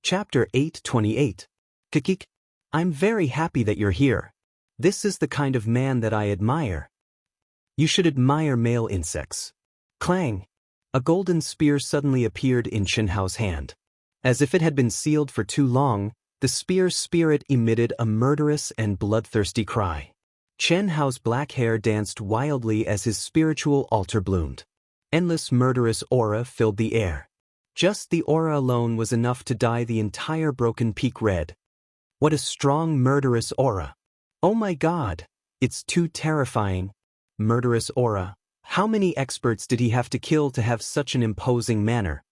Chapter 828. Kikik. I'm very happy that you're here. This is the kind of man that I admire. You should admire male insects. Clang! A golden spear suddenly appeared in Xianxia's hand. As if it had been sealed for too long, the spear's spirit emitted a murderous and bloodthirsty cry. Xianxia's black hair danced wildly as his spiritual altar bloomed. Endless murderous aura filled the air. Just the aura alone was enough to dye the entire broken peak red. What a strong murderous aura! Oh my god! It's too terrifying. Murderous aura. How many experts did he have to kill to have such an imposing manner?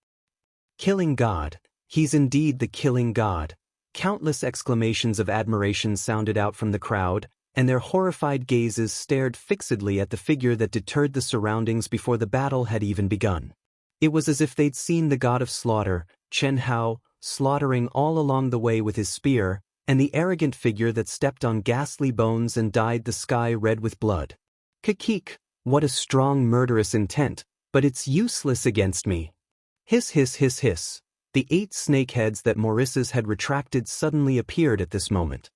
Killing god. He's indeed the killing god. Countless exclamations of admiration sounded out from the crowd, and their horrified gazes stared fixedly at the figure that deterred the surroundings before the battle had even begun. It was as if they'd seen the god of slaughter, Xianxia, slaughtering all along the way with his spear, and the arrogant figure that stepped on ghastly bones and dyed the sky red with blood. Kikik, what a strong murderous intent, but it's useless against me. Hiss hiss hiss hiss. The 8 snakeheads that Maurice's had retracted suddenly appeared at this moment.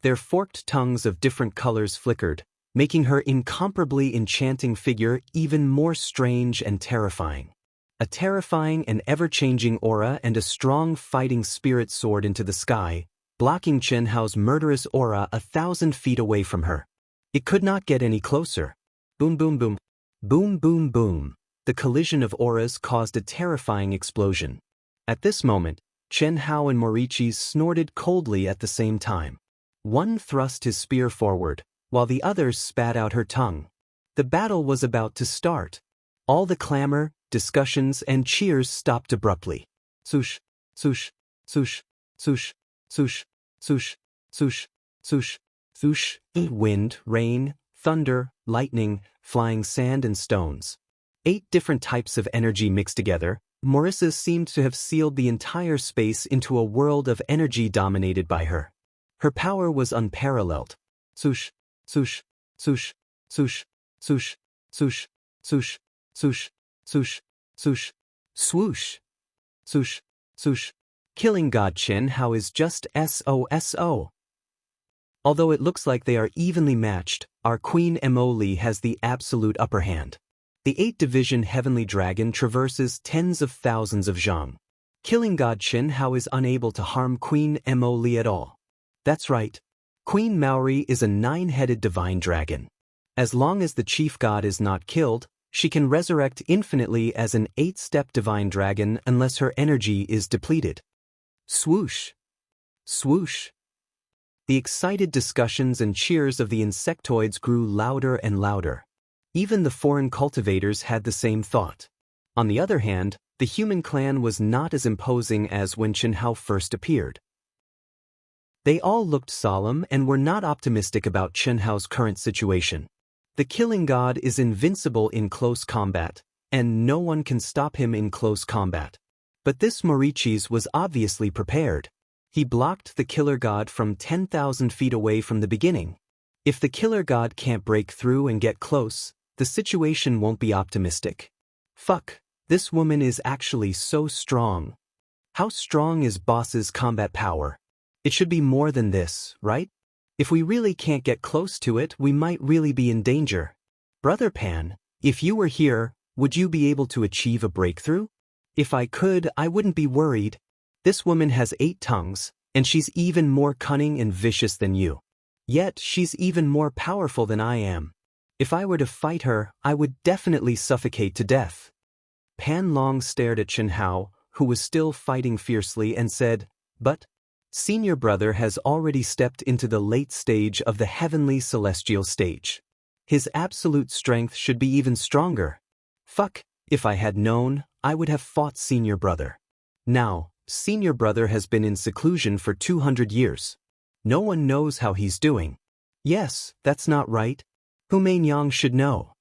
Their forked tongues of different colors flickered, making her incomparably enchanting figure even more strange and terrifying. A terrifying and ever-changing aura and a strong fighting spirit soared into the sky, blocking Xianxia's murderous aura 1,000 feet away from her. It could not get any closer. Boom boom boom. Boom boom boom. The collision of auras caused a terrifying explosion. At this moment, Xianxia and Maurice snorted coldly at the same time. One thrust his spear forward, while the others spat out her tongue. The battle was about to start. All the clamor, discussions, and cheers stopped abruptly. Swoosh, swoosh, swoosh, swoosh, swoosh, swoosh, swoosh, swoosh, swoosh. Wind, rain, thunder, lightning, flying sand and stones. 8 different types of energy mixed together. Maurice seemed to have sealed the entire space into a world of energy dominated by her. Her power was unparalleled. Swoosh, swoosh, swoosh, swoosh, swoosh, swoosh, swoosh, swoosh, swoosh, swoosh, swoosh, swoosh, swoosh. Killing god Xianxia is just SOSO. Although it looks like they are evenly matched, our queen Emily has the absolute upper hand. The 8-division heavenly dragon traverses tens of thousands of zhang. Killing god Xianxia is unable to harm Queen Emily at all. That's right. Queen Maori is a 9-headed divine dragon. As long as the chief god is not killed, she can resurrect infinitely as an 8-step divine dragon unless her energy is depleted. Swoosh! Swoosh! The excited discussions and cheers of the insectoids grew louder and louder. Even the foreign cultivators had the same thought. On the other hand, the human clan was not as imposing as when Xianxia first appeared. They all looked solemn and were not optimistic about Xianxia's current situation. The killing god is invincible in close combat, and no one can stop him in close combat. But this Maurice was obviously prepared. He blocked the killer god from 10,000 feet away from the beginning. If the killer god can't break through and get close, the situation won't be optimistic. Fuck, this woman is actually so strong. How strong is boss's combat power? It should be more than this, right? If we really can't get close to it, we might really be in danger. Brother Pan, if you were here, would you be able to achieve a breakthrough? If I could, I wouldn't be worried. This woman has 8 tongues, and she's even more cunning and vicious than you. Yet, she's even more powerful than I am. If I were to fight her, I would definitely suffocate to death. Pan Long stared at Xianxia, who was still fighting fiercely, and said, "But senior brother has already stepped into the late stage of the heavenly celestial stage. His absolute strength should be even stronger. Fuck, if I had known, I would have fought senior brother. Now, senior brother has been in seclusion for 200 years. No one knows how he's doing. Yes, that's not right. Hu Mainyang should know."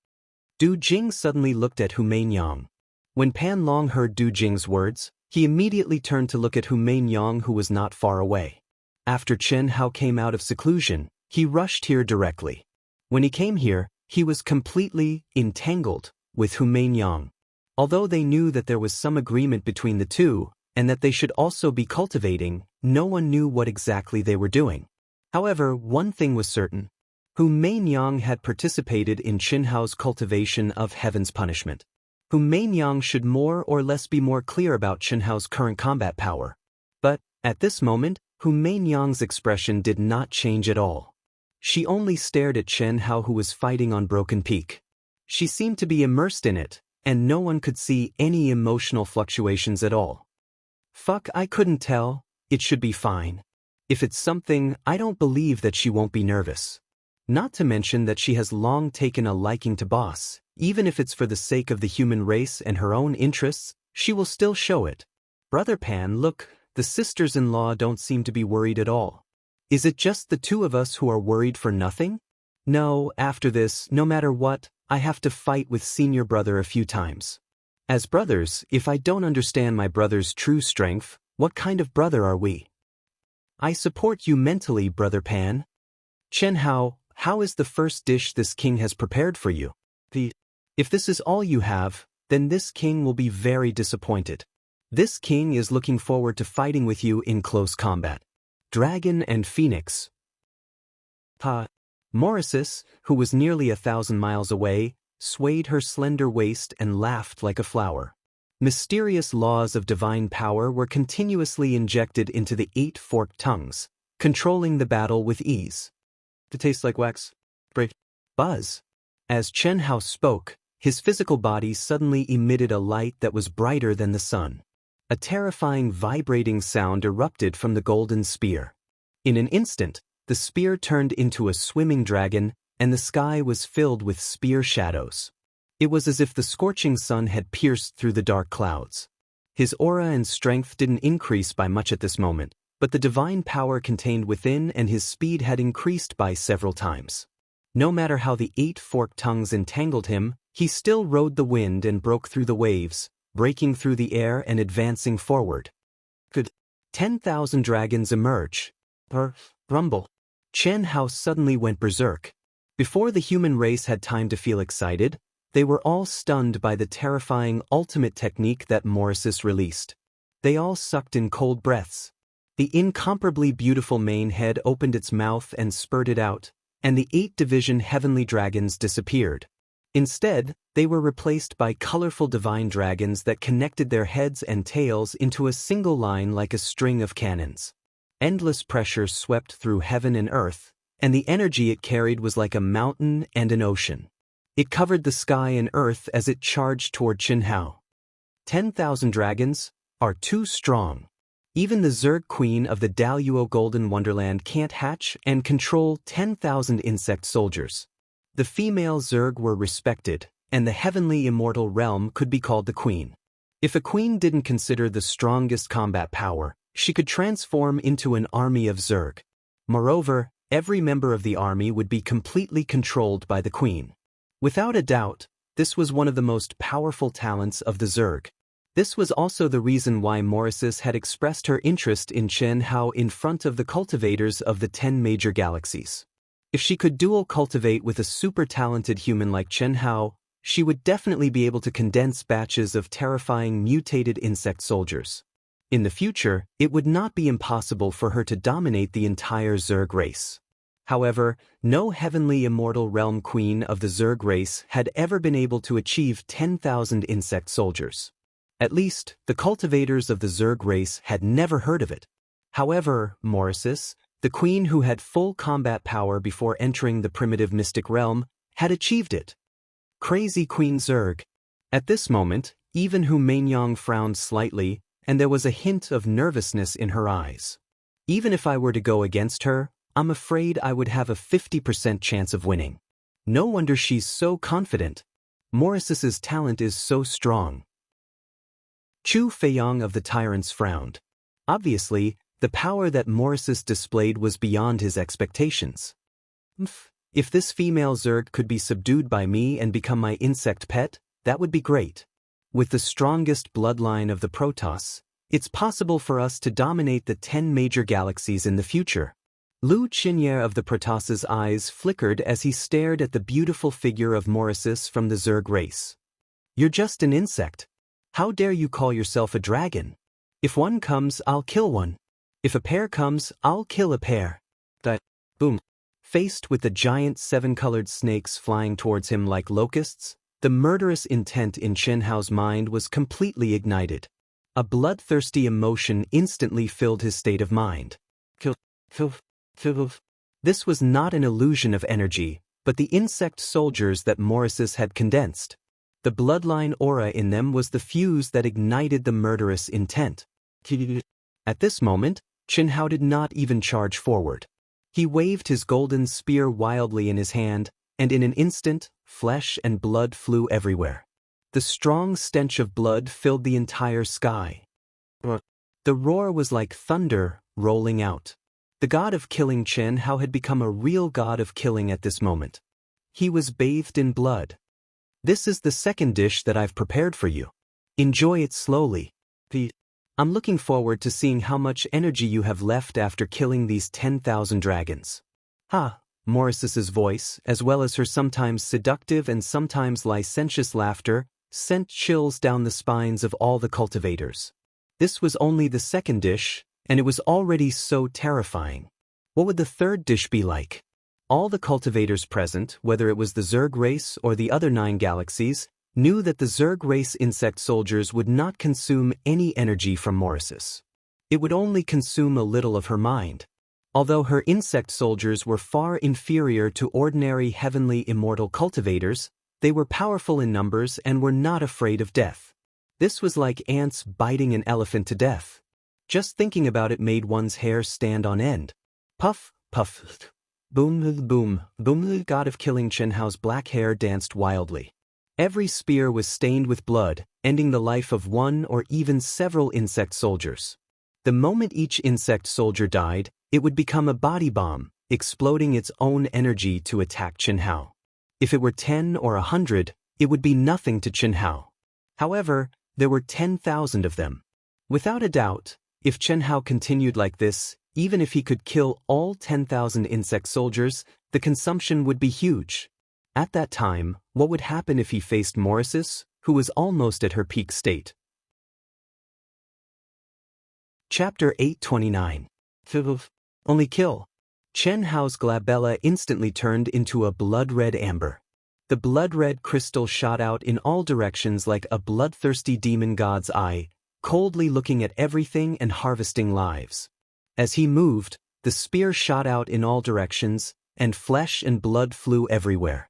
Du Jing suddenly looked at Hu Mainyang. When Pan Long heard Du Jing's words, he immediately turned to look at Hu Mainyang, who was not far away. After Xianxia came out of seclusion, he rushed here directly. When he came here, he was completely entangled with Hu Mainyang. Although they knew that there was some agreement between the two, and that they should also be cultivating, no one knew what exactly they were doing. However, one thing was certain. Hu Meinyang had participated in Qinhao's cultivation of heaven's punishment. Hu Meinyang should more or less be more clear about Qinhao's current combat power. But, at this moment, Hu Meinyang's expression did not change at all. She only stared at Qinhao, who was fighting on Broken Peak. She seemed to be immersed in it, and no one could see any emotional fluctuations at all. Fuck, I couldn't tell. It should be fine. If it's something, I don't believe that she won't be nervous. Not to mention that she has long taken a liking to Boss. Even if it's for the sake of the human race and her own interests, she will still show it. Brother Pan, look, the sisters-in-law don't seem to be worried at all. Is it just the two of us who are worried for nothing? No, after this, no matter what, I have to fight with senior brother a few times. As brothers, if I don't understand my brother's true strength, what kind of brother are we? I support you mentally, Brother Pan. Qinhao, how is the first dish this king has prepared for you? If this is all you have, then this king will be very disappointed. This king is looking forward to fighting with you in close combat. Dragon and Phoenix. Maurices, who was nearly 1,000 miles away, swayed her slender waist and laughed like a flower. Mysterious laws of divine power were continuously injected into the 8 forked tongues, controlling the battle with ease. It tastes like wax. Buzz. As Qinhao spoke, his physical body suddenly emitted a light that was brighter than the sun. A terrifying vibrating sound erupted from the golden spear. In an instant, the spear turned into a swimming dragon, and the sky was filled with spear shadows. It was as if the scorching sun had pierced through the dark clouds. His aura and strength didn't increase by much at this moment, but the divine power contained within and his speed had increased by several times. No matter how the 8 forked tongues entangled him, he still rode the wind and broke through the waves, breaking through the air and advancing forward. Could 10,000 dragons emerge? Rumble. Qinhao suddenly went berserk. Before the human race had time to feel excited, they were all stunned by the terrifying ultimate technique that Maurices released. They all sucked in cold breaths. The incomparably beautiful mane head opened its mouth and spurted out, and the 8 division heavenly dragons disappeared. Instead, they were replaced by colorful divine dragons that connected their heads and tails into a single line like a string of cannons. Endless pressure swept through heaven and earth, and the energy it carried was like a mountain and an ocean. It covered the sky and earth as it charged toward Qinhao. 10,000 dragons are too strong. Even the Zerg queen of the Daoist Golden Wonderland can't hatch and control 10,000 insect soldiers. The female Zerg were respected, and the heavenly immortal realm could be called the queen. If a queen didn't consider the strongest combat power, she could transform into an army of Zerg. Moreover, every member of the army would be completely controlled by the queen. Without a doubt, this was one of the most powerful talents of the Zerg. This was also the reason why Maurices had expressed her interest in Qinhao in front of the cultivators of the 10 major galaxies. If she could dual cultivate with a super talented human like Qinhao, she would definitely be able to condense batches of terrifying mutated insect soldiers. In the future, it would not be impossible for her to dominate the entire Zerg race. However, no heavenly immortal realm queen of the Zerg race had ever been able to achieve 10,000 insect soldiers. At least, the cultivators of the Zerg race had never heard of it. However, Maurices, the queen who had full combat power before entering the primitive mystic realm, had achieved it. Crazy Queen Zerg. At this moment, even Hu Meinyang frowned slightly, and there was a hint of nervousness in her eyes. Even if I were to go against her, I'm afraid I would have a 50% chance of winning. No wonder she's so confident. Maurice's talent is so strong. Chu Feiyang of the Tyrants frowned. Obviously, the power that Maurices displayed was beyond his expectations. If this female Zerg could be subdued by me and become my insect pet, that would be great. With the strongest bloodline of the Protoss, it's possible for us to dominate the 10 major galaxies in the future. Lu Qinye of the Protoss's eyes flickered as he stared at the beautiful figure of Maurices from the Zerg race. You're just an insect. How dare you call yourself a dragon? If one comes, I'll kill one. If a pair comes, I'll kill a pair. Boom. Faced with the giant 7-colored snakes flying towards him like locusts, the murderous intent in Chen Hao's mind was completely ignited. A bloodthirsty emotion instantly filled his state of mind. This was not an illusion of energy, but the insect soldiers that Morrises had condensed. The bloodline aura in them was the fuse that ignited the murderous intent. At this moment, Chen Hao did not even charge forward. He waved his golden spear wildly in his hand, and in an instant, flesh and blood flew everywhere. The strong stench of blood filled the entire sky. The roar was like thunder rolling out. The god of killing Chen Hao had become a real god of killing at this moment. He was bathed in blood. This is the second dish that I've prepared for you. Enjoy it slowly. I'm looking forward to seeing how much energy you have left after killing these 10,000 dragons. Ha! Morris's voice, as well as her sometimes seductive and sometimes licentious laughter, sent chills down the spines of all the cultivators. This was only the second dish, and it was already so terrifying. What would the third dish be like? All the cultivators present, whether it was the Zerg race or the other 9 galaxies, knew that the Zerg race insect soldiers would not consume any energy from Morrises. It would only consume a little of her mind. Although her insect soldiers were far inferior to ordinary heavenly immortal cultivators, they were powerful in numbers and were not afraid of death. This was like ants biting an elephant to death. Just thinking about it made one's hair stand on end. Puff, puff, boom, boom, boom. The god of killing Chen Hao's black hair danced wildly. Every spear was stained with blood, ending the life of one or even several insect soldiers. The moment each insect soldier died, it would become a body bomb, exploding its own energy to attack Chen Hao. If it were 10 or 100, it would be nothing to Chen Hao. However, there were 10,000 of them. Without a doubt, if Chen Hao continued like this, even if he could kill all 10,000 insect soldiers, the consumption would be huge. At that time, what would happen if he faced Morrises, who was almost at her peak state? Chapter 829. Only kill. Chen Hao's glabella instantly turned into a blood-red amber. The blood-red crystal shot out in all directions like a bloodthirsty demon god's eye, coldly looking at everything and harvesting lives. As he moved, the spear shot out in all directions, and flesh and blood flew everywhere.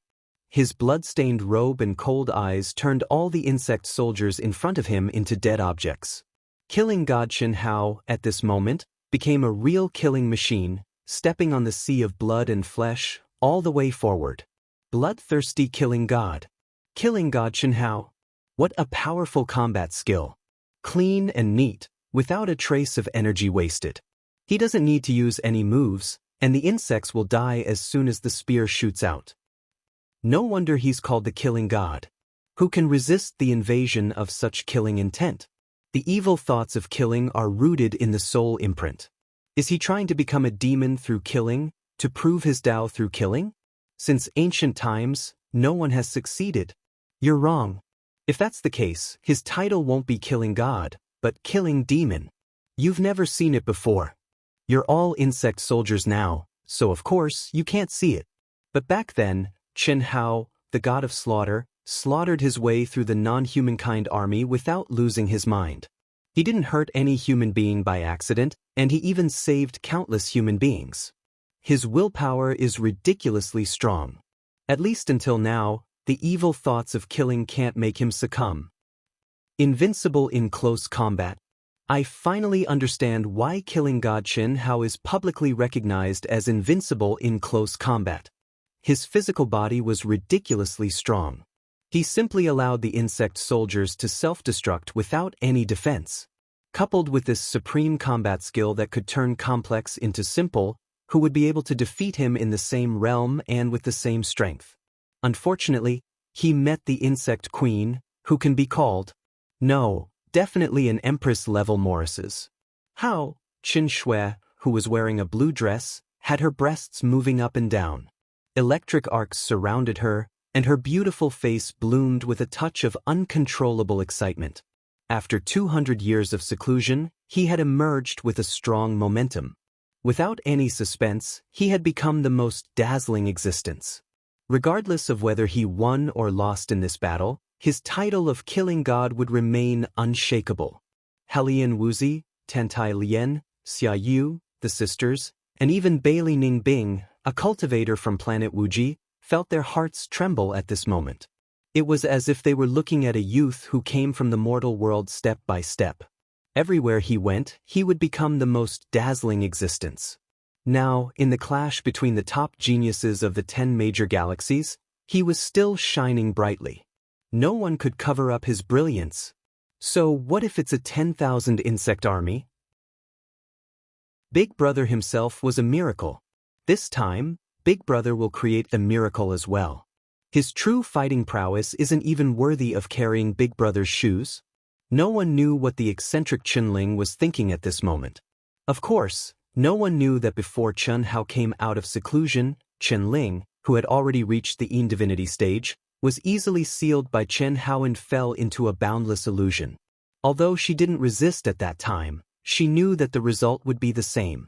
His blood-stained robe and cold eyes turned all the insect soldiers in front of him into dead objects. Killing God Chen Hao, at this moment, became a real killing machine, stepping on the sea of blood and flesh, all the way forward. Bloodthirsty killing god. Killing God Chen Hao. What a powerful combat skill. Clean and neat, without a trace of energy wasted. He doesn't need to use any moves, and the insects will die as soon as the spear shoots out. No wonder he's called the killing god. Who can resist the invasion of such killing intent? The evil thoughts of killing are rooted in the soul imprint. Is he trying to become a demon through killing, to prove his Tao through killing? Since ancient times, no one has succeeded. You're wrong. If that's the case, his title won't be killing god, but killing demon. You've never seen it before. You're all insect soldiers now, so of course you can't see it. But back then, Chen Hao, the god of slaughter, slaughtered his way through the non-humankind army without losing his mind. He didn't hurt any human being by accident, and he even saved countless human beings. His willpower is ridiculously strong. At least until now, the evil thoughts of killing can't make him succumb. Invincible in close combat. I finally understand why killing God Chen Hao is publicly recognized as invincible in close combat. His physical body was ridiculously strong. He simply allowed the insect soldiers to self-destruct without any defense. Coupled with this supreme combat skill that could turn complex into simple, who would be able to defeat him in the same realm and with the same strength? Unfortunately, he met the insect queen, who can be called, no, definitely an empress-level Morrises. How? Qin Shui, who was wearing a blue dress, had her breasts moving up and down. Electric arcs surrounded her, and her beautiful face bloomed with a touch of uncontrollable excitement. After 200 years of seclusion, he had emerged with a strong momentum. Without any suspense, he had become the most dazzling existence. Regardless of whether he won or lost in this battle, his title of Killing God would remain unshakable. Helian Wuzi, Tantai Lian, Xia Yu, the sisters, and even Bailey Ning Bing, a cultivator from planet Wuji, felt their hearts tremble at this moment. It was as if they were looking at a youth who came from the mortal world step by step. Everywhere he went, he would become the most dazzling existence. Now, in the clash between the top geniuses of the 10 major galaxies, he was still shining brightly. No one could cover up his brilliance. So what if it's a 10,000 insect army? Big Brother himself was a miracle. This time, Big Brother will create a miracle as well. His true fighting prowess isn't even worthy of carrying Big Brother's shoes. No one knew what the eccentric Qianling was thinking at this moment. Of course, no one knew that before Chen Hao came out of seclusion, Qianling, who had already reached the Yin divinity stage, was easily sealed by Chen Hao and fell into a boundless illusion. Although she didn't resist at that time, she knew that the result would be the same.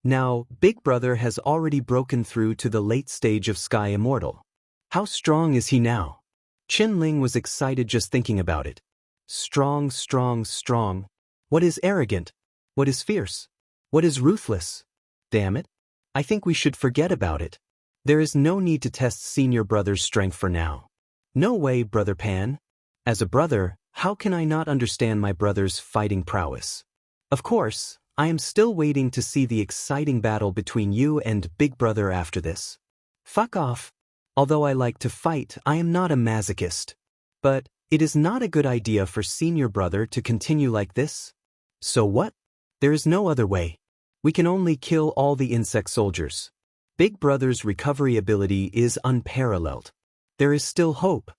Now, Big Brother has already broken through to the late stage of Sky Immortal. How strong is he now? Qianling was excited just thinking about it. Strong, strong, strong. What is arrogant? What is fierce? What is ruthless? Damn it. I think we should forget about it. There is no need to test senior brother's strength for now. No way, Brother Pan. As a brother, how can I not understand my brother's fighting prowess? Of course, I am still waiting to see the exciting battle between you and Big Brother after this. Fuck off. Although I like to fight, I am not a masochist. But it is not a good idea for senior brother to continue like this. So what? There is no other way. We can only kill all the insect soldiers. Big Brother's recovery ability is unparalleled. There is still hope.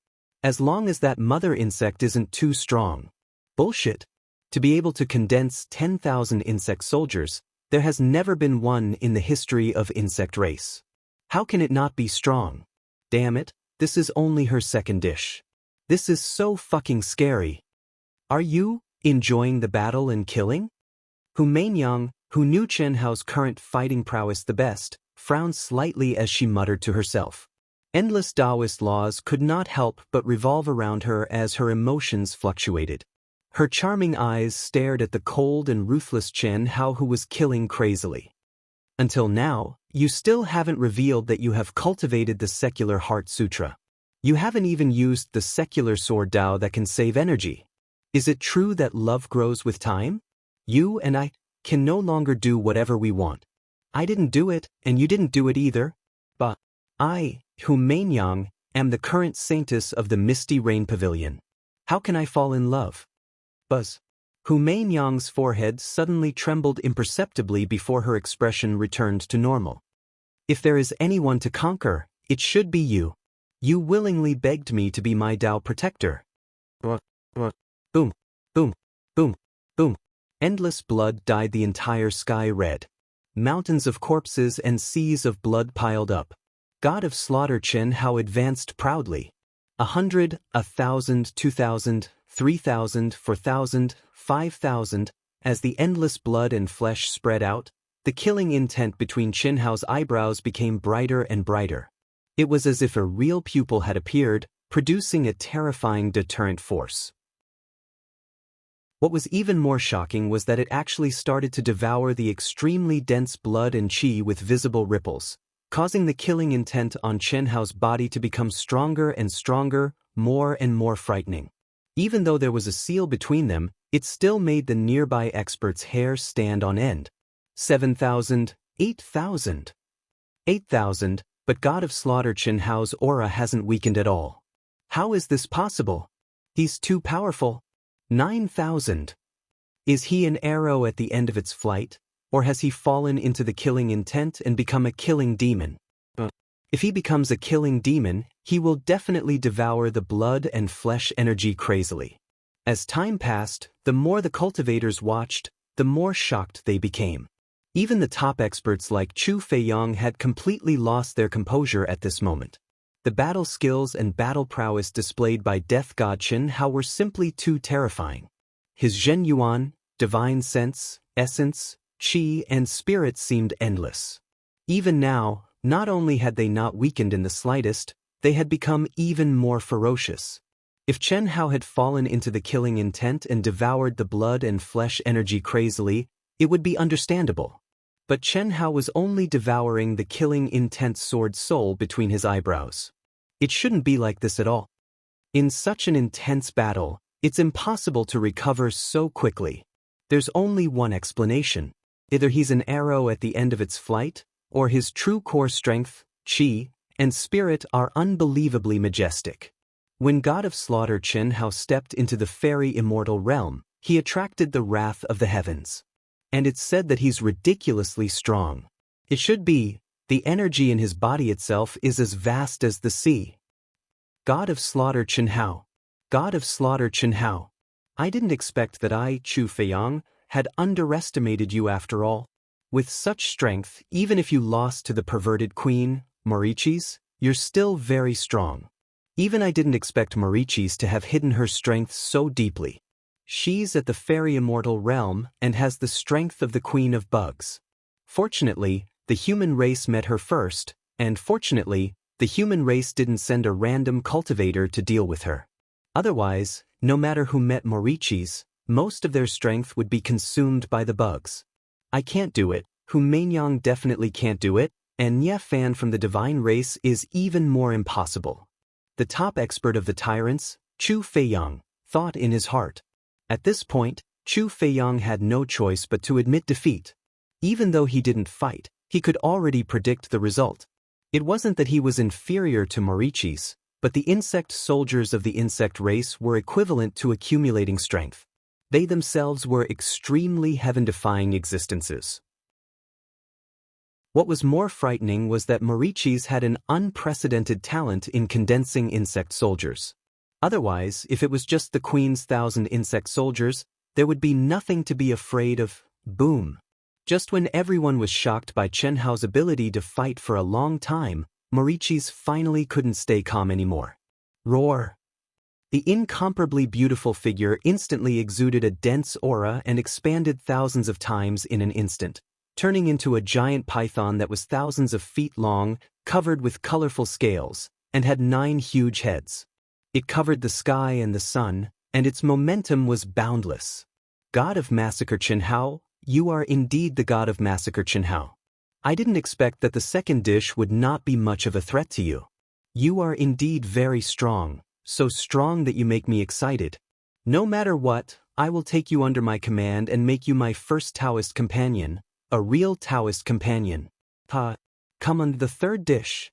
As long as that mother insect isn't too strong. Bullshit. To be able to condense 10,000 insect soldiers, there has never been one in the history of insect race. How can it not be strong? Damn it, this is only her second dish. This is so fucking scary. Are you enjoying the battle and killing? Hu Mainyang, who knew Chen Hao's current fighting prowess the best, frowned slightly as she muttered to herself. Endless Daoist laws could not help but revolve around her as her emotions fluctuated. Her charming eyes stared at the cold and ruthless Chen Hao who was killing crazily. Until now, you still haven't revealed that you have cultivated the secular Heart Sutra. You haven't even used the secular Sword Dao that can save energy. Is it true that love grows with time? You and I can no longer do whatever we want. I didn't do it, and you didn't do it either. But I, Hu Mainyang, am the current saintess of the Misty Rain Pavilion. How can I fall in love? Buzz. Hu Mainyang's forehead suddenly trembled imperceptibly before her expression returned to normal. If there is anyone to conquer, it should be you. You willingly begged me to be my Dao protector. Boom, boom, boom, boom. Endless blood dyed the entire sky red. Mountains of corpses and seas of blood piled up. God of Slaughter Chen Hao advanced proudly. 100, 1,000, 2,000, 3,000, 4,000, 5,000, as the endless blood and flesh spread out, the killing intent between Chen Hao's eyebrows became brighter and brighter. It was as if a real pupil had appeared, producing a terrifying deterrent force. What was even more shocking was that it actually started to devour the extremely dense blood and qi with visible ripples, causing the killing intent on Chen Hao's body to become stronger and stronger, more and more frightening. Even though there was a seal between them, it still made the nearby experts' hair stand on end. 7,000, 8,000. 8,000, but God of Slaughter Chen Hao's aura hasn't weakened at all. How is this possible? He's too powerful. 9,000. Is he an arrow at the end of its flight, or has he fallen into the killing intent and become a killing demon? If he becomes a killing demon, he will definitely devour the blood and flesh energy crazily. As time passed, the more the cultivators watched, the more shocked they became. Even the top experts like Chu Feiyang had completely lost their composure at this moment. The battle skills and battle prowess displayed by Death God Chen Hao were simply too terrifying. His Zhen Yuan, divine sense, essence, qi, and spirit seemed endless. Even now, not only had they not weakened in the slightest, they had become even more ferocious. If Chen Hao had fallen into the killing intent and devoured the blood and flesh energy crazily, it would be understandable. But Chen Hao was only devouring the killing intent sword soul between his eyebrows. It shouldn't be like this at all. In such an intense battle, it's impossible to recover so quickly. There's only one explanation. Either he's an arrow at the end of its flight, or his true core strength, qi, and spirit are unbelievably majestic. When God of Slaughter Chen Hao stepped into the fairy immortal realm, he attracted the wrath of the heavens. And it's said that he's ridiculously strong. It should be, the energy in his body itself is as vast as the sea. God of Slaughter Chen Hao. God of Slaughter Chen Hao. I didn't expect that I, Chu Feiyang, had underestimated you after all. With such strength, even if you lost to the perverted queen, Morichis, you're still very strong. Even I didn't expect Morichis to have hidden her strength so deeply. She's at the fairy immortal realm and has the strength of the queen of bugs. Fortunately, the human race met her first, and fortunately, the human race didn't send a random cultivator to deal with her. Otherwise, no matter who met Morichis, most of their strength would be consumed by the bugs. I can't do it, Hu Mainyang definitely can't do it, and Nye Fan from the divine race is even more impossible. The top expert of the tyrants, Chu Feiyang, thought in his heart. At this point, Chu Feiyang had no choice but to admit defeat. Even though he didn't fight, he could already predict the result. It wasn't that he was inferior to Morichis, but the insect soldiers of the insect race were equivalent to accumulating strength. They themselves were extremely heaven-defying existences. What was more frightening was that Morichis had an unprecedented talent in condensing insect soldiers. Otherwise, if it was just the Queen's 1,000 insect soldiers, there would be nothing to be afraid of. Boom. Just when everyone was shocked by Chen Hao's ability to fight for a long time, Morichis finally couldn't stay calm anymore. Roar. The incomparably beautiful figure instantly exuded a dense aura and expanded thousands of times in an instant, turning into a giant python that was thousands of feet long, covered with colorful scales, and had 9 huge heads. It covered the sky and the sun, and its momentum was boundless. God of Massacre Chen Hao, you are indeed the God of Massacre Chen Hao. I didn't expect that the second dish would not be much of a threat to you. You are indeed very strong, so strong that you make me excited. No matter what, I will take you under my command and make you my first Taoist companion, a real Taoist companion. Come on the third dish.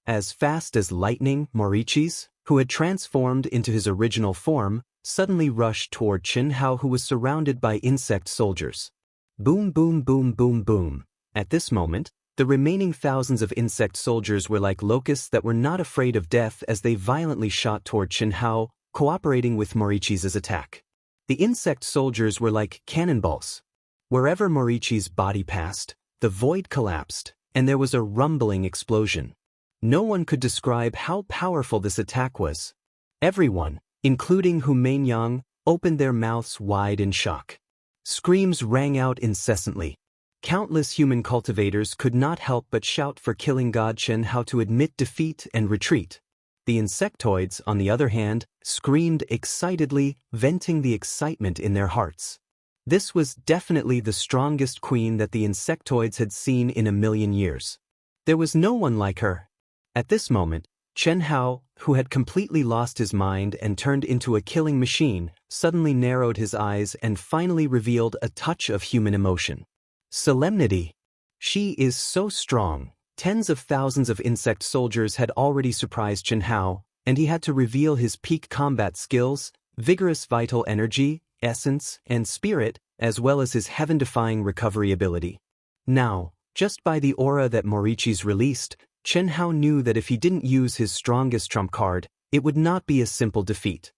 As fast as lightning, Morichis, who had transformed into his original form, suddenly rushed toward Chen Hao, who was surrounded by insect soldiers. Boom, boom, boom, boom, boom. At this moment, the remaining thousands of insect soldiers were like locusts that were not afraid of death as they violently shot toward Chen Hao, cooperating with Morichis' attack. The insect soldiers were like cannonballs. Wherever Morichis' body passed, the void collapsed, and there was a rumbling explosion. No one could describe how powerful this attack was. Everyone, including Hu Mainyang, opened their mouths wide in shock. Screams rang out incessantly. Countless human cultivators could not help but shout for killing God Chen Hao to admit defeat and retreat. The insectoids, on the other hand, screamed excitedly, venting the excitement in their hearts. This was definitely the strongest queen that the insectoids had seen in a million years. There was no one like her. At this moment, Chen Hao, who had completely lost his mind and turned into a killing machine, suddenly narrowed his eyes and finally revealed a touch of human emotion. Solemnity. She is so strong. Tens of thousands of insect soldiers had already surprised Chen Hao, and he had to reveal his peak combat skills, vigorous vital energy, essence, and spirit, as well as his heaven-defying recovery ability. Now, just by the aura that Morichis released, Chen Hao knew that if he didn't use his strongest trump card, it would not be a simple defeat.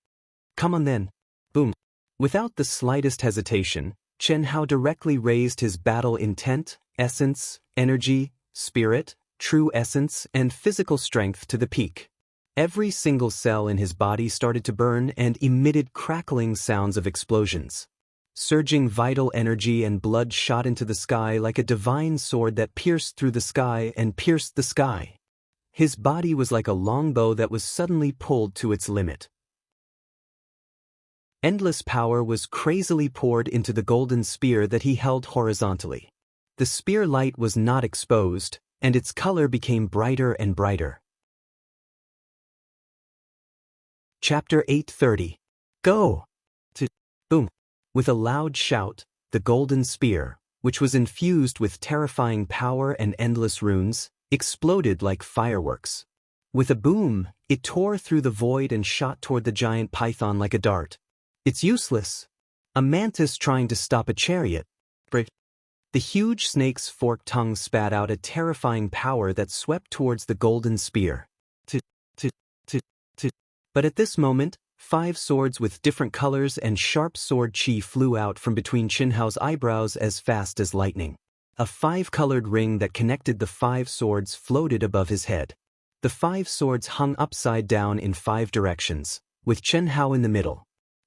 Come on then. Boom. Without the slightest hesitation, Chen Hao directly raised his battle intent, essence, energy, spirit, true essence, and physical strength to the peak. Every single cell in his body started to burn and emitted crackling sounds of explosions. Surging vital energy and blood shot into the sky like a divine sword that pierced through the sky and pierced the sky. His body was like a longbow that was suddenly pulled to its limit. Endless power was crazily poured into the golden spear that he held horizontally. The spear light was not exposed, and its color became brighter and brighter. Chapter 830. Go! Boom! With a loud shout, the golden spear, which was infused with terrifying power and endless runes, exploded like fireworks. With a boom, it tore through the void and shot toward the giant python like a dart. It's useless. A mantis trying to stop a chariot. The huge snake's forked tongue spat out a terrifying power that swept towards the golden spear. But at this moment, 5 swords with different colors and sharp sword chi flew out from between Qianhao's eyebrows as fast as lightning. A 5-colored ring that connected the 5 swords floated above his head. The 5 swords hung upside down in 5 directions, with Qianhao in the middle.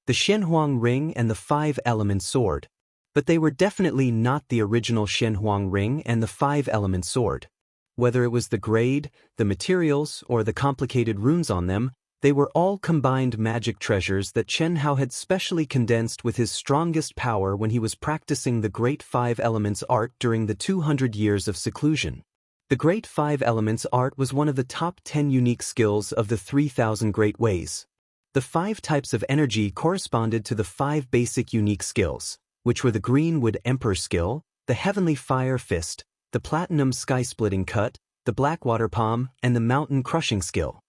The Xianhuang ring and the 5-element sword. But they were definitely not the original Xianhuang ring and the 5-element sword. Whether it was the grade, the materials, or the complicated runes on them, they were all combined magic treasures that Qianhao had specially condensed with his strongest power when he was practicing the Great 5 Elements art during the 200 years of seclusion. The Great 5 Elements art was one of the top 10 unique skills of the 3,000 Great Ways. The 5 types of energy corresponded to the 5 basic unique skills, which were the Greenwood Emperor skill, the Heavenly Fire Fist, the Platinum Sky-Splitting Cut, the Blackwater Palm, and the Mountain Crushing skill.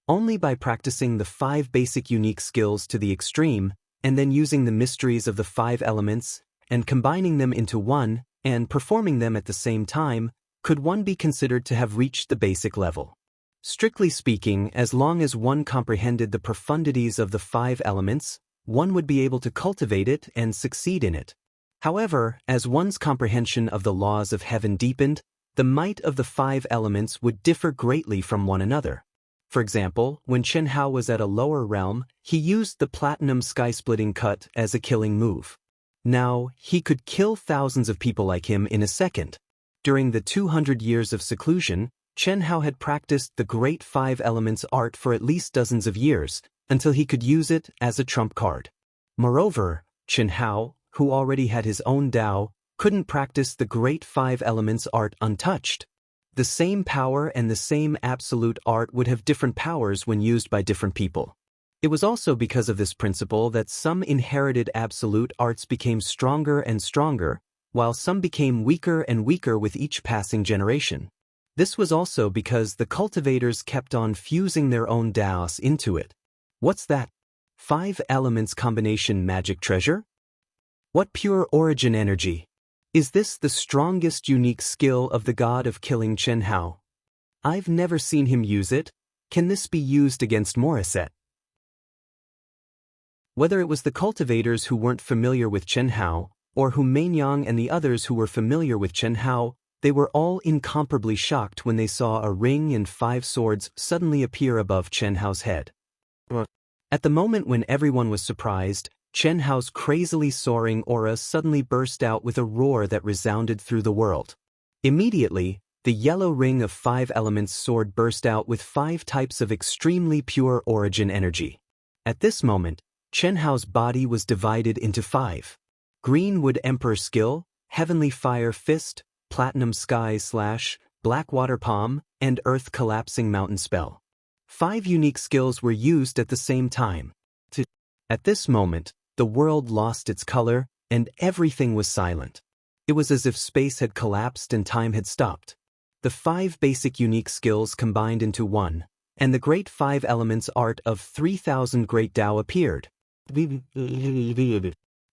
Only by practicing the 5 basic unique skills to the extreme, and then using the mysteries of the 5 elements, and combining them into one, and performing them at the same time, could one be considered to have reached the basic level. Strictly speaking, as long as one comprehended the profundities of the 5 elements, one would be able to cultivate it and succeed in it. However, as one's comprehension of the laws of heaven deepened, the might of the 5 elements would differ greatly from one another. For example, when Qianhao was at a lower realm, he used the Platinum Sky-Splitting Cut as a killing move. Now, he could kill thousands of people like him in a second. During the 200 years of seclusion, Qianhao had practiced the Great 5 Elements art for at least dozens of years, until he could use it as a trump card. Moreover, Qianhao, who already had his own Dao, couldn't practice the Great 5 Elements art untouched. The same power and the same absolute art would have different powers when used by different people. It was also because of this principle that some inherited absolute arts became stronger and stronger, while some became weaker and weaker with each passing generation. This was also because the cultivators kept on fusing their own Daoist into it. What's that? 5 elements combination magic treasure? What pure origin energy? Is this the strongest unique skill of the god of killing Qianhao? I've never seen him use it. Can this be used against Morisset? Whether it was the cultivators who weren't familiar with Qianhao, or who Mainyang and the others who were familiar with Qianhao, they were all incomparably shocked when they saw a ring and 5 swords suddenly appear above Qianhao's head. At the moment when everyone was surprised, Qianhao's crazily soaring aura suddenly burst out with a roar that resounded through the world. Immediately, the yellow ring of 5 elements sword burst out with 5 types of extremely pure origin energy. At this moment, Qianhao's body was divided into 5. Greenwood Emperor skill, Heavenly Fire Fist, Platinum Sky Slash, Blackwater Palm, and Earth Collapsing Mountain spell. 5 unique skills were used at the same time. At this moment, the world lost its color, and everything was silent. It was as if space had collapsed and time had stopped. The 5 basic unique skills combined into one, and the Great 5 Elements art of 3,000 Great Dao appeared.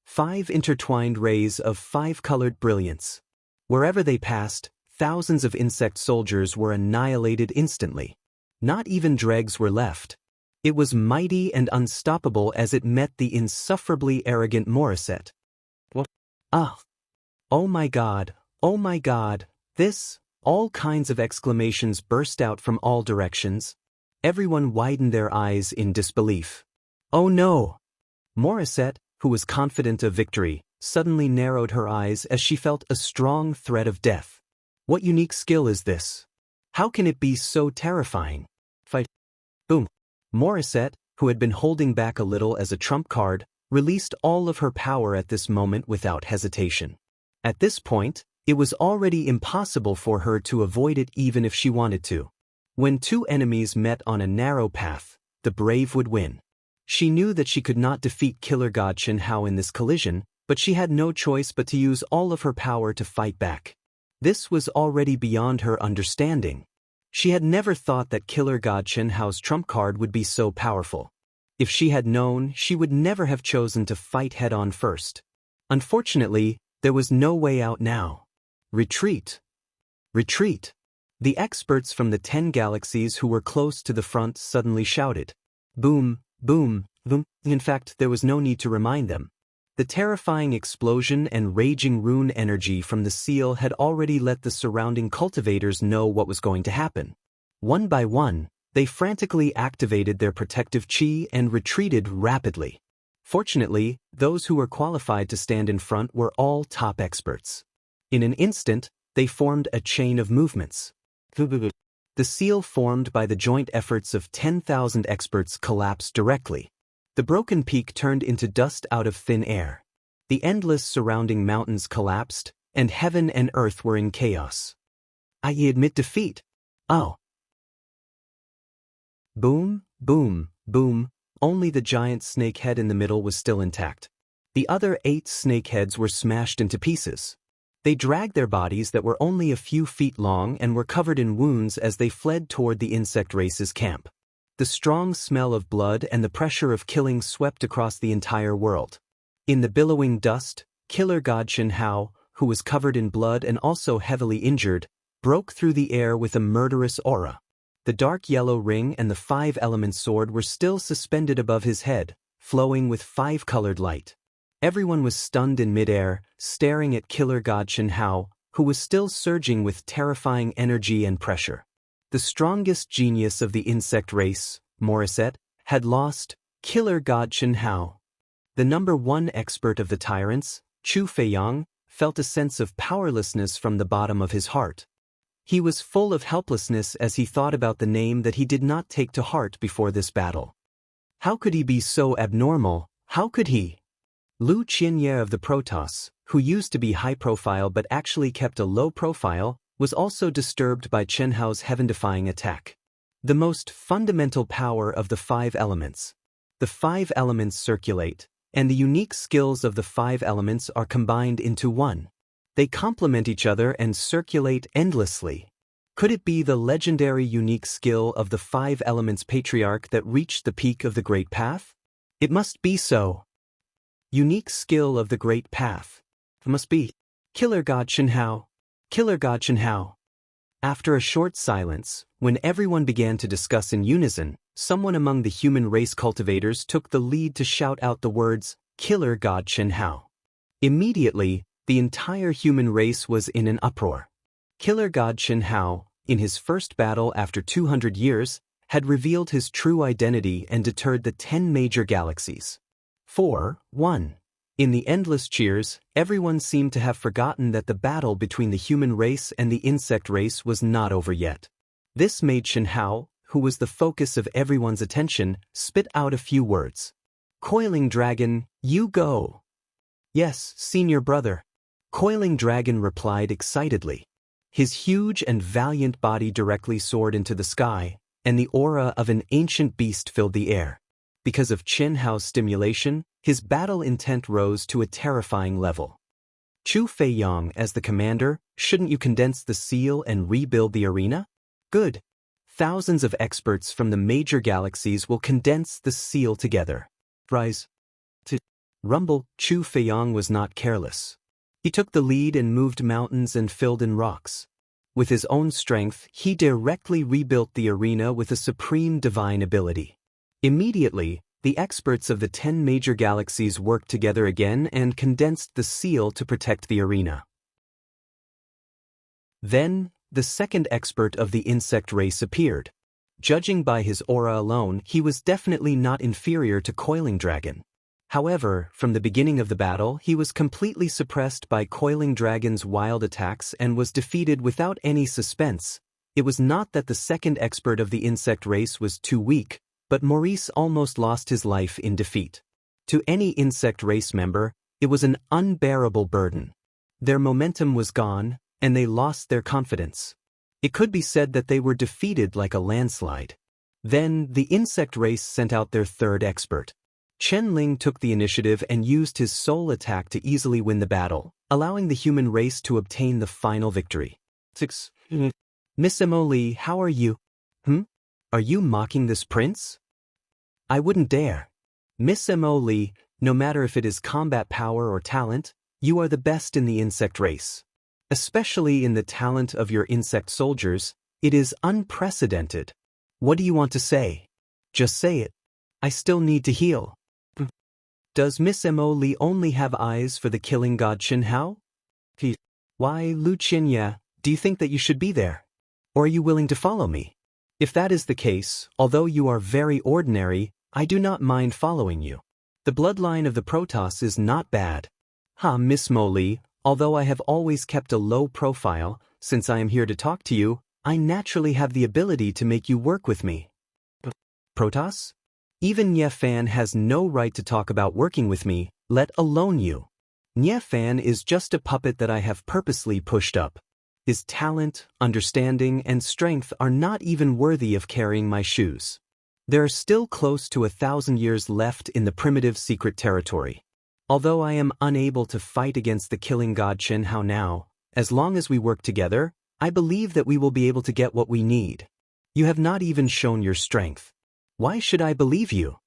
5 intertwined rays of 5-colored brilliance. Wherever they passed, thousands of insect soldiers were annihilated instantly. Not even dregs were left. It was mighty and unstoppable as it met the insufferably arrogant Morisset. What? Ah! Oh my God! Oh my God! This! All kinds of exclamations burst out from all directions. Everyone widened their eyes in disbelief. Oh no! Morissette, who was confident of victory, suddenly narrowed her eyes as she felt a strong threat of death. What unique skill is this? How can it be so terrifying? Fight. Boom. Morissette, who had been holding back a little as a trump card, released all of her power at this moment without hesitation. At this point, it was already impossible for her to avoid it even if she wanted to. When two enemies met on a narrow path, the brave would win. She knew that she could not defeat Killer God Xianxia in this collision, but she had no choice but to use all of her power to fight back. This was already beyond her understanding. She had never thought that Killer God Xianxia's trump card would be so powerful. If she had known, she would never have chosen to fight head-on first. Unfortunately, there was no way out now. Retreat. Retreat. The experts from the 10 galaxies who were close to the front suddenly shouted. Boom, boom, boom. In fact, there was no need to remind them. The terrifying explosion and raging rune energy from the seal had already let the surrounding cultivators know what was going to happen. One by one, they frantically activated their protective chi and retreated rapidly. Fortunately, those who were qualified to stand in front were all top experts. In an instant, they formed a chain of movements. The seal formed by the joint efforts of 10,000 experts collapsed directly. The broken peak turned into dust out of thin air. The endless surrounding mountains collapsed, and heaven and earth were in chaos. I admit defeat. Oh. Boom, boom, boom. Only the giant snake head in the middle was still intact. The other 8 snake heads were smashed into pieces. They dragged their bodies that were only a few feet long and were covered in wounds as they fled toward the insect race's camp. The strong smell of blood and the pressure of killing swept across the entire world. In the billowing dust, Killer God Xianxia, who was covered in blood and also heavily injured, broke through the air with a murderous aura. The dark yellow ring and the 5-element sword were still suspended above his head, flowing with 5-colored light. Everyone was stunned in midair, staring at Killer God Xianxia, who was still surging with terrifying energy and pressure. The strongest genius of the insect race, Morissette, had lost. Killer God Xianxia. The number 1 expert of the tyrants, Chu Feiyang, felt a sense of powerlessness from the bottom of his heart. He was full of helplessness as he thought about the name that he did not take to heart before this battle. How could he be so abnormal? How could he? Lu Qianye of the Protoss, who used to be high-profile but actually kept a low profile, was also disturbed by Qianxia's heaven-defying attack. The most fundamental power of the 5 elements. The 5 elements circulate, and the unique skills of the 5 elements are combined into one. They complement each other and circulate endlessly. Could it be the legendary unique skill of the 5 elements patriarch that reached the peak of the Great Path? It must be so. Unique skill of the Great Path. It must be. Killer God Xianxia. Killer God Xianxia. After a short silence, when everyone began to discuss in unison, someone among the human race cultivators took the lead to shout out the words, Killer God Xianxia. Immediately, the entire human race was in an uproar. Killer God Xianxia, in his first battle after 200 years, had revealed his true identity and deterred the 10 major galaxies. 4-1. In the endless cheers, everyone seemed to have forgotten that the battle between the human race and the insect race was not over yet. This made Xianxia, who was the focus of everyone's attention, spit out a few words. Coiling Dragon, you go. Yes, senior brother. Coiling Dragon replied excitedly. His huge and valiant body directly soared into the sky, and the aura of an ancient beast filled the air. Because of Qianxia's stimulation, his battle intent rose to a terrifying level. Chu Feiyang, as the commander, shouldn't you condense the seal and rebuild the arena? Good. Thousands of experts from the major galaxies will condense the seal together. Rise. To rumble, Chu Feiyang was not careless. He took the lead and moved mountains and filled in rocks. With his own strength, he directly rebuilt the arena with a supreme divine ability. Immediately, the experts of the 10 major galaxies worked together again and condensed the seal to protect the arena. Then, the second expert of the insect race appeared. Judging by his aura alone, he was definitely not inferior to Coiling Dragon. However, from the beginning of the battle, he was completely suppressed by Coiling Dragon's wild attacks and was defeated without any suspense. It was not that the second expert of the insect race was too weak, but Maurice almost lost his life in defeat. To any insect race member, it was an unbearable burden. Their momentum was gone, and they lost their confidence. It could be said that they were defeated like a landslide. Then, the insect race sent out their third expert. Chen Ling took the initiative and used his soul attack to easily win the battle, allowing the human race to obtain the final victory. 6. Miss Emily, how are you? Are you mocking this prince? I wouldn't dare. Miss Emily, no matter if it is combat power or talent, you are the best in the insect race. Especially in the talent of your insect soldiers, it is unprecedented. What do you want to say? Just say it. I still need to heal. Does Miss Emily only have eyes for the killing god Xianxia? Why, Xianxia, do you think that you should be there? Or are you willing to follow me? If that is the case, although you are very ordinary, I do not mind following you. The bloodline of the Protoss is not bad. Miss Molly, although I have always kept a low profile, since I am here to talk to you, I naturally have the ability to make you work with me. Protoss? Even Nye Fan has no right to talk about working with me, let alone you. Nye Fan is just a puppet that I have purposely pushed up. His talent, understanding, and strength are not even worthy of carrying my shoes. There are still close to 1,000 years left in the primitive secret territory. Although I am unable to fight against the killing god Xianxia now, as long as we work together, I believe that we will be able to get what we need. You have not even shown your strength. Why should I believe you?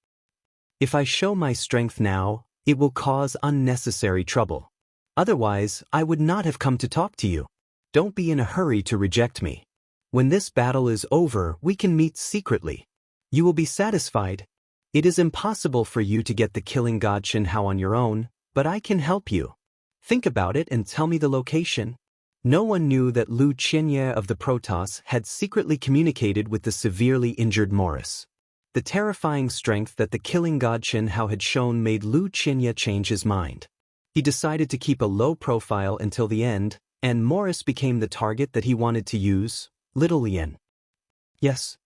If I show my strength now, it will cause unnecessary trouble. Otherwise, I would not have come to talk to you. Don't be in a hurry to reject me. When this battle is over, we can meet secretly. You will be satisfied. It is impossible for you to get the killing god Xianxia on your own, but I can help you. Think about it and tell me the location. No one knew that Xianxia of the Protoss had secretly communicated with the severely injured Morris. The terrifying strength that the killing god Xianxia had shown made Xianxia change his mind. He decided to keep a low profile until the end, and Morris became the target that he wanted to use, Little Lien. Yes.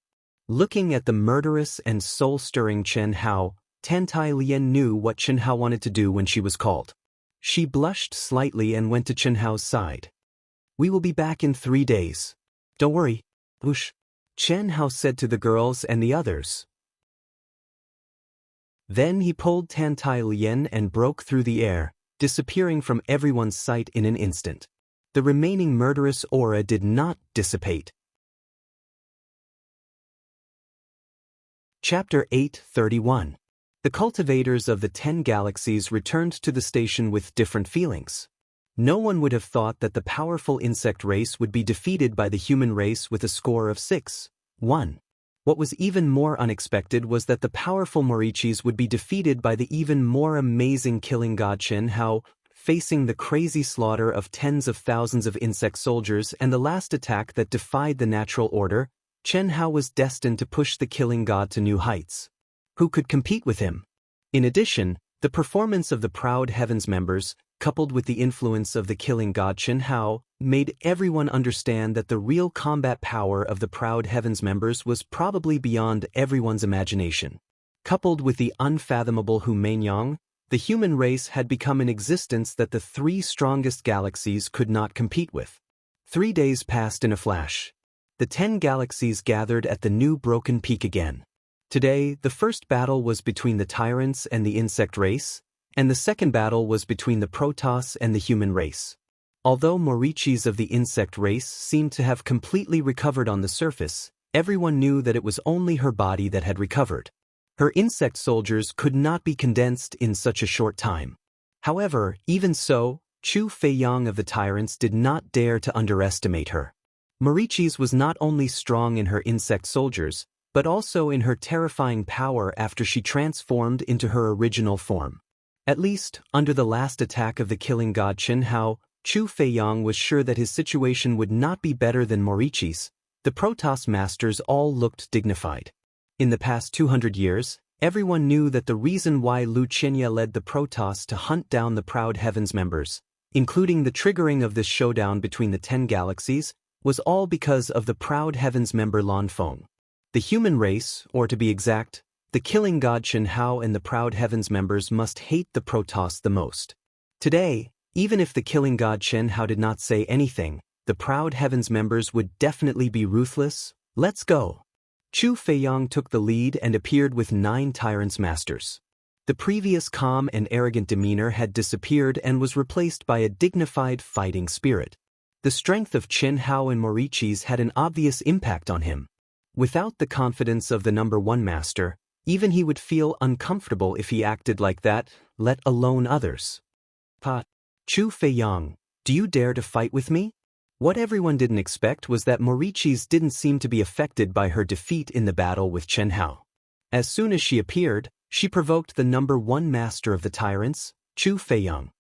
Looking at the murderous and soul-stirring Xianxia, Tantai Lien knew what Xianxia wanted to do when she was called. She blushed slightly and went to Xianxia's side. We will be back in 3 days. Don't worry. Whoosh. Xianxia said to the girls and the others. Then he pulled Tantai Lien and broke through the air, disappearing from everyone's sight in an instant. The remaining murderous aura did not dissipate. Chapter 8:31. The cultivators of the 10 galaxies returned to the station with different feelings. No one would have thought that the powerful insect race would be defeated by the human race with a score of 6-1. What was even more unexpected was that the powerful Morichis would be defeated by the even more amazing killing god Xianxia, facing the crazy slaughter of tens of thousands of insect soldiers and the last attack that defied the natural order. Xianxia was destined to push the killing god to new heights. Who could compete with him? In addition, the performance of the Proud Heavens members, coupled with the influence of the killing god Xianxia, made everyone understand that the real combat power of the Proud Heavens members was probably beyond everyone's imagination. Coupled with the unfathomable Humaingyang, the human race had become an existence that the 3 strongest galaxies could not compete with. 3 days passed in a flash. The 10 galaxies gathered at the new Broken Peak again. Today, the first battle was between the tyrants and the insect race, and the second battle was between the Protoss and the human race. Although Morichis of the insect race seemed to have completely recovered on the surface, everyone knew that it was only her body that had recovered. Her insect soldiers could not be condensed in such a short time. However, even so, Chu Feiyang of the tyrants did not dare to underestimate her. Morichis was not only strong in her insect soldiers, but also in her terrifying power after she transformed into her original form. At least, under the last attack of the killing god Xianxia, Chu Feiyang was sure that his situation would not be better than Morichi's, The Protoss masters all looked dignified. In the past 200 years, everyone knew that the reason why Wuxia led the Protoss to hunt down the Proud Heavens members, including the triggering of this showdown between the 10 galaxies, was all because of the Proud Heavens member Lan Feng. The human race, or to be exact, the killing god Chen Hao and the Proud Heavens members must hate the Protoss the most. Today, even if the killing god Chen Hao did not say anything, the Proud Heavens members would definitely be ruthless. Let's go. Chu Feiyang took the lead and appeared with 9 tyrants masters. The previous calm and arrogant demeanor had disappeared and was replaced by a dignified fighting spirit. The strength of Chen Hao and Morichi's had an obvious impact on him. Without the confidence of the number 1 master, even he would feel uncomfortable if he acted like that, let alone others. Chu Feiyang, do you dare to fight with me? What everyone didn't expect was that Morichi's didn't seem to be affected by her defeat in the battle with Chen Hao. As soon as she appeared, she provoked the number 1 master of the tyrants, Chu Feiyang.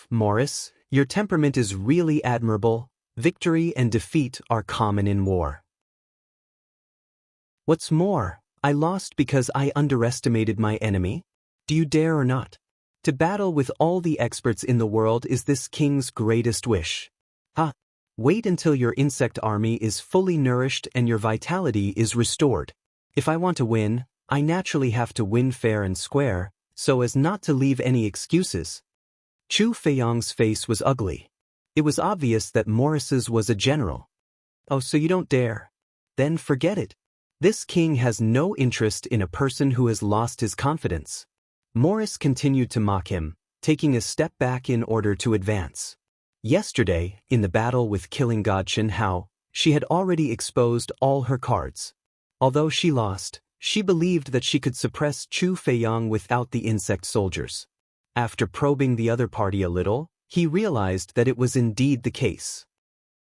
Morris, your temperament is really admirable. Victory and defeat are common in war. What's more, I lost because I underestimated my enemy. Do you dare or not? To battle with all the experts in the world is this king's greatest wish. Wait until your insect army is fully nourished and your vitality is restored. If I want to win, I naturally have to win fair and square, so as not to leave any excuses. Chu Feiyang's face was ugly. It was obvious that Morris's was a general. Oh, so you don't dare? Then forget it. This king has no interest in a person who has lost his confidence. Morris continued to mock him, taking a step back in order to advance. Yesterday, in the battle with killing god Chen Hao, she had already exposed all her cards. Although she lost, she believed that she could suppress Chu Feiyang without the insect soldiers. After probing the other party a little, he realized that it was indeed the case.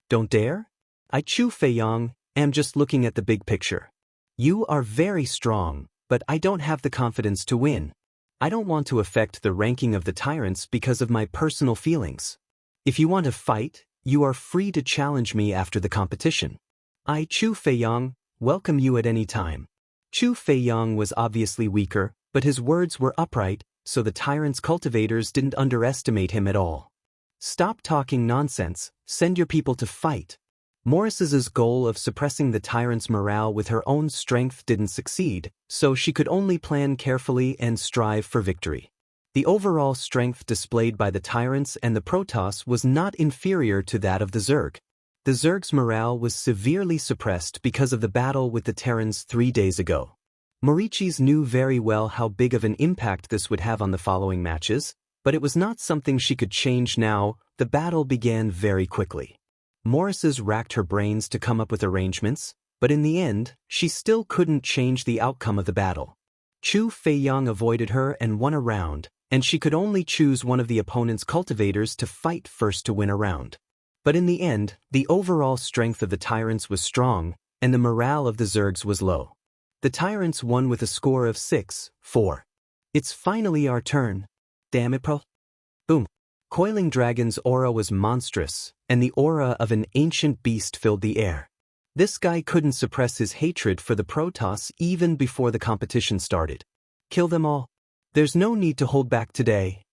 Don't dare? I, Chu Feiyang, am just looking at the big picture. You are very strong, but I don't have the confidence to win. I don't want to affect the ranking of the tyrants because of my personal feelings. If you want to fight, you are free to challenge me after the competition. I, Chu Feiyang, welcome you at any time. Chu Feiyang was obviously weaker, but his words were upright, so the tyrant's cultivators didn't underestimate him at all. Stop talking nonsense, send your people to fight. Morris's goal of suppressing the tyrant's morale with her own strength didn't succeed, so she could only plan carefully and strive for victory. The overall strength displayed by the tyrants and the Protoss was not inferior to that of the Zerg. The Zerg's morale was severely suppressed because of the battle with the Terrans 3 days ago. Morichi's knew very well how big of an impact this would have on the following matches, but it was not something she could change now. The battle began very quickly. Morris's racked her brains to come up with arrangements, but in the end, she still couldn't change the outcome of the battle. Chu Feiyang avoided her and won a round, and she could only choose one of the opponent's cultivators to fight first to win a round. But in the end, the overall strength of the tyrants was strong, and the morale of the Zergs was low. The tyrants won with a score of 6-4. It's finally our turn. Damn it, bro. Boom. Coiling Dragon's aura was monstrous, and the aura of an ancient beast filled the air. This guy couldn't suppress his hatred for the Protoss even before the competition started. Kill them all. There's no need to hold back today.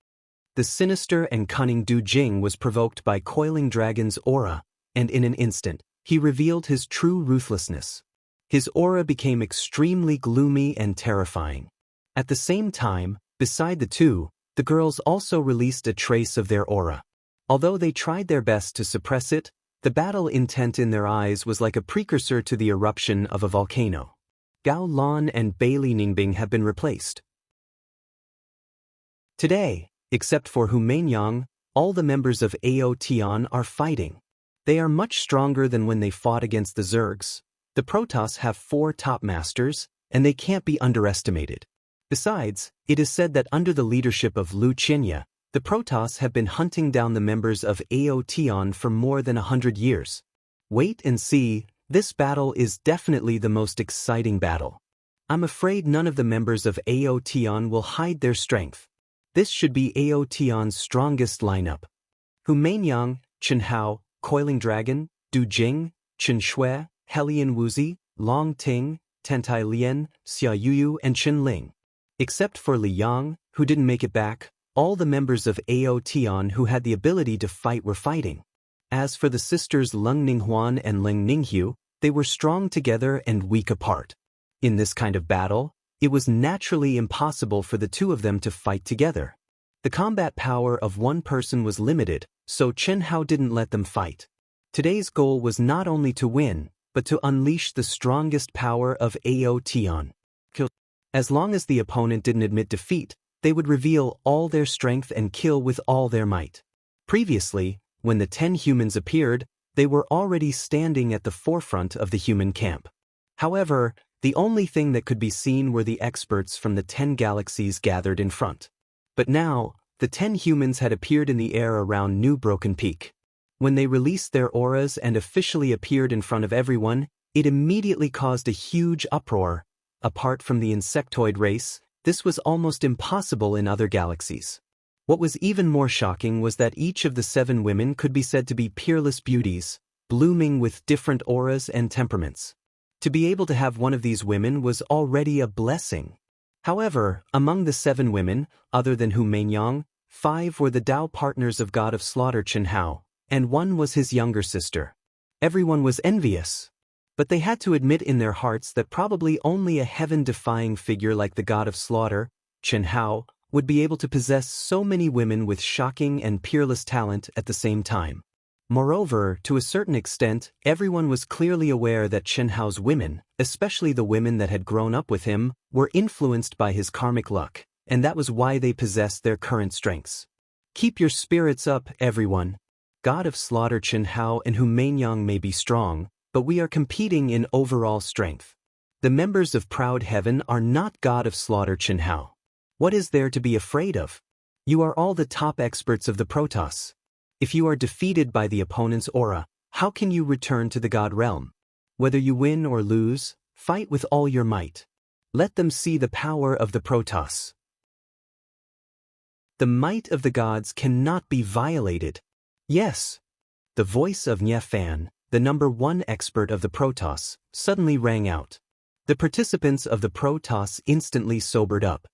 The sinister and cunning Du Jing was provoked by Coiling Dragon's aura, and in an instant, he revealed his true ruthlessness. His aura became extremely gloomy and terrifying. At the same time, beside the two, the girls also released a trace of their aura. Although they tried their best to suppress it, the battle intent in their eyes was like a precursor to the eruption of a volcano. Gao Lan and Bailey Ningbing have been replaced. Today, except for Hu Mainyang, all the members of Ao Tian are fighting. They are much stronger than when they fought against the Zergs. The Protoss have 4 top masters, and they can't be underestimated. Besides, it is said that under the leadership of Wuxia, the Protoss have been hunting down the members of Ao Tian for more than 100 years. Wait and see, this battle is definitely the most exciting battle. I'm afraid none of the members of Ao Tian will hide their strength. This should be Ao Tian's strongest lineup. Hu Mainyang, Chen Hao, Coiling Dragon, Du Jing, Chen Shui, Helian Wuzi, Long Ting, Tentai Lian, Xia Yuyu, and Chen Ling. Except for Li Yang, who didn't make it back, all the members of Ao Tian who had the ability to fight were fighting. As for the sisters Leng Ninghuan and Leng Ninghu, they were strong together and weak apart. In this kind of battle, it was naturally impossible for the two of them to fight together. The combat power of one person was limited, so Chen Hao didn't let them fight. Today's goal was not only to win, but to unleash the strongest power of Ao Tian. As long as the opponent didn't admit defeat, they would reveal all their strength and kill with all their might. Previously, when the 10 humans appeared, they were already standing at the forefront of the human camp. However, the only thing that could be seen were the experts from the 10 galaxies gathered in front. But now, the 10 humans had appeared in the air around New Broken Peak. When they released their auras and officially appeared in front of everyone, it immediately caused a huge uproar. Apart from the insectoid race, this was almost impossible in other galaxies. What was even more shocking was that each of the 7 women could be said to be peerless beauties, blooming with different auras and temperaments. To be able to have one of these women was already a blessing. However, among the 7 women, other than Hu Meinyang, 5 were the Dao partners of God of Slaughter Chen Hao, and 1 was his younger sister. Everyone was envious. But they had to admit in their hearts that probably only a heaven-defying figure like the God of Slaughter, Chen Hao, would be able to possess so many women with shocking and peerless talent at the same time. Moreover, to a certain extent, everyone was clearly aware that Chen Hao's women, especially the women that had grown up with him, were influenced by his karmic luck, and that was why they possessed their current strengths. Keep your spirits up, everyone. God of Slaughter Chen Hao and Hu Meinyang may be strong, but we are competing in overall strength. The members of Proud Heaven are not God of Slaughter Chen Hao. What is there to be afraid of? You are all the top experts of the Protoss. If you are defeated by the opponent's aura, how can you return to the God realm? Whether you win or lose, fight with all your might. Let them see the power of the Protoss. The might of the gods cannot be violated. Yes. The voice of Nye Fan, the #1 expert of the Protoss, suddenly rang out. The participants of the Protoss instantly sobered up.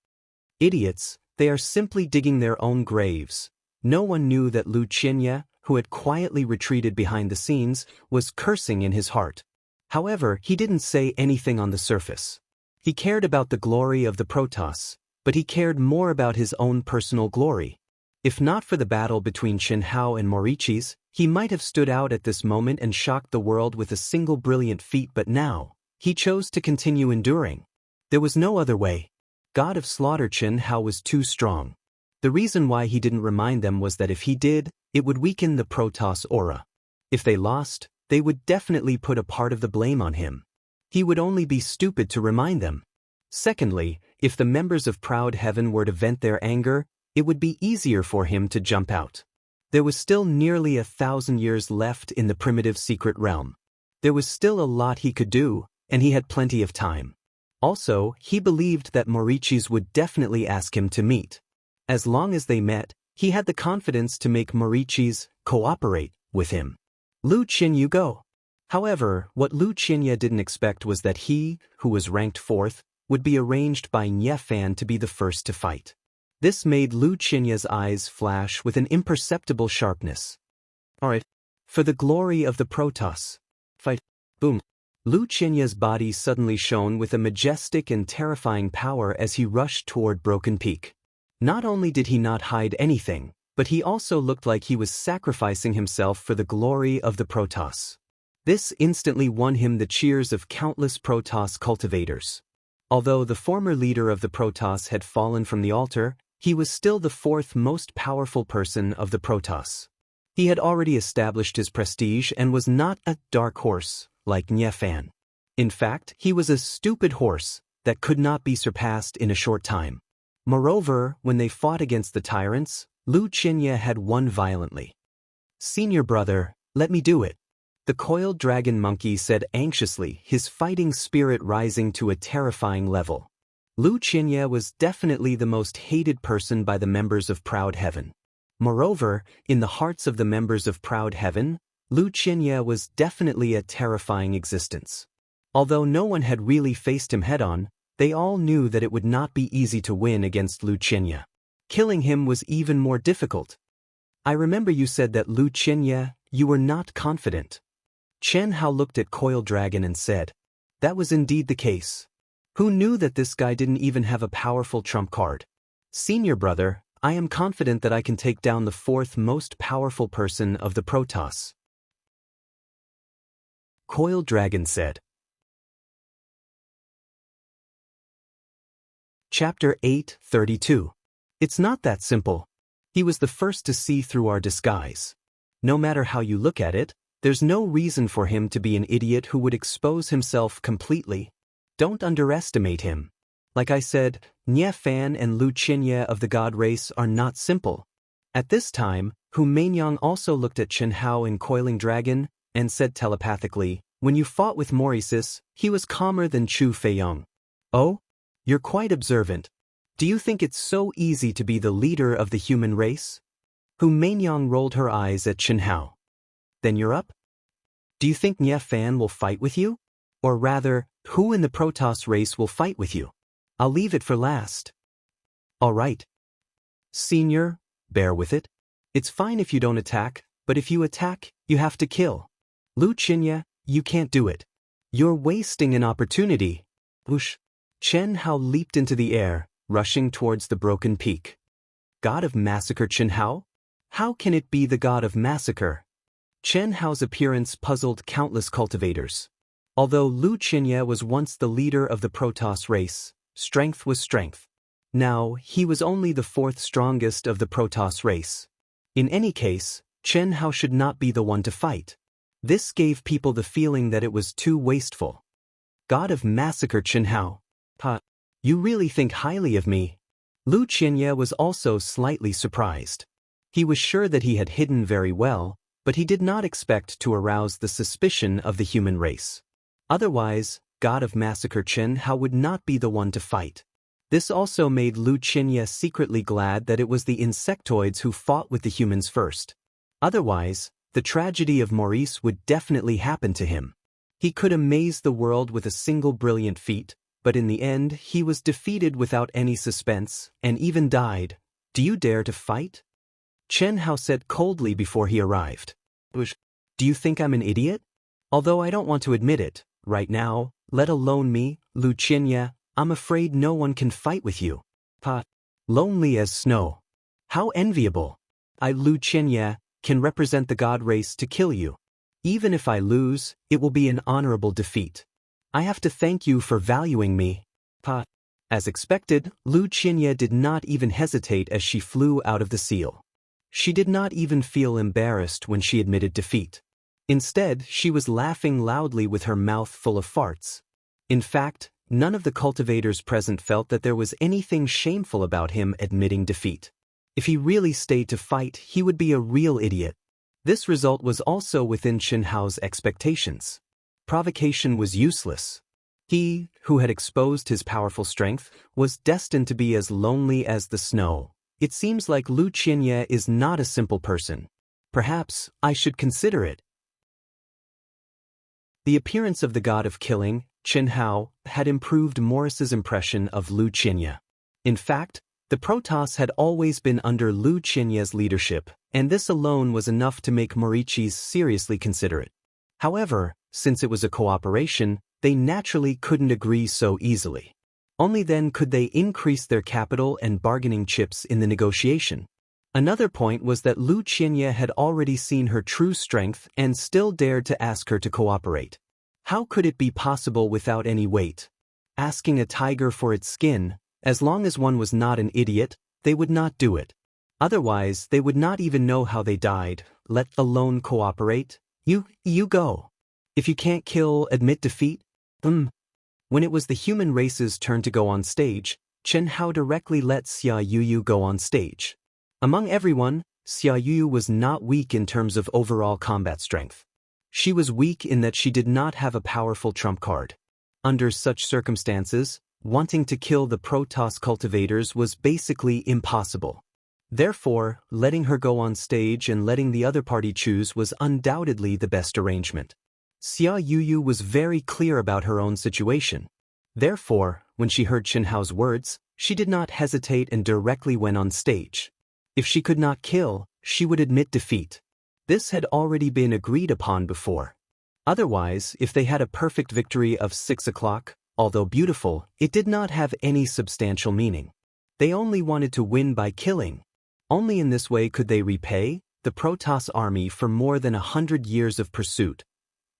Idiots, they are simply digging their own graves. No one knew that Lu Qianye, who had quietly retreated behind the scenes, was cursing in his heart. However, he didn't say anything on the surface. He cared about the glory of the Protoss, but he cared more about his own personal glory. If not for the battle between Chen Hao and Morichis, he might have stood out at this moment and shocked the world with a single brilliant feat, but now, he chose to continue enduring. There was no other way. God of Slaughter Chen Hao was too strong. The reason why he didn't remind them was that if he did, it would weaken the Protoss aura. If they lost, they would definitely put a part of the blame on him. He would only be stupid to remind them. Secondly, if the members of Proud Heaven were to vent their anger, it would be easier for him to jump out. There was still nearly 1,000 years left in the primitive secret realm. There was still a lot he could do, and he had plenty of time. Also, he believed that Morichis would definitely ask him to meet. As long as they met, he had the confidence to make Morichis cooperate with him. Lu Qianye go. However, what Lu Qianye didn't expect was that he, who was ranked 4th, would be arranged by Nye Fan to be the first to fight. This made Lu Qianye's eyes flash with an imperceptible sharpness. Alright. For the glory of the Protoss. Fight. Boom. Lu Qianye's body suddenly shone with a majestic and terrifying power as he rushed toward Broken Peak. Not only did he not hide anything, but he also looked like he was sacrificing himself for the glory of the Protoss. This instantly won him the cheers of countless Protoss cultivators. Although the former leader of the Protoss had fallen from the altar, he was still the 4th most powerful person of the Protoss. He had already established his prestige and was not a dark horse like Nye Fan. In fact, he was a stupid horse that could not be surpassed in a short time. Moreover, when they fought against the tyrants, Lu Qianye had won violently. "Senior brother, let me do it," the coiled dragon monkey said anxiously, his fighting spirit rising to a terrifying level. Lu Qianye was definitely the most hated person by the members of Proud Heaven. Moreover, in the hearts of the members of Proud Heaven, Lu Qianye was definitely a terrifying existence. Although no one had really faced him head-on, they all knew that it would not be easy to win against Lu Qianye. Killing him was even more difficult. I remember you said that Lu Qianye, you were not confident. Chen Hao looked at Coil Dragon and said, that was indeed the case. Who knew that this guy didn't even have a powerful trump card? Senior brother, I am confident that I can take down the fourth most powerful person of the Protoss. Coil Dragon said. Chapter 8:32. It's not that simple. He was the first to see through our disguise. No matter how you look at it, there's no reason for him to be an idiot who would expose himself completely. Don't underestimate him. Like I said, Nie Fan and Lu Qianye of the God race are not simple. At this time, Hu Meinyang also looked at Chen Hao and Coiling Dragon and said telepathically, when you fought with Mauricis, he was calmer than Chu Feiyong. Oh? You're quite observant. Do you think it's so easy to be the leader of the human race? Hu Meinyang rolled her eyes at Chen Hao. Then you're up? Do you think Nie Fan will fight with you? Or rather, who in the Protoss race will fight with you? I'll leave it for last. All right. Senior, bear with it. It's fine if you don't attack, but if you attack, you have to kill. Lu Qianye, you can't do it. You're wasting an opportunity. Whoosh. Chen Hao leaped into the air, rushing towards the broken peak. God of Massacre Chen Hao? How can it be the God of Massacre? Chen Hao's appearance puzzled countless cultivators. Although Lu Qianye was once the leader of the Protoss race, strength was strength. Now, he was only the fourth strongest of the Protoss race. In any case, Chen Hao should not be the one to fight. This gave people the feeling that it was too wasteful. God of Massacre Chen Hao. You really think highly of me? Lu Qianye was also slightly surprised. He was sure that he had hidden very well, but he did not expect to arouse the suspicion of the human race. Otherwise, God of Massacre Chen Hao would not be the one to fight. This also made Lu Qianye secretly glad that it was the insectoids who fought with the humans first. Otherwise, the tragedy of Maurice would definitely happen to him. He could amaze the world with a single brilliant feat, but in the end he was defeated without any suspense, and even died. Do you dare to fight? Chen Hao said coldly before he arrived. Do you think I'm an idiot? Although I don't want to admit it, right now, let alone me, Lu Qianye, I'm afraid no one can fight with you. Lonely as snow. How enviable. I, Lu Qianye, can represent the God race to kill you. Even if I lose, it will be an honorable defeat. I have to thank you for valuing me. As expected, Lu Qianye did not even hesitate as she flew out of the seal. She did not even feel embarrassed when she admitted defeat. Instead, she was laughing loudly with her mouth full of farts. In fact, none of the cultivators present felt that there was anything shameful about him admitting defeat. If he really stayed to fight, he would be a real idiot. This result was also within Chen Hao's expectations. Provocation was useless. He, who had exposed his powerful strength, was destined to be as lonely as the snow. It seems like Lu Qianye is not a simple person. Perhaps I should consider it. The appearance of the god of killing, Chen Hao, had improved Maurice's impression of Lu Qianye. In fact, the Protoss had always been under Lu Qianye's leadership, and this alone was enough to make Mauricis seriously consider it. However, since it was a cooperation, they naturally couldn't agree so easily. Only then could they increase their capital and bargaining chips in the negotiation. Another point was that Lu Qianye had already seen her true strength and still dared to ask her to cooperate. How could it be possible without any weight? Asking a tiger for its skin, as long as one was not an idiot, they would not do it. Otherwise, they would not even know how they died, let alone cooperate. You go. If you can't kill, admit defeat? When it was the human race's turn to go on stage, Chen Hao directly let Xia Yuyu go on stage. Among everyone, Xia Yuyu was not weak in terms of overall combat strength. She was weak in that she did not have a powerful trump card. Under such circumstances, wanting to kill the Protoss cultivators was basically impossible. Therefore, letting her go on stage and letting the other party choose was undoubtedly the best arrangement. Xia Yuyu was very clear about her own situation. Therefore, when she heard Chen Hao's words, she did not hesitate and directly went on stage. If she could not kill, she would admit defeat. This had already been agreed upon before. Otherwise, if they had a perfect victory of 6 o'clock, although beautiful, it did not have any substantial meaning. They only wanted to win by killing. Only in this way could they repay the Protoss army for more than 100 years of pursuit.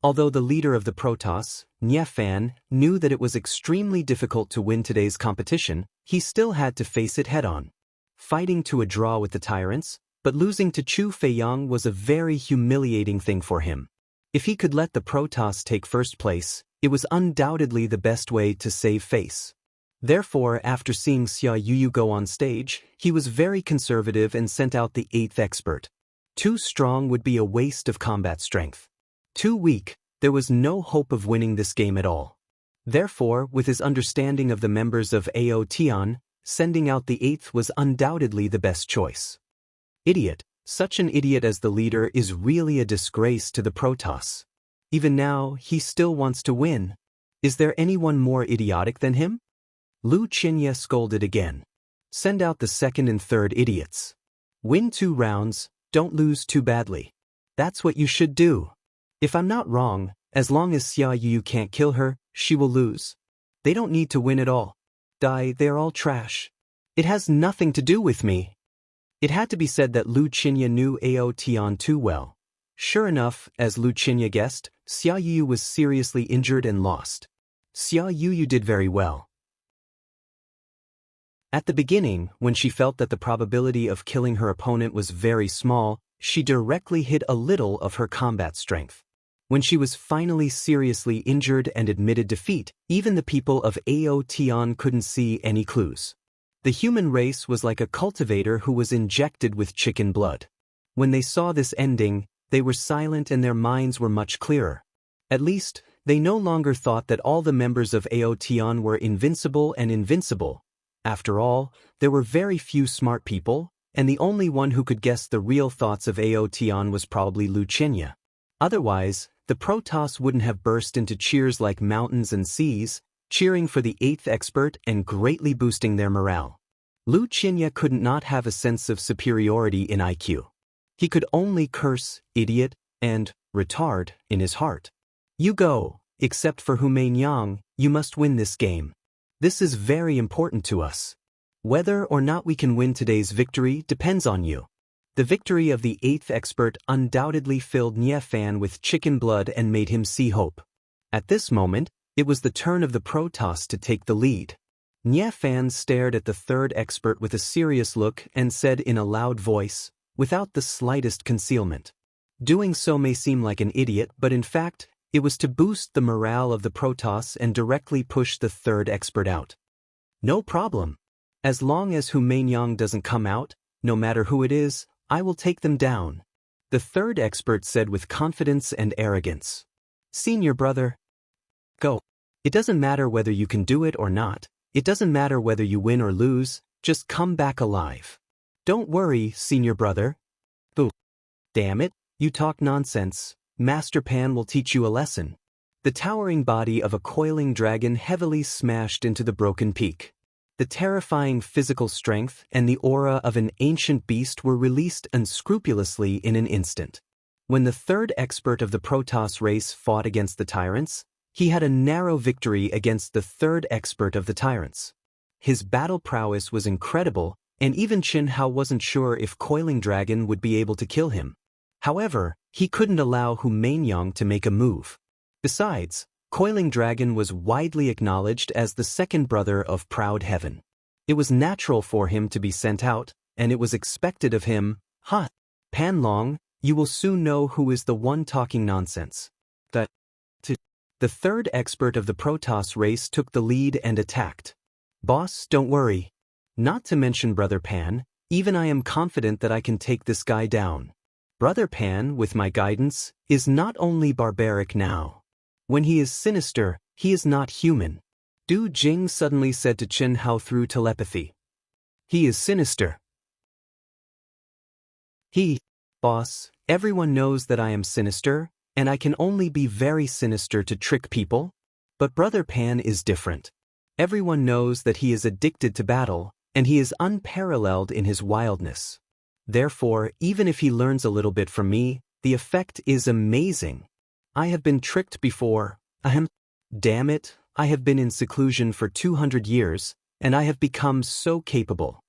Although the leader of the Protoss, Nie Fan, knew that it was extremely difficult to win today's competition, he still had to face it head-on. Fighting to a draw with the tyrants, but losing to Chu Feiyang was a very humiliating thing for him. If he could let the Protoss take first place, it was undoubtedly the best way to save face. Therefore, after seeing Xia Yuyu go on stage, he was very conservative and sent out the 8th expert. Too strong would be a waste of combat strength. Too weak, there was no hope of winning this game at all. Therefore, with his understanding of the members of Ao Tian, sending out the 8th was undoubtedly the best choice. Idiot. Such an idiot as the leader is really a disgrace to the Protoss. Even now, he still wants to win. Is there anyone more idiotic than him? Lu Xianxia scolded again. Send out the 2nd and 3rd idiots. Win 2 rounds, don't lose too badly. That's what you should do. If I'm not wrong, as long as Xia Yuyu can't kill her, she will lose. They don't need to win at all. They're all trash. It has nothing to do with me. It had to be said that Lu Xianxia knew Ao Tian too well. Sure enough, as Lu Xianxia guessed, Xia Yuyu was seriously injured and lost. Xia Yuyu did very well. At the beginning, when she felt that the probability of killing her opponent was very small, she directly hid a little of her combat strength. When she was finally seriously injured and admitted defeat, even the people of Ao Tian couldn't see any clues. The human race was like a cultivator who was injected with chicken blood. When they saw this ending, they were silent and their minds were much clearer. At least, they no longer thought that all the members of Ao Tian were invincible and invincible. After all, there were very few smart people, and the only one who could guess the real thoughts of Ao Tian was probably Lu Xianxia. Otherwise, the Protoss wouldn't have burst into cheers like mountains and seas, cheering for the 8th expert and greatly boosting their morale. Lu Xianxia couldn't not have a sense of superiority in IQ. He could only curse, idiot, and retard in his heart. You go, except for Hu Mainyang, you must win this game. This is very important to us. Whether or not we can win today's victory depends on you. The victory of the 8th expert undoubtedly filled Nie Fan with chicken blood and made him see hope. At this moment, it was the turn of the Protoss to take the lead. Nie Fan stared at the 3rd expert with a serious look and said in a loud voice, without the slightest concealment. Doing so may seem like an idiot, but in fact, it was to boost the morale of the Protoss and directly push the 3rd expert out. No problem. As long as Hu Mainyang doesn't come out, no matter who it is, I will take them down. The 3rd expert said with confidence and arrogance. Senior brother. Go. It doesn't matter whether you can do it or not. It doesn't matter whether you win or lose, just come back alive. Don't worry, senior brother. Boo. Damn it, you talk nonsense. Master Pan will teach you a lesson. The towering body of a coiling dragon heavily smashed into the broken peak. The terrifying physical strength and the aura of an ancient beast were released unscrupulously in an instant. When the 3rd expert of the Protoss race fought against the tyrants, he had a narrow victory against the 3rd expert of the tyrants. His battle prowess was incredible, and even Chen Hao wasn't sure if Coiling Dragon would be able to kill him. However, he couldn't allow Hu Mainyang to make a move. Besides, Coiling Dragon was widely acknowledged as the 2nd brother of Proud Heaven. It was natural for him to be sent out, and it was expected of him. Pan Long, you will soon know who is the one talking nonsense. The 3rd expert of the Protoss race took the lead and attacked. Boss, don't worry. Not to mention Brother Pan, even I am confident that I can take this guy down. Brother Pan, with my guidance, is not only barbaric now. When he is sinister, he is not human. Du Jing suddenly said to Chen Hao through telepathy. He is sinister. Boss, everyone knows that I am sinister, and I can only be very sinister to trick people. But Brother Pan is different. Everyone knows that he is addicted to battle, and he is unparalleled in his wildness. Therefore, even if he learns a little bit from me, the effect is amazing. I have been tricked before. Ahem. Damn it, I have been in seclusion for 200 years, and I have become so capable.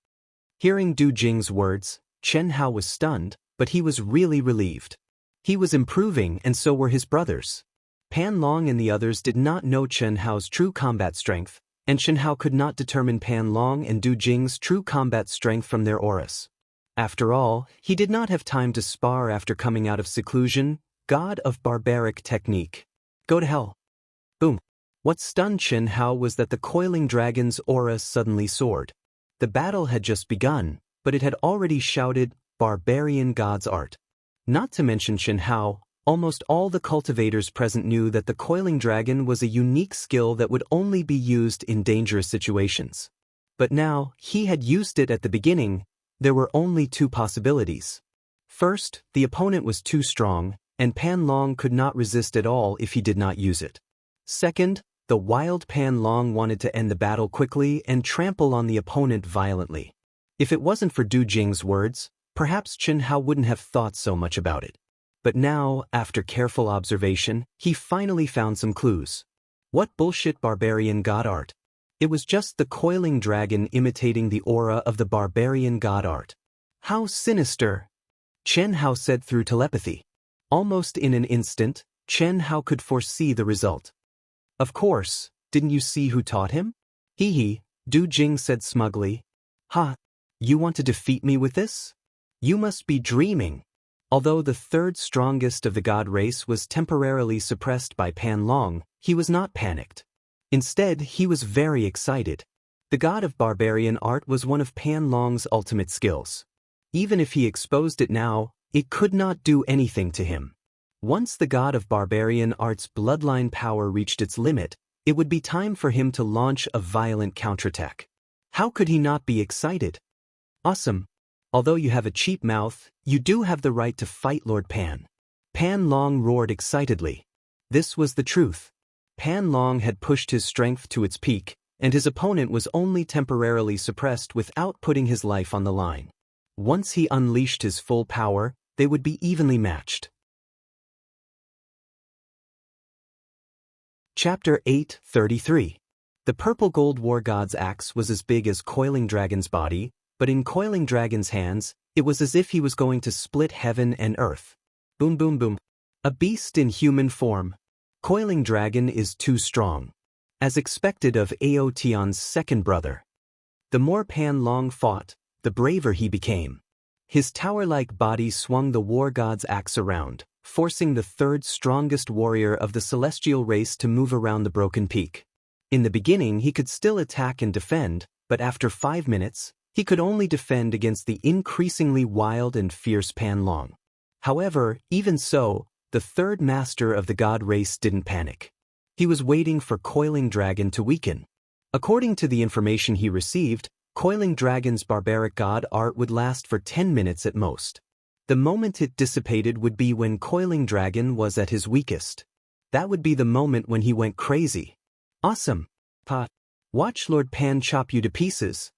Hearing Du Jing's words, Chen Hao was stunned, but he was really relieved. He was improving, and so were his brothers. Pan Long and the others did not know Chen Hao's true combat strength, and Chen Hao could not determine Pan Long and Du Jing's true combat strength from their auras. After all, he did not have time to spar after coming out of seclusion. God of barbaric technique. Go to hell. Boom. What stunned Chen Hao was that the coiling dragon's aura suddenly soared. The battle had just begun, but it had already shouted, "Barbarian God's art." Not to mention Chen Hao, almost all the cultivators present knew that the coiling dragon was a unique skill that would only be used in dangerous situations. But now, he had used it at the beginning. There were only two possibilities. First, the opponent was too strong, and Pan Long could not resist at all if he did not use it. Second, the wild Pan Long wanted to end the battle quickly and trample on the opponent violently. If it wasn't for Du Jing's words, perhaps Chen Hao wouldn't have thought so much about it. But now, after careful observation, he finally found some clues. What bullshit barbarian god art? It was just the coiling dragon imitating the aura of the barbarian god art. How sinister! Chen Hao said through telepathy. Almost in an instant, Chen Hao could foresee the result. Of course, didn't you see who taught him? Du Jing said smugly. Ha! You want to defeat me with this? You must be dreaming. Although the third strongest of the god race was temporarily suppressed by Pan Long, he was not panicked. Instead, he was very excited. The god of barbarian art was one of Pan Long's ultimate skills. Even if he exposed it now, it could not do anything to him. Once the god of barbarian art's bloodline power reached its limit, it would be time for him to launch a violent counterattack. How could he not be excited? Awesome. Although you have a cheap mouth, you do have the right to fight Lord Pan. Pan Long roared excitedly. This was the truth. Pan Long had pushed his strength to its peak, and his opponent was only temporarily suppressed without putting his life on the line. Once he unleashed his full power, they would be evenly matched. Chapter 8:33. The purple gold war god's axe was as big as Coiling Dragon's body, but in Coiling Dragon's hands, it was as if he was going to split heaven and earth. Boom boom boom. A beast in human form. Coiling Dragon is too strong. As expected of Aotion's second brother. The more Pan Long fought, the braver he became. His tower-like body swung the war god's axe around, forcing the third strongest warrior of the celestial race to move around the broken peak. In the beginning he could still attack and defend, but after 5 minutes, he could only defend against the increasingly wild and fierce Pan Long. However, even so, the third master of the god race didn't panic. He was waiting for Coiling Dragon to weaken. According to the information he received, Coiling Dragon's barbaric god art would last for 10 minutes at most. The moment it dissipated would be when Coiling Dragon was at his weakest. That would be the moment when he went crazy. Awesome. Watch Lord Pan chop you to pieces.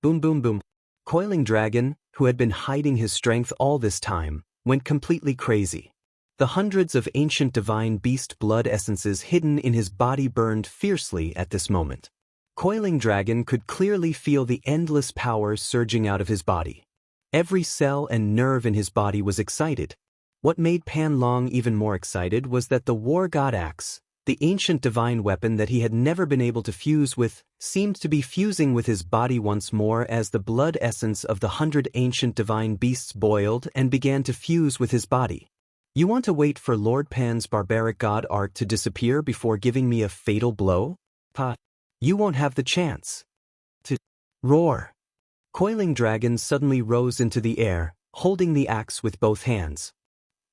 Boom boom boom. Coiling Dragon, who had been hiding his strength all this time, went completely crazy. The hundreds of ancient divine beast blood essences hidden in his body burned fiercely at this moment. Coiling Dragon could clearly feel the endless power surging out of his body. Every cell and nerve in his body was excited. What made Pan Long even more excited was that the war god axe, the ancient divine weapon that he had never been able to fuse with, seemed to be fusing with his body once more as the blood essence of the 100 ancient divine beasts boiled and began to fuse with his body. You want to wait for Lord Pan's barbaric god art to disappear before giving me a fatal blow? You won't have the chance. To roar. Coiling Dragon suddenly rose into the air, holding the axe with both hands.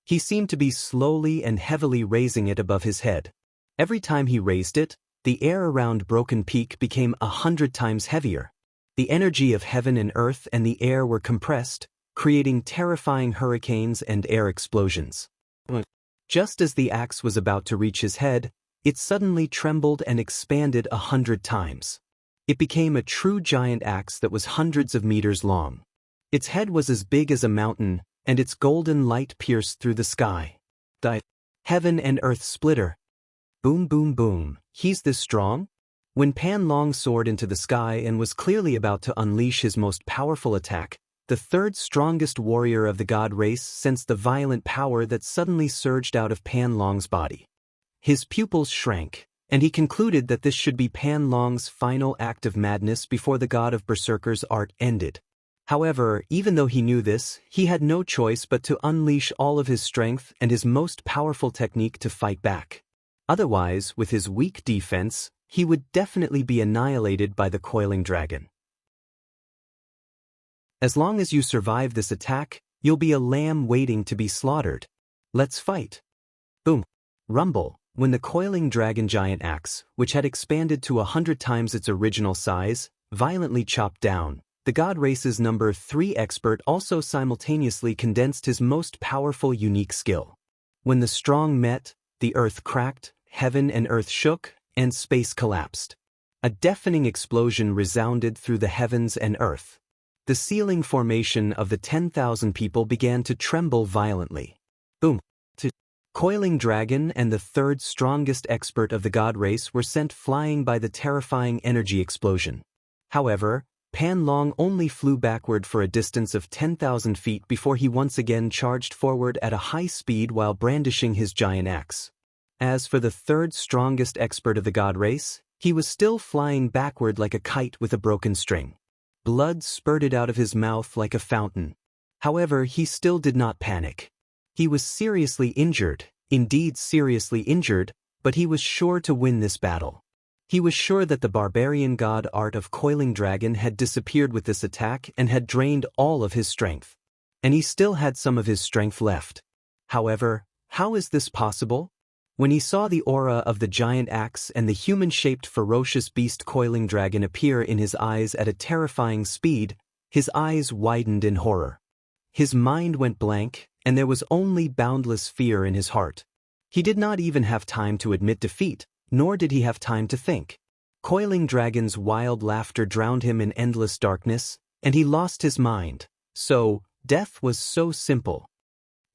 He seemed to be slowly and heavily raising it above his head. Every time he raised it, the air around Broken Peak became 100 times heavier. The energy of heaven and earth and the air were compressed, creating terrifying hurricanes and air explosions. Just as the axe was about to reach his head, it suddenly trembled and expanded 100 times. It became a true giant axe that was hundreds of meters long. Its head was as big as a mountain, and its golden light pierced through the sky. The heaven and earth splitter. Boom boom boom, he's this strong? When Pan Long soared into the sky and was clearly about to unleash his most powerful attack, the third strongest warrior of the god race sensed the violent power that suddenly surged out of Pan Long's body. His pupils shrank, and he concluded that this should be Pan Long's final act of madness before the god of berserkers' art ended. However, even though he knew this, he had no choice but to unleash all of his strength and his most powerful technique to fight back. Otherwise, with his weak defense, he would definitely be annihilated by the coiling dragon. As long as you survive this attack, you'll be a lamb waiting to be slaughtered. Let's fight. Boom. Rumble. When the coiling dragon giant axe, which had expanded to 100 times its original size, violently chopped down, the god race's number 3 expert also simultaneously condensed his most powerful unique skill. When the strong met, the earth cracked, heaven and earth shook, and space collapsed. A deafening explosion resounded through the heavens and earth. The ceiling formation of the 10,000 people began to tremble violently. Boom. The coiling dragon and the third strongest expert of the god race were sent flying by the terrifying energy explosion. However, Pan Long only flew backward for a distance of 10,000 feet before he once again charged forward at a high speed while brandishing his giant axe. As for the third strongest expert of the god race, he was still flying backward like a kite with a broken string. Blood spurted out of his mouth like a fountain. However, he still did not panic. He was seriously injured, indeed seriously injured, but he was sure to win this battle. He was sure that the barbarian god art of coiling dragon had disappeared with this attack and had drained all of his strength. And he still had some of his strength left. However, how is this possible? When he saw the aura of the giant axe and the human-shaped ferocious beast coiling dragon appear in his eyes at a terrifying speed, his eyes widened in horror. His mind went blank, and there was only boundless fear in his heart. He did not even have time to admit defeat, nor did he have time to think. Coiling dragon's wild laughter drowned him in endless darkness, and he lost his mind. So, death was so simple.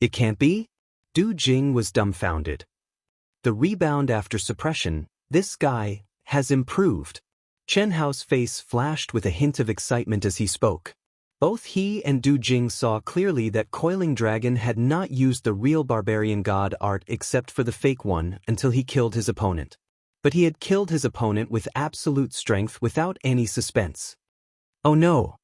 It can't be? Du Jing was dumbfounded. The rebound after suppression, this guy, has improved. Chen Hao's face flashed with a hint of excitement as he spoke. Both he and Du Jing saw clearly that Coiling Dragon had not used the real barbarian god art except for the fake one until he killed his opponent. But he had killed his opponent with absolute strength without any suspense. Oh no!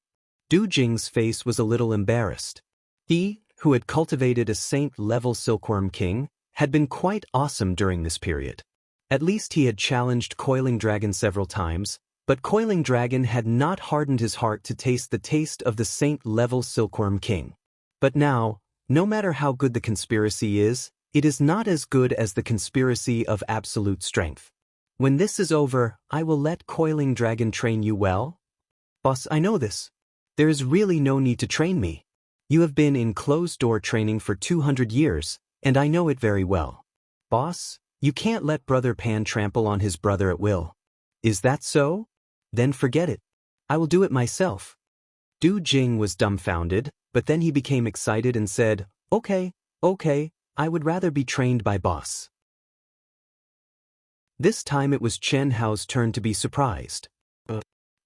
Du Jing's face was a little embarrassed. He, who had cultivated a saint-level silkworm king, had been quite awesome during this period. At least he had challenged Coiling Dragon several times, but Coiling Dragon had not hardened his heart to taste the taste of the saint-level silkworm king. But now, no matter how good the conspiracy is, it is not as good as the conspiracy of absolute strength. When this is over, I will let Coiling Dragon train you well. Boss, I know this. There is really no need to train me. You have been in closed-door training for 200 years, and I know it very well. Boss, you can't let Brother Pan trample on his brother at will. Is that so? Then forget it. I will do it myself. Du Jing was dumbfounded, but then he became excited and said, Okay, I would rather be trained by boss. This time it was Chen Hao's turn to be surprised.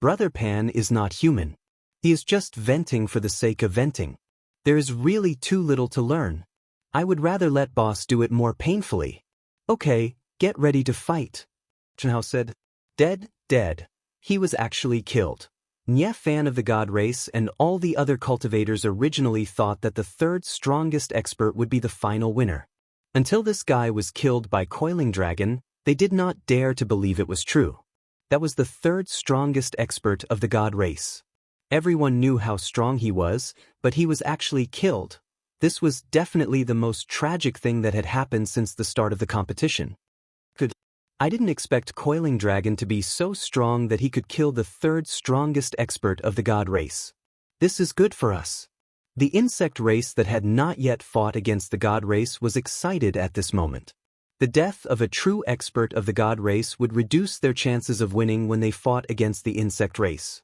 Brother Pan is not human. He is just venting for the sake of venting. There is really too little to learn. I would rather let boss do it more painfully. Okay, get ready to fight. Chen Hao said. Dead. He was actually killed. Nye Fan of the god race and all the other cultivators originally thought that the third strongest expert would be the final winner. Until this guy was killed by Coiling Dragon, they did not dare to believe it was true. That was the third strongest expert of the god race. Everyone knew how strong he was, but he was actually killed. This was definitely the most tragic thing that had happened since the start of the competition. I didn't expect Coiling Dragon to be so strong that he could kill the third strongest expert of the god race. This is good for us. The insect race that had not yet fought against the god race was excited at this moment. The death of a true expert of the god race would reduce their chances of winning when they fought against the insect race.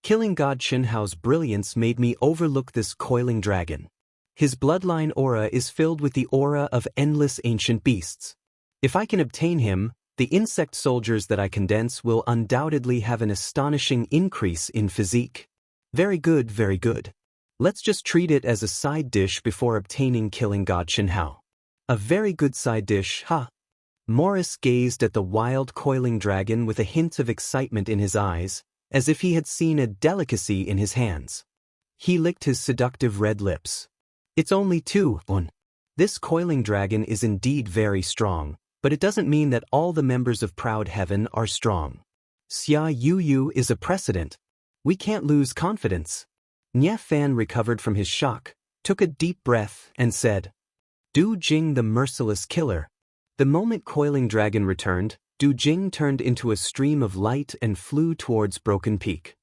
Killing God Xianxia's brilliance made me overlook this coiling dragon. His bloodline aura is filled with the aura of endless ancient beasts. If I can obtain him, the insect soldiers that I condense will undoubtedly have an astonishing increase in physique. Very good, very good. Let's just treat it as a side dish before obtaining killing God Xianxia. A very good side dish, huh? Morris gazed at the wild coiling dragon with a hint of excitement in his eyes, as if he had seen a delicacy in his hands. He licked his seductive red lips. It's only 2-1. This coiling dragon is indeed very strong, but it doesn't mean that all the members of Proud Heaven are strong. Xia Yu is a precedent. We can't lose confidence. Nie Fan recovered from his shock, took a deep breath, and said, Du Jing the merciless killer. The moment coiling dragon returned, Du Jing turned into a stream of light and flew towards Broken Peak.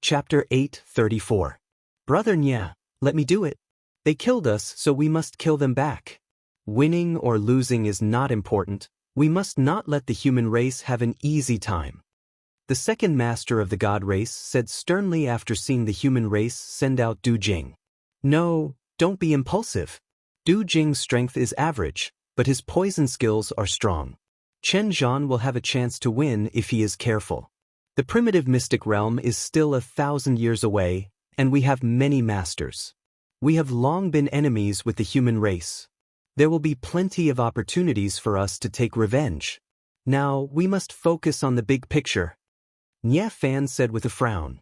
Chapter 8:34. Brother Nie, let me do it. They killed us, so we must kill them back. Winning or losing is not important. We must not let the human race have an easy time. The second master of the god race said sternly after seeing the human race send out Du Jing. No, don't be impulsive. Du Jing's strength is average, but his poison skills are strong. Chen Zhan will have a chance to win if he is careful. The primitive mystic realm is still 1,000 years away, and we have many masters. We have long been enemies with the human race. There will be plenty of opportunities for us to take revenge. Now, we must focus on the big picture. Nie Fan said with a frown.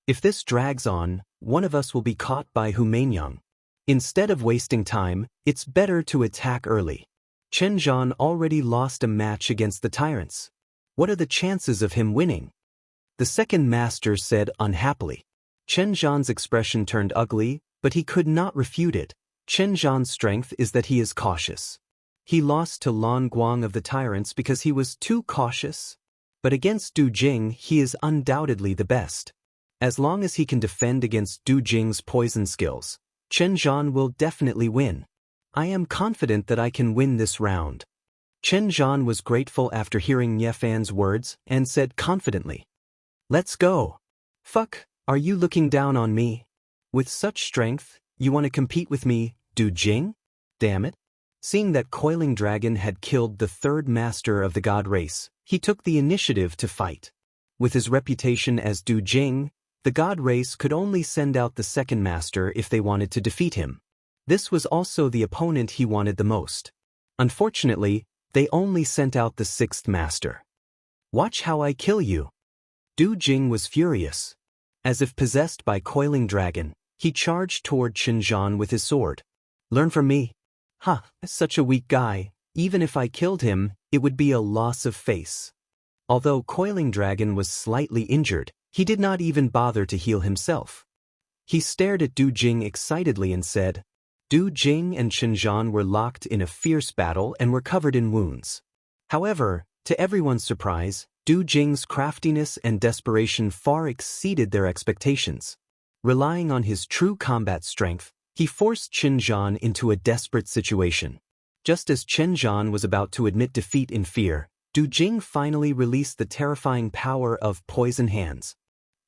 If this drags on, one of us will be caught by Hu Mainyang. Instead of wasting time, it's better to attack early. Chen Zhan already lost a match against the tyrants. What are the chances of him winning? The second master said unhappily. Chen Zhan's expression turned ugly, but he could not refute it. Chen Zhan's strength is that he is cautious. He lost to Lan Guang of the tyrants because he was too cautious. But against Du Jing, he is undoubtedly the best. As long as he can defend against Du Jing's poison skills, Chen Zhan will definitely win. I am confident that I can win this round. Chen Zhan was grateful after hearing Nie Fan's words and said confidently, Let's go. Fuck, are you looking down on me? With such strength, you want to compete with me, Du Jing? Damn it. Seeing that coiling dragon had killed the third master of the god race, he took the initiative to fight. With his reputation as Du Jing, the god race could only send out the second master if they wanted to defeat him. This was also the opponent he wanted the most. Unfortunately, they only sent out the sixth master. Watch how I kill you. Du Jing was furious. As if possessed by coiling dragon, he charged toward Chen Zhan with his sword. Learn from me. Ha, such a weak guy. Even if I killed him, it would be a loss of face. Although coiling dragon was slightly injured, he did not even bother to heal himself. He stared at Du Jing excitedly and said, Du Jing and Chen Zhan were locked in a fierce battle and were covered in wounds. However, to everyone's surprise, Du Jing's craftiness and desperation far exceeded their expectations. Relying on his true combat strength, he forced Chen Zhan into a desperate situation. Just as Chen Zhan was about to admit defeat in fear, Du Jing finally released the terrifying power of poison hands.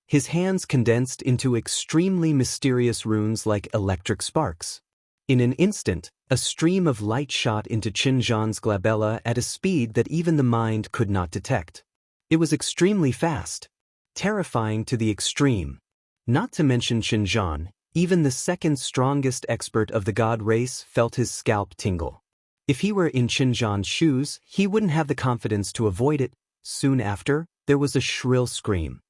His hands condensed into extremely mysterious runes like electric sparks. In an instant, a stream of light shot into Chen Zhan's glabella at a speed that even the mind could not detect. It was extremely fast, terrifying to the extreme. Not to mention Chen Zhan, even the second strongest expert of the god race felt his scalp tingle. If he were in Chen Zhan's shoes, he wouldn't have the confidence to avoid it. Soon after, there was a shrill scream.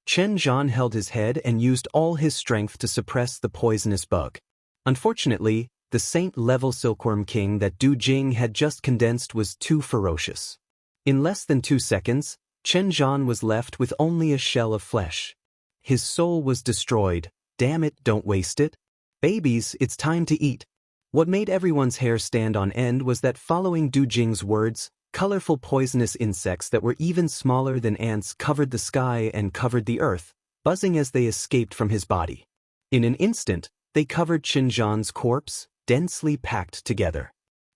Chen Zhan held his head and used all his strength to suppress the poisonous bug. Unfortunately, the saint-level silkworm king that Du Jing had just condensed was too ferocious. In less than 2 seconds, Chen Zhan was left with only a shell of flesh. His soul was destroyed. Damn it, don't waste it. Babies, it's time to eat. What made everyone's hair stand on end was that following Du Jing's words, Colorful poisonous insects that were even smaller than ants covered the sky and covered the earth, buzzing as they escaped from his body. In an instant, they covered Xinjiang's corpse, densely packed together.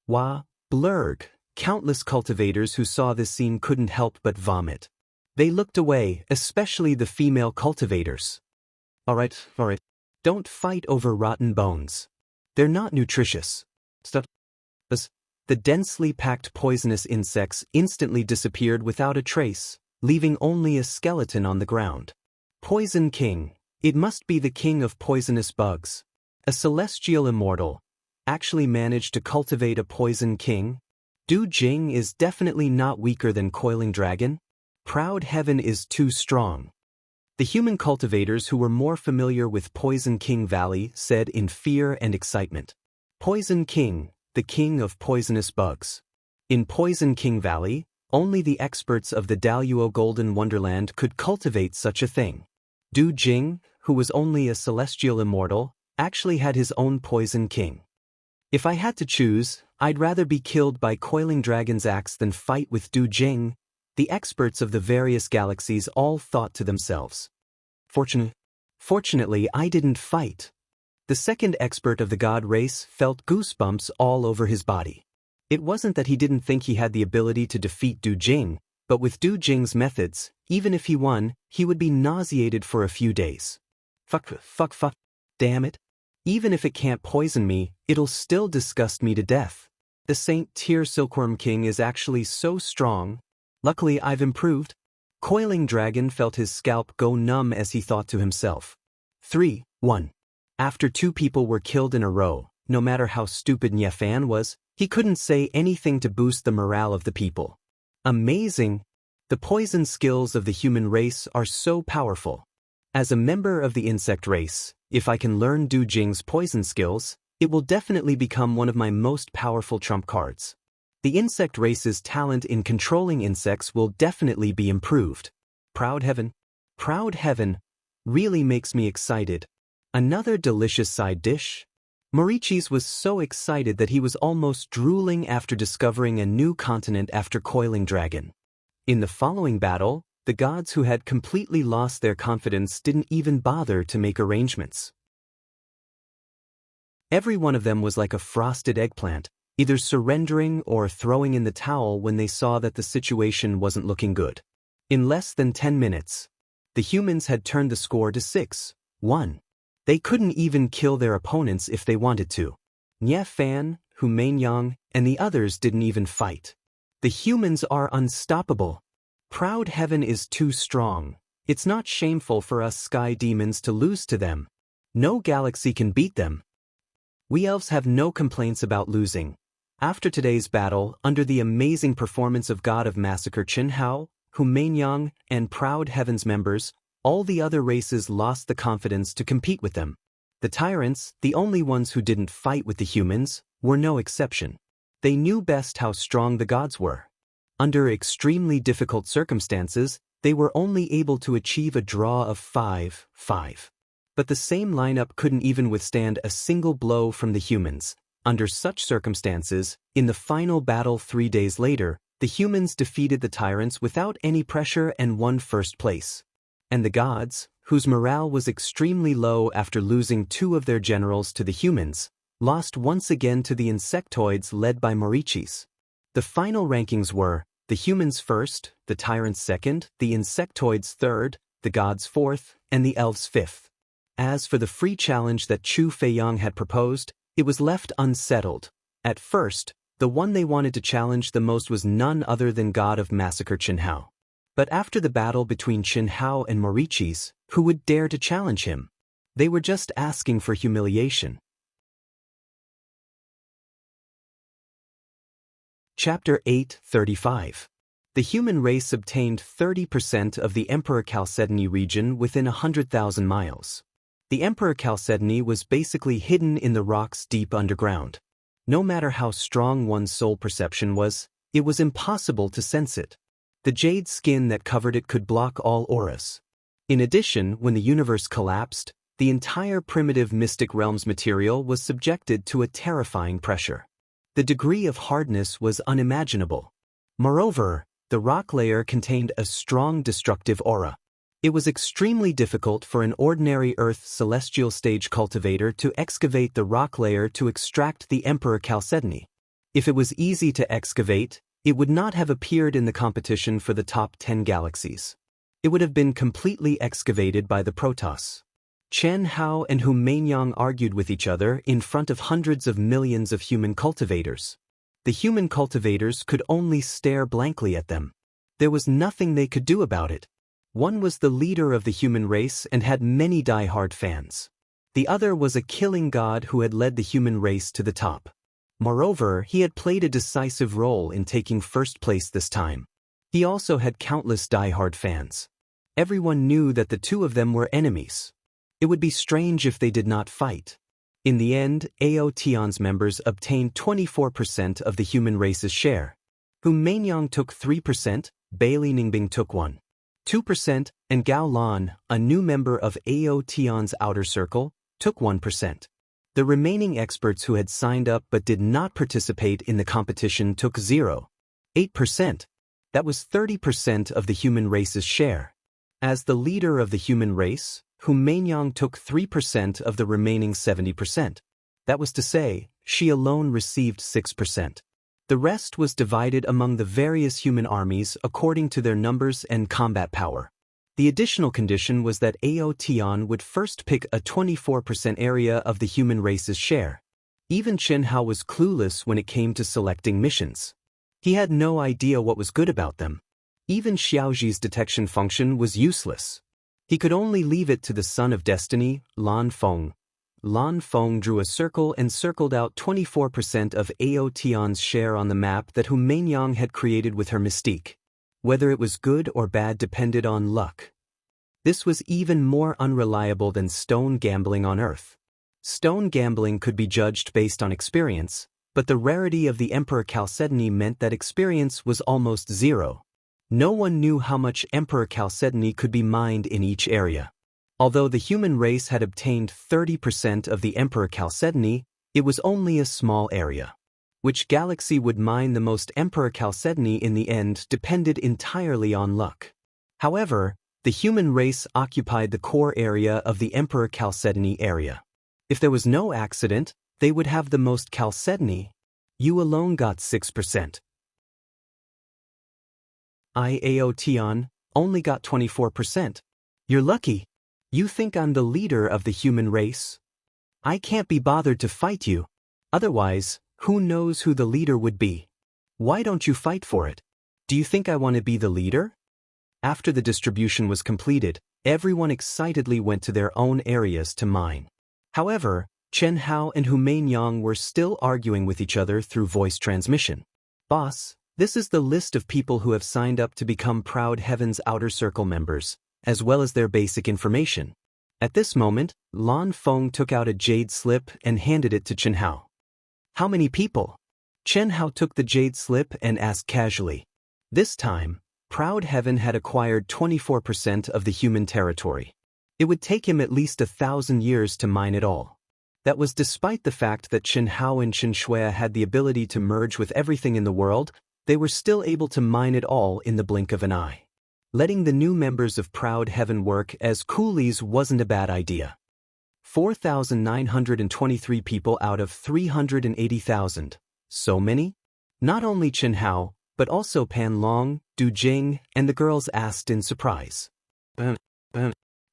Wah, blurg, countless cultivators who saw this scene couldn't help but vomit. They looked away, especially the female cultivators. Alright, don't fight over rotten bones. They're not nutritious. Stop. The densely packed poisonous insects instantly disappeared without a trace, leaving only a skeleton on the ground. Poison King. It must be the king of poisonous bugs. A celestial immortal actually managed to cultivate a poison king? Du Jing is definitely not weaker than Coiling Dragon. Proud Heaven is too strong. The human cultivators who were more familiar with Poison King Valley said in fear and excitement. Poison King, the king of poisonous bugs. In Poison King Valley, only the experts of the Daoist Golden Wonderland could cultivate such a thing. Du Jing, who was only a celestial immortal, actually had his own Poison King. If I had to choose, I'd rather be killed by Coiling Dragon's axe than fight with Du Jing, the experts of the various galaxies all thought to themselves. Fortunately, I didn't fight. The second expert of the god race felt goosebumps all over his body. It wasn't that he didn't think he had the ability to defeat Du Jing, but with Du Jing's methods, even if he won, he would be nauseated for a few days. Fuck, damn it. Even if it can't poison me, it'll still disgust me to death. The Saint Tier Silkworm King is actually so strong. Luckily, I've improved. Coiling Dragon felt his scalp go numb as he thought to himself. 3-1. After two people were killed in a row, no matter how stupid Nye Fan was, he couldn't say anything to boost the morale of the people. Amazing! The poison skills of the human race are so powerful. As a member of the insect race, if I can learn Du Jing's poison skills, it will definitely become one of my most powerful trump cards. The insect race's talent in controlling insects will definitely be improved. Proud Heaven really makes me excited. Another delicious side dish? Morichis was so excited that he was almost drooling after discovering a new continent after Coiling Dragon. In the following battle, the gods who had completely lost their confidence didn't even bother to make arrangements. Every one of them was like a frosted eggplant, either surrendering or throwing in the towel when they saw that the situation wasn't looking good. In less than 10 minutes, the humans had turned the score to 6-1. They couldn't even kill their opponents if they wanted to. Nye Fan, Hu Mainyang, and the others didn't even fight. The humans are unstoppable. Proud Heaven is too strong. It's not shameful for us sky demons to lose to them. No galaxy can beat them. We elves have no complaints about losing. After today's battle, under the amazing performance of God of Massacre Chen Hao, Hu Mainyang, and Proud Heaven's members, all the other races lost the confidence to compete with them. The tyrants, the only ones who didn't fight with the humans, were no exception. They knew best how strong the gods were. Under extremely difficult circumstances, they were only able to achieve a draw of 5-5. But the same lineup couldn't even withstand a single blow from the humans. Under such circumstances, in the final battle 3 days later, the humans defeated the tyrants without any pressure and won first place. And the gods, whose morale was extremely low after losing 2 of their generals to the humans, lost once again to the insectoids led by Morichis. The final rankings were, the humans first, the tyrants second, the insectoids third, the gods fourth, and the elves fifth. As for the free challenge that Chu Feiyang had proposed, it was left unsettled. At first, the one they wanted to challenge the most was none other than God of Massacre Chen Hao. But after the battle between Chen Hao and Morichis, who would dare to challenge him? They were just asking for humiliation. Chapter 8:35. The human race obtained 30% of the Emperor Chalcedony region within 100,000 miles. The Emperor Chalcedony was basically hidden in the rocks deep underground. No matter how strong one's soul perception was, it was impossible to sense it. The jade skin that covered it could block all auras. In addition, when the universe collapsed, the entire primitive mystic realms material was subjected to a terrifying pressure. The degree of hardness was unimaginable. Moreover, the rock layer contained a strong destructive aura. It was extremely difficult for an ordinary Earth celestial stage cultivator to excavate the rock layer to extract the Emperor Chalcedony. If it was easy to excavate, it would not have appeared in the competition for the top 10 galaxies. It would have been completely excavated by the Protoss. Chen Hao and Hu Mainyang argued with each other in front of hundreds of millions of human cultivators. The human cultivators could only stare blankly at them. There was nothing they could do about it. One was the leader of the human race and had many die-hard fans. The other was a killing god who had led the human race to the top. Moreover, he had played a decisive role in taking first place this time. He also had countless die-hard fans. Everyone knew that the two of them were enemies. It would be strange if they did not fight. In the end, Aotion's members obtained 24% of the human race's share. Hu Mainyang took 3%, Bailey Ningbing took 2%, and Gao Lan, a new member of Aotion's outer circle, took 1%. The remaining experts who had signed up but did not participate in the competition took 0.8%. That was 30% of the human race's share. As the leader of the human race, Hu Mainyang took 3% of the remaining 70%. That was to say, she alone received 6%. The rest was divided among the various human armies according to their numbers and combat power. The additional condition was that Aotion would first pick a 24% area of the human race's share. Even Chen Hao was clueless when it came to selecting missions. He had no idea what was good about them. Even Xiaoji's detection function was useless. He could only leave it to the Son of Destiny, Lan Feng. Lan Feng drew a circle and circled out 24% of Aotion's share on the map that Hu Mainyang had created with her mystique. Whether it was good or bad depended on luck. This was even more unreliable than stone gambling on Earth. Stone gambling could be judged based on experience, but the rarity of the Emperor Chalcedony meant that experience was almost zero. No one knew how much Emperor Chalcedony could be mined in each area. Although the human race had obtained 30% of the Emperor Chalcedony, it was only a small area. Which galaxy would mine the most Emperor Chalcedony in the end depended entirely on luck. However, the human race occupied the core area of the Emperor Chalcedony area. If there was no accident, they would have the most Chalcedony. You alone got 6%. Aotion only got 24%. You're lucky. You think I'm the leader of the human race? I can't be bothered to fight you. Otherwise, who knows who the leader would be? Why don't you fight for it? Do you think I want to be the leader? After the distribution was completed, everyone excitedly went to their own areas to mine. However, Chen Hao and Hu Mainyang were still arguing with each other through voice transmission. Boss, this is the list of people who have signed up to become Proud Heaven's Outer Circle members, as well as their basic information. At this moment, Lan Feng took out a jade slip and handed it to Chen Hao. How many people? Chen Hao took the jade slip and asked casually. This time, Proud Heaven had acquired 24% of the human territory. It would take him at least 1,000 years to mine it all. That was despite the fact that Chen Hao and Chen Shui had the ability to merge with everything in the world. They were still able to mine it all in the blink of an eye. Letting the new members of Proud Heaven work as coolies wasn't a bad idea. 4,923 people out of 380,000. So many? Not only Chen Hao, but also Pan Long, Du Jing, and the girls asked in surprise.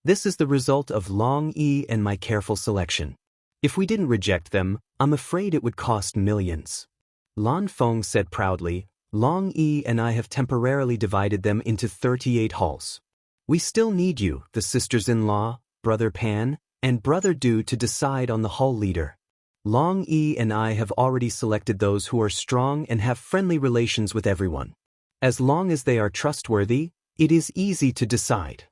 This is the result of Long Yi and my careful selection. If we didn't reject them, I'm afraid it would cost millions. Lan Feng said proudly, Long Yi and I have temporarily divided them into 38 halls. We still need you, the sisters-in-law, Brother Pan, and Brother Du to decide on the hall leader. Long Yi and I have already selected those who are strong and have friendly relations with everyone. As long as they are trustworthy, it is easy to decide.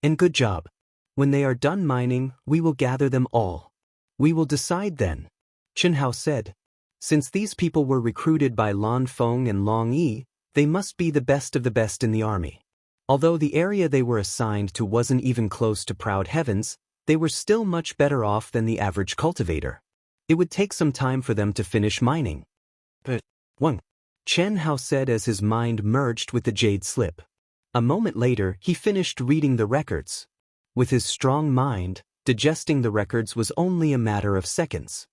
And good job. When they are done mining, we will gather them all. We will decide then, Chen Hao said. Since these people were recruited by Lan Feng and Long Yi, they must be the best of the best in the army. Although the area they were assigned to wasn't even close to Proud Heavens, they were still much better off than the average cultivator. It would take some time for them to finish mining. But, Wang, Chen Hao said as his mind merged with the jade slip. A moment later, he finished reading the records. With his strong mind, digesting the records was only a matter of seconds.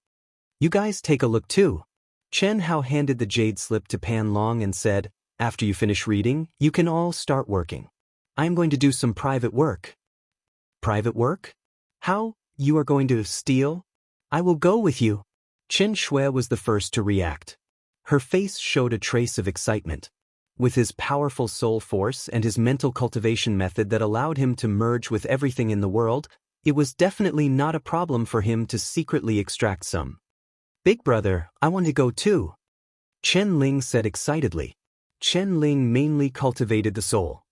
You guys take a look too. Chen Hao handed the jade slip to Pan Long and said, after you finish reading, you can all start working. I am going to do some private work. Private work? How? You are going to steal? I will go with you. Chen Shui was the first to react. Her face showed a trace of excitement. With his powerful soul force and his mental cultivation method that allowed him to merge with everything in the world, it was definitely not a problem for him to secretly extract some. Big brother, I want to go too. Chen Ling said excitedly. Chen Ling mainly cultivated the soul.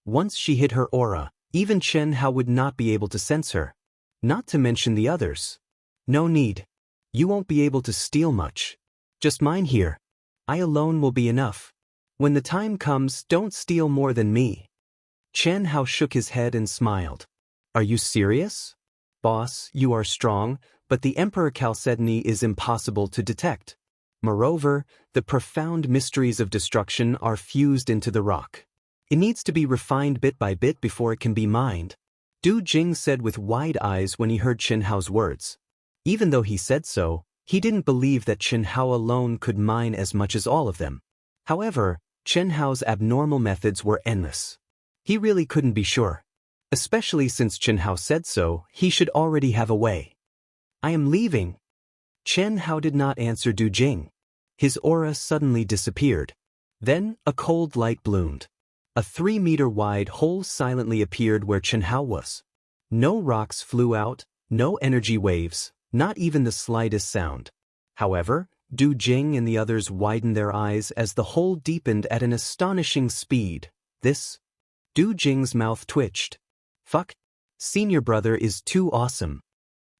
Once she hit her aura, even Chen Hao would not be able to sense her. Not to mention the others. No need. You won't be able to steal much. Just mine here. I alone will be enough. When the time comes, don't steal more than me. Chen Hao shook his head and smiled. Are you serious? Boss, you are strong, but the Emperor Chalcedony is impossible to detect. Moreover, the profound mysteries of destruction are fused into the rock. It needs to be refined bit by bit before it can be mined. Du Jing said with wide eyes when he heard Chen Hao's words. Even though he said so, he didn't believe that Chen Hao alone could mine as much as all of them. However, Chen Hao's abnormal methods were endless. He really couldn't be sure. Especially since Chen Hao said so, he should already have a way. I am leaving. Chen Hao did not answer Du Jing. His aura suddenly disappeared. Then, a cold light bloomed. A 3-meter-wide hole silently appeared where Chen Hao was. No rocks flew out, no energy waves, not even the slightest sound. However, Du Jing and the others widened their eyes as the hole deepened at an astonishing speed. Du Jing's mouth twitched. Fuck. Senior brother is too awesome.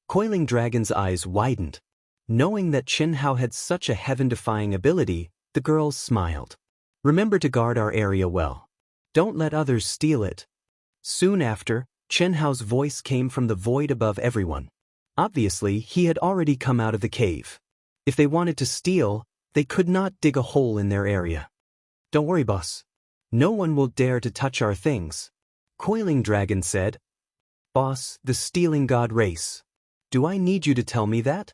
Coiling Dragon's eyes widened. Knowing that Chen Hao had such a heaven-defying ability, the girls smiled. Remember to guard our area well. Don't let others steal it. Soon after, Chen Hao's voice came from the void above everyone. Obviously, he had already come out of the cave. If they wanted to steal, they could not dig a hole in their area. Don't worry, boss. No one will dare to touch our things. Coiling Dragon said. Boss, the stealing god race. Do I need you to tell me that?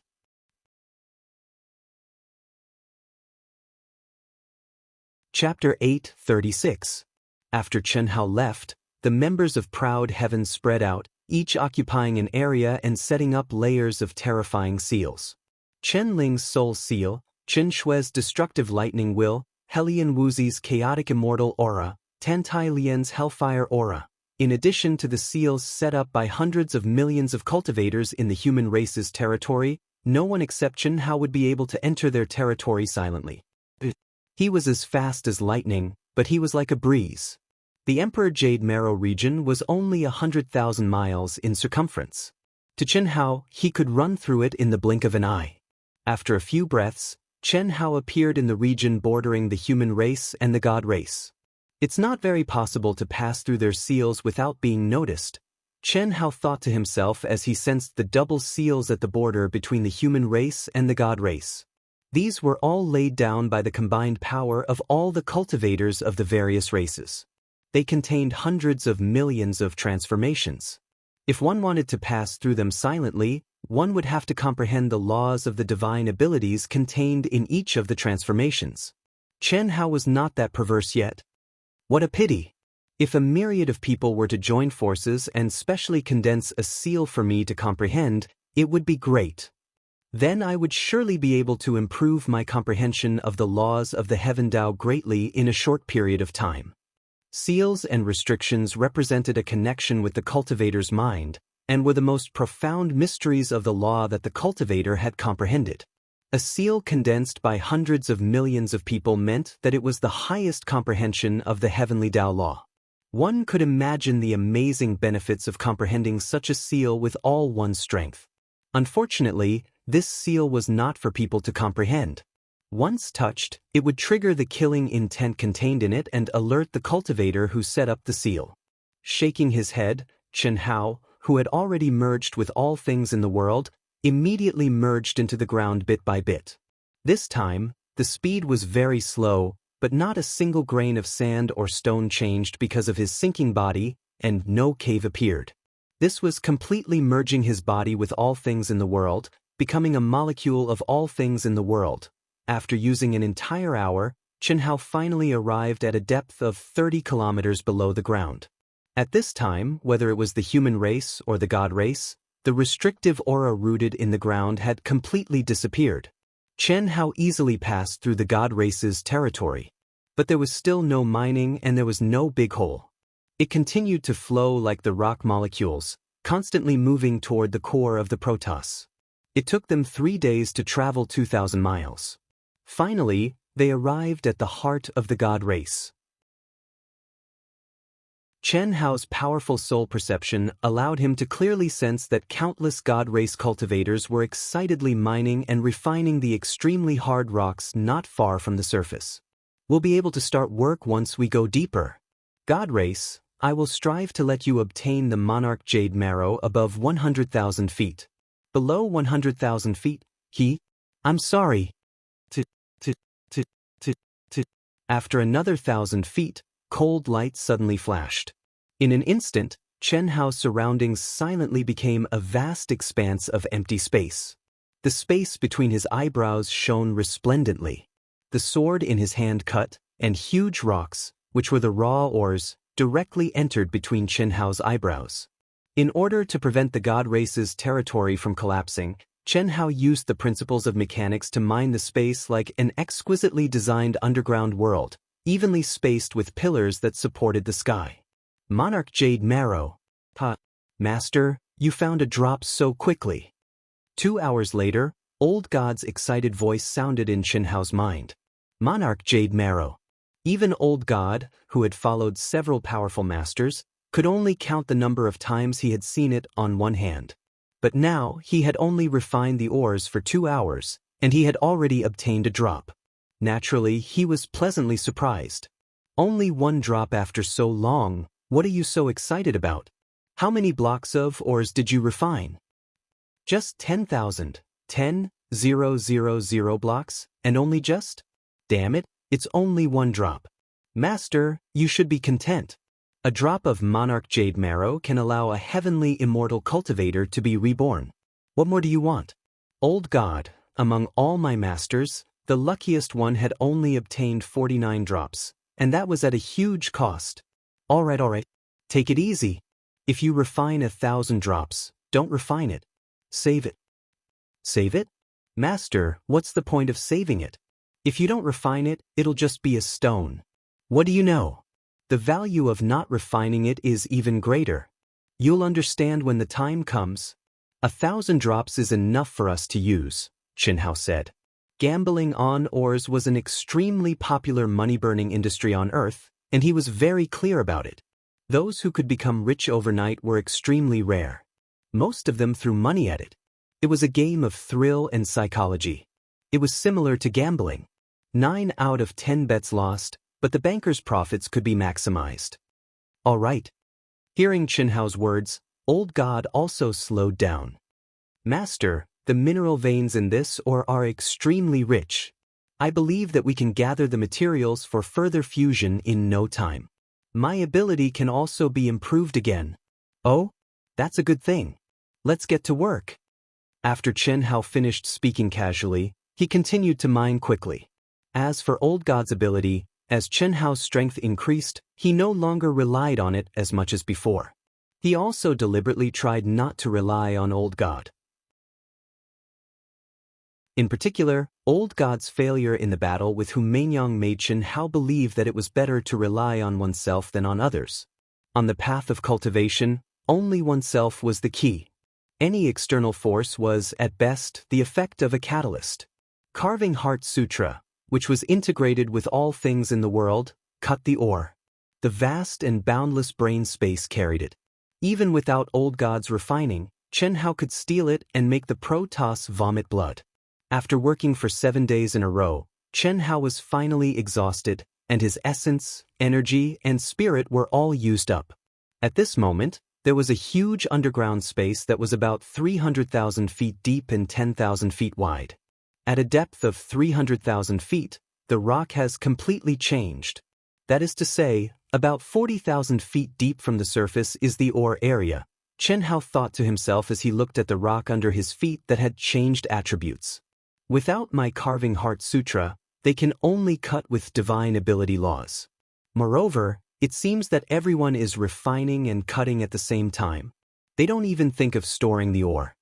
Chapter 8:36. After Chen Hao left, the members of Proud Heaven spread out, each occupying an area and setting up layers of terrifying seals. Chen Ling's soul seal, Chen Shui's destructive lightning will, Helian Wuzi's chaotic immortal aura, Tantai Lian's hellfire aura. In addition to the seals set up by hundreds of millions of cultivators in the human race's territory, no one except Chen Hao would be able to enter their territory silently. He was as fast as lightning, but he was like a breeze. The Emperor Jade Marrow region was only 100,000 miles in circumference. To Chen Hao, he could run through it in the blink of an eye. After a few breaths, Chen Hao appeared in the region bordering the human race and the god race. It's not very possible to pass through their seals without being noticed. Chen Hao thought to himself as he sensed the double seals at the border between the human race and the god race. These were all laid down by the combined power of all the cultivators of the various races. They contained hundreds of millions of transformations. If one wanted to pass through them silently, one would have to comprehend the laws of the divine abilities contained in each of the transformations. Chen Hao was not that perverse yet. What a pity! If a myriad of people were to join forces and specially condense a seal for me to comprehend, it would be great. Then I would surely be able to improve my comprehension of the laws of the Heaven Tao greatly in a short period of time. Seals and restrictions represented a connection with the cultivator's mind, and were the most profound mysteries of the law that the cultivator had comprehended. A seal condensed by hundreds of millions of people meant that it was the highest comprehension of the heavenly Tao law. One could imagine the amazing benefits of comprehending such a seal with all one's strength. Unfortunately, this seal was not for people to comprehend. Once touched, it would trigger the killing intent contained in it and alert the cultivator who set up the seal. Shaking his head, Chen Hao, who had already merged with all things in the world, immediately merged into the ground bit by bit. This time, the speed was very slow, but not a single grain of sand or stone changed because of his sinking body, and no cave appeared. This was completely merging his body with all things in the world, becoming a molecule of all things in the world. After using an entire hour, Qianhao finally arrived at a depth of 30 kilometers below the ground. At this time, whether it was the human race or the god race, the restrictive aura rooted in the ground had completely disappeared. Qianhao easily passed through the god race's territory. But there was still no mining and there was no big hole. It continued to flow like the rock molecules, constantly moving toward the core of the Protoss. It took them 3 days to travel 2,000 miles. Finally, they arrived at the heart of the god race. Qianhao's powerful soul perception allowed him to clearly sense that countless god race cultivators were excitedly mining and refining the extremely hard rocks not far from the surface. We'll be able to start work once we go deeper. God race, I will strive to let you obtain the monarch jade marrow above 100,000 feet. Below 100,000 feet, I'm sorry. After another 1,000 feet, cold light suddenly flashed. In an instant, Qianhao's surroundings silently became a vast expanse of empty space. The space between his eyebrows shone resplendently. The sword in his hand cut, and huge rocks, which were the raw ores, directly entered between Qianhao's eyebrows. In order to prevent the god race's territory from collapsing, Qianhao used the principles of mechanics to mine the space like an exquisitely designed underground world, evenly spaced with pillars that supported the sky. Monarch Jade Marrow. Master, you found a drop so quickly. 2 hours later, Old God's excited voice sounded in Qianhao's mind. Monarch Jade Marrow. Even Old God, who had followed several powerful masters, could only count the number of times he had seen it on one hand. But now he had only refined the ores for 2 hours, and he had already obtained a drop. Naturally, he was pleasantly surprised. Only 1 drop after so long, what are you so excited about? How many blocks of ores did you refine? Just 10,000, 10,000 blocks, and only just? Damn it, it's only 1 drop. Master, you should be content. A drop of monarch jade marrow can allow a heavenly immortal cultivator to be reborn. What more do you want? Old God, among all my masters, the luckiest one had only obtained 49 drops, and that was at a huge cost. All right. Take it easy. If you refine 1,000 drops, don't refine it. Save it. Save it? Master, what's the point of saving it? If you don't refine it, it'll just be a stone. What do you know? The value of not refining it is even greater. You'll understand when the time comes. 1,000 drops is enough for us to use, Qianhao said. Gambling on ores was an extremely popular money-burning industry on Earth, and he was very clear about it. Those who could become rich overnight were extremely rare. Most of them threw money at it. It was a game of thrill and psychology. It was similar to gambling. 9 out of 10 bets lost, but the banker's profits could be maximized. All right. Hearing Qianhao's words, Old God also slowed down. Master, the mineral veins in this ore are extremely rich. I believe that we can gather the materials for further fusion in no time. My ability can also be improved again. Oh, that's a good thing. Let's get to work. After Qianhao finished speaking casually, he continued to mine quickly. As for Old God's ability, as Qianhao's strength increased, he no longer relied on it as much as before. He also deliberately tried not to rely on Old God. In particular, Old God's failure in the battle with Humaingyang made Qianhao believe that it was better to rely on oneself than on others. On the path of cultivation, only oneself was the key. Any external force was, at best, the effect of a catalyst. Carving Heart Sutra, which was integrated with all things in the world, cut the ore. The vast and boundless brain space carried it. Even without Old God's refining, Qianhao could steal it and make the Protoss vomit blood. After working for 7 days in a row, Qianhao was finally exhausted, and his essence, energy, and spirit were all used up. At this moment, there was a huge underground space that was about 300,000 feet deep and 10,000 feet wide. At a depth of 300,000 feet, the rock has completely changed. That is to say, about 40,000 feet deep from the surface is the ore area, Chen Hao thought to himself as he looked at the rock under his feet that had changed attributes. Without my carving heart sutra, they can only cut with divine ability laws. Moreover, it seems that everyone is refining and cutting at the same time. They don't even think of storing the ore.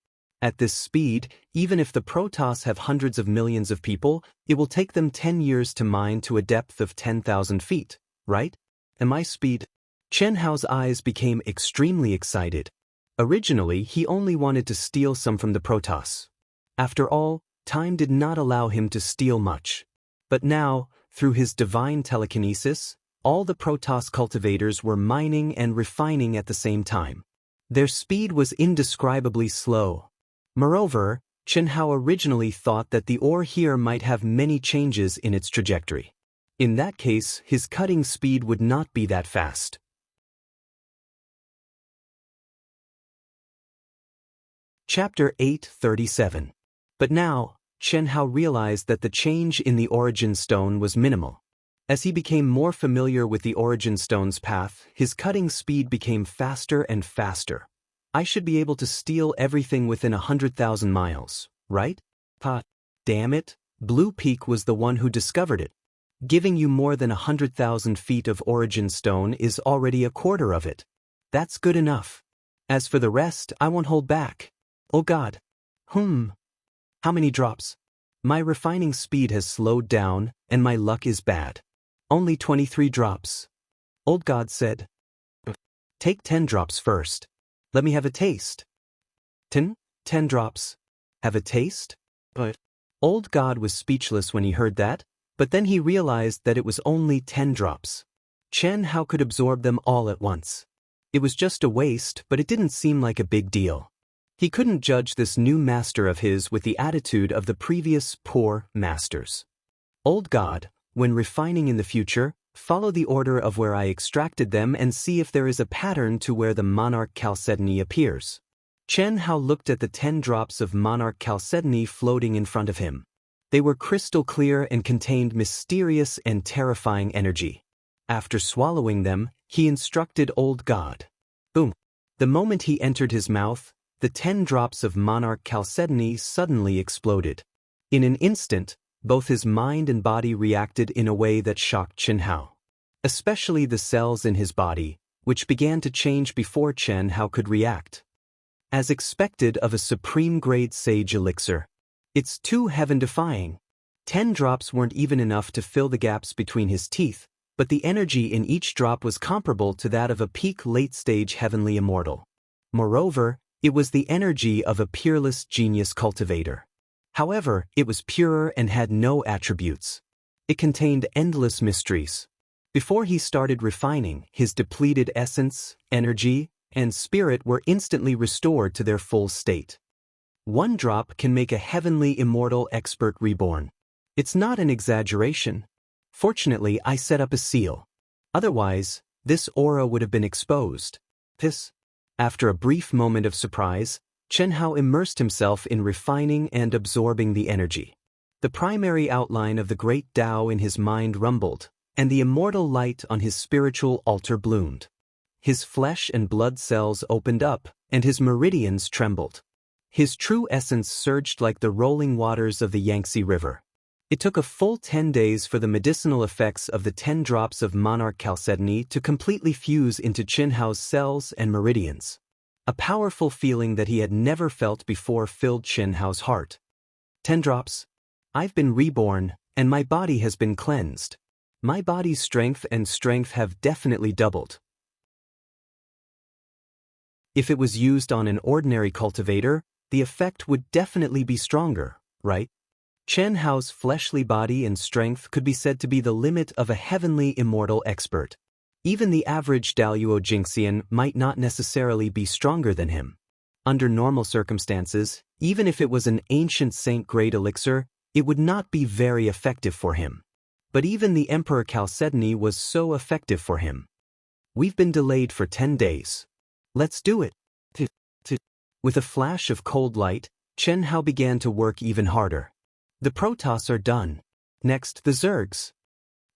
At this speed, even if the Protoss have hundreds of millions of people, it will take them 10 years to mine to a depth of 10,000 feet, right? Am I speed? Chen Hao's eyes became extremely excited. Originally, he only wanted to steal some from the Protoss. After all, time did not allow him to steal much. But now, through his divine telekinesis, all the Protoss cultivators were mining and refining at the same time. Their speed was indescribably slow. Moreover, Chen Hao originally thought that the ore here might have many changes in its trajectory. In that case, his cutting speed would not be that fast. Chapter 837. But now, Chen Hao realized that the change in the origin stone was minimal. As he became more familiar with the origin stone's path, his cutting speed became faster and faster. I should be able to steal everything within 100,000 miles, right? Damn it, Blue Peak was the one who discovered it. Giving you more than 100,000 feet of origin stone is already a quarter of it. That's good enough. As for the rest, I won't hold back. Oh God. How many drops? My refining speed has slowed down, and my luck is bad. Only 23 drops. Old God said. Take 10 drops first. Let me have a taste. 10 drops. Have a taste? But Old God was speechless when he heard that, but then he realized that it was only 10 drops. Chen Hao could absorb them all at once. It was just a waste, but it didn't seem like a big deal. He couldn't judge this new master of his with the attitude of the previous poor masters. Old God, when refining in the future, follow the order of where I extracted them and see if there is a pattern to where the monarch chalcedony appears. Chen Hao looked at the 10 drops of monarch chalcedony floating in front of him. They were crystal clear and contained mysterious and terrifying energy. After swallowing them, he instructed Old God. Boom! The moment he entered his mouth, the 10 drops of monarch chalcedony suddenly exploded. In an instant, both his mind and body reacted in a way that shocked Chen Hao. Especially the cells in his body, which began to change before Chen Hao could react. As expected of a supreme-grade sage elixir. It's too heaven-defying. 10 drops weren't even enough to fill the gaps between his teeth, but the energy in each drop was comparable to that of a peak late-stage heavenly immortal. Moreover, it was the energy of a peerless genius cultivator. However, it was purer and had no attributes. It contained endless mysteries. Before he started refining, his depleted essence, energy, and spirit were instantly restored to their full state. 1 drop can make a heavenly immortal expert reborn. It's not an exaggeration. Fortunately, I set up a seal. Otherwise, this aura would have been exposed. After a brief moment of surprise, Chen Hao immersed himself in refining and absorbing the energy. The primary outline of the great Tao in his mind rumbled, and the immortal light on his spiritual altar bloomed. His flesh and blood cells opened up, and his meridians trembled. His true essence surged like the rolling waters of the Yangtze River. It took a full 10 days for the medicinal effects of the 10 drops of monarch chalcedony to completely fuse into Chen Hao's cells and meridians. A powerful feeling that he had never felt before filled Chen Hao's heart. 10 drops. I've been reborn, and my body has been cleansed. My body's strength have definitely doubled. If it was used on an ordinary cultivator, the effect would definitely be stronger, right? Chen Hao's fleshly body and strength could be said to be the limit of a heavenly immortal expert. Even the average Daoist Jingxian might not necessarily be stronger than him. Under normal circumstances, even if it was an ancient saint-grade elixir, it would not be very effective for him. But even the Emperor Chalcedony was so effective for him. We've been delayed for 10 days. Let's do it. With a flash of cold light, Chen Hao began to work even harder. The Protoss are done. Next, the Zergs.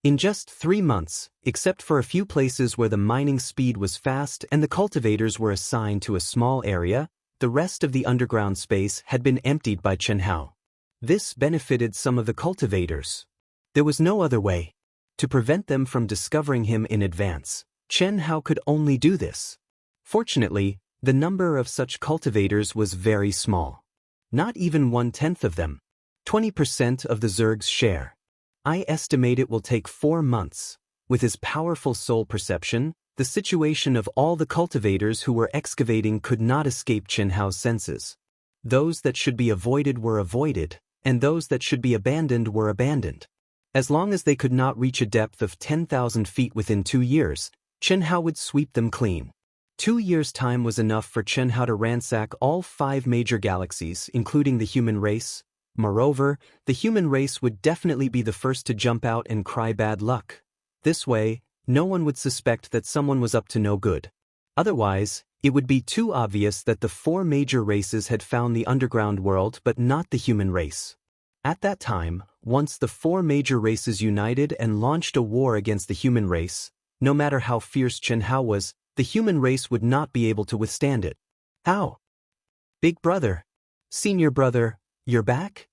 In just 3 months, except for a few places where the mining speed was fast and the cultivators were assigned to a small area, the rest of the underground space had been emptied by Chen Hao. This benefited some of the cultivators. There was no other way. To prevent them from discovering him in advance, Chen Hao could only do this. Fortunately, the number of such cultivators was very small. Not even 1/10 of them. 20% of the Zerg's share. I estimate it will take 4 months. With his powerful soul perception, the situation of all the cultivators who were excavating could not escape Chen Hao's senses. Those that should be avoided were avoided, and those that should be abandoned were abandoned. As long as they could not reach a depth of 10,000 feet within 2 years, Chen Hao would sweep them clean. 2 years' time was enough for Chen Hao to ransack all 5 major galaxies, including the human race. Moreover, the human race would definitely be the first to jump out and cry bad luck. This way, no one would suspect that someone was up to no good. Otherwise, it would be too obvious that the 4 major races had found the underground world but not the human race. At that time, once the 4 major races united and launched a war against the human race, no matter how fierce Chen Hao was, the human race would not be able to withstand it. How? Big brother. Senior brother, you're back?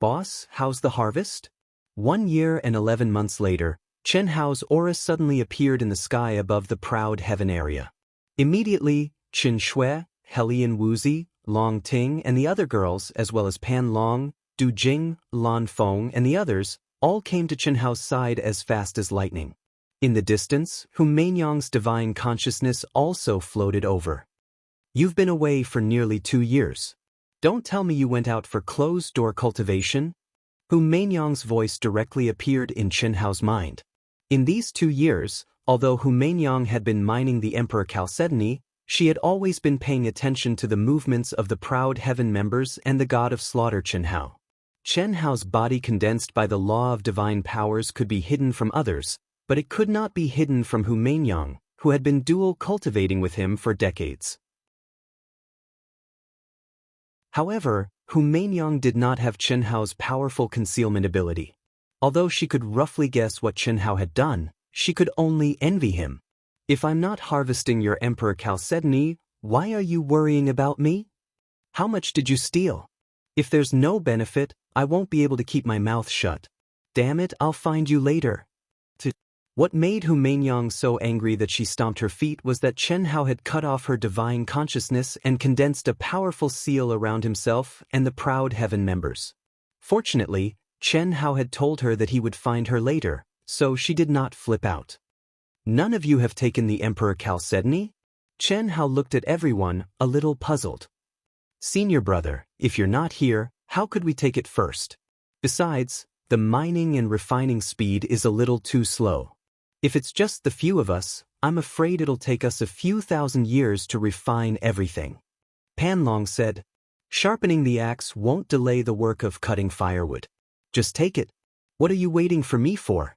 Boss, how's the harvest? 1 year and 11 months later, Chen Hao's aura suddenly appeared in the sky above the proud heaven area. Immediately, Qin Shui, Helian Wuzi, Long Ting and the other girls, as well as Pan Long, Du Jing, Lan Feng and the others, all came to Chen Hao's side as fast as lightning. In the distance, Hu Meinyang's divine consciousness also floated over. You've been away for nearly 2 years. Don't tell me you went out for closed-door cultivation? Hu Meinyang's voice directly appeared in Chen Hao's mind. In these 2 years, although Hu Meinyang had been mining the Emperor Chalcedony, she had always been paying attention to the movements of the proud heaven members and the god of slaughter Chen Hao. Chen Hao's body condensed by the law of divine powers could be hidden from others, but it could not be hidden from Hu Meinyang, who had been dual cultivating with him for decades. However, Hu Meinyang did not have Chen Hao's powerful concealment ability. Although she could roughly guess what Chen Hao had done, she could only envy him. If I'm not harvesting your Emperor Chalcedony, why are you worrying about me? How much did you steal? If there's no benefit, I won't be able to keep my mouth shut. Damn it, I'll find you later. What made Hu Meinyang so angry that she stomped her feet was that Chen Hao had cut off her divine consciousness and condensed a powerful seal around himself and the proud heaven members. Fortunately, Chen Hao had told her that he would find her later, so she did not flip out. None of you have taken the Emperor Chalcedony? Chen Hao looked at everyone, a little puzzled. Senior brother, if you're not here, how could we take it first? Besides, the mining and refining speed is a little too slow. If it's just the few of us, I'm afraid it'll take us a few thousand years to refine everything. Pan Long said, sharpening the axe won't delay the work of cutting firewood. Just take it. What are you waiting for me for?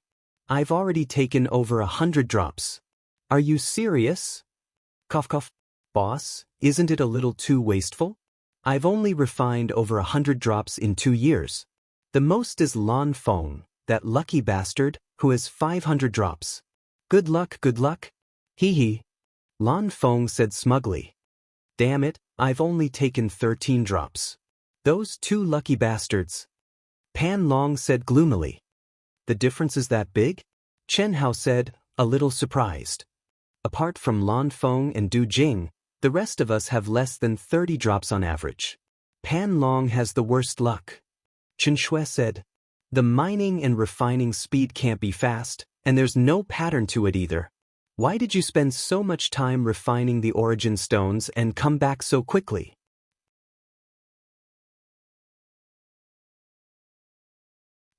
I've already taken over 100 drops. Are you serious? Cough cough. Boss, isn't it a little too wasteful? I've only refined over 100 drops in 2 years. The most is Lan Feng, that lucky bastard, who has 500 drops. Good luck, good luck. Hee hee. Lan Feng said smugly. Damn it, I've only taken 13 drops. Those 2 lucky bastards. Pan Long said gloomily. The difference is that big? Chen Hao said, a little surprised. Apart from Lan Feng and Du Jing, the rest of us have less than 30 drops on average. Pan Long has the worst luck. Qin Shui said, the mining and refining speed can't be fast, and there's no pattern to it either. Why did you spend so much time refining the origin stones and come back so quickly?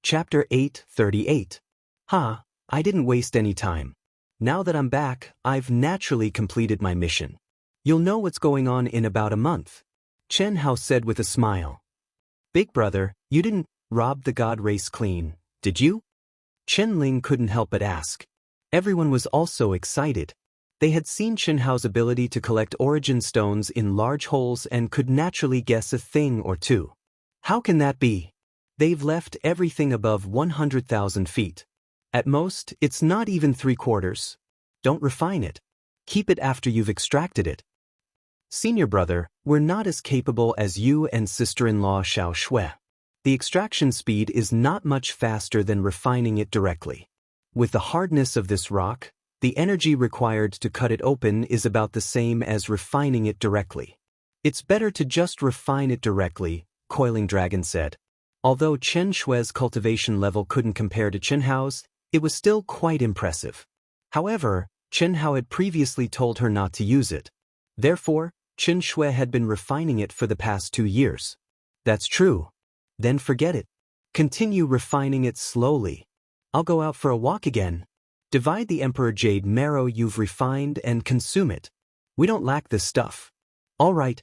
Chapter 8:38. I didn't waste any time. Now that I'm back, I've naturally completed my mission. You'll know what's going on in about a month. Chen Hao said with a smile. Big brother, you didn't rob the god race clean, did you? Chen Ling couldn't help but ask. Everyone was also excited. They had seen Chen Hao's ability to collect origin stones in large holes and could naturally guess a thing or two. How can that be? They've left everything above 100,000 feet. At most, it's not even 3/4. Don't refine it. Keep it after you've extracted it. Senior brother, we're not as capable as you and sister-in-law Xiao Shui. The extraction speed is not much faster than refining it directly. With the hardness of this rock, the energy required to cut it open is about the same as refining it directly. It's better to just refine it directly, Coiling Dragon said. Although Chen Shui's cultivation level couldn't compare to Chen Hao's, it was still quite impressive. However, Chen Hao had previously told her not to use it. Therefore, Chen Shui had been refining it for the past 2 years. That's true. Then forget it. Continue refining it slowly. I'll go out for a walk again. Divide the Emperor Jade marrow you've refined and consume it. We don't lack this stuff. All right.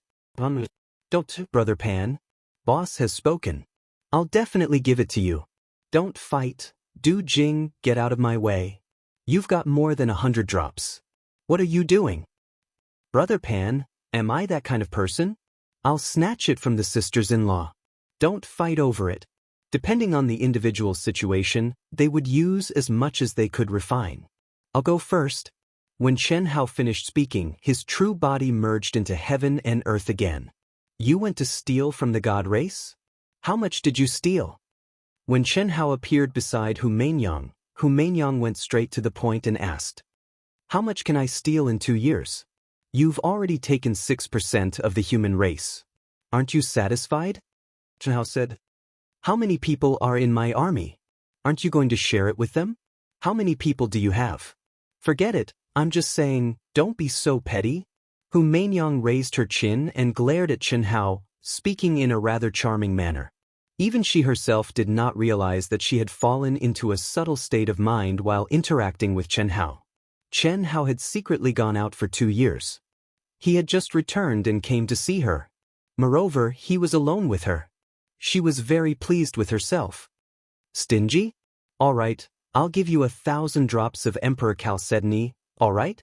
Don't, Brother Pan. Boss has spoken. I'll definitely give it to you. Don't fight. Du Jing, get out of my way. You've got more than 100 drops. What are you doing? Brother Pan, am I that kind of person? I'll snatch it from the sisters-in-law. Don't fight over it. Depending on the individual situation, they would use as much as they could refine. I'll go first. When Chen Hao finished speaking, his true body merged into heaven and earth again. You went to steal from the god race? How much did you steal? When Chen Hao appeared beside Hu Mainyang went straight to the point and asked, how much can I steal in 2 years? You've already taken 6% of the human race. Aren't you satisfied? Chen Hao said. How many people are in my army? Aren't you going to share it with them? How many people do you have? Forget it, I'm just saying, don't be so petty. Hu Mainyang raised her chin and glared at Chen Hao, speaking in a rather charming manner. Even she herself did not realize that she had fallen into a subtle state of mind while interacting with Chen Hao. Chen Hao had secretly gone out for 2 years. He had just returned and came to see her. Moreover, he was alone with her. She was very pleased with herself. Stingy? All right, I'll give you 1,000 drops of Emperor Chalcedony, all right?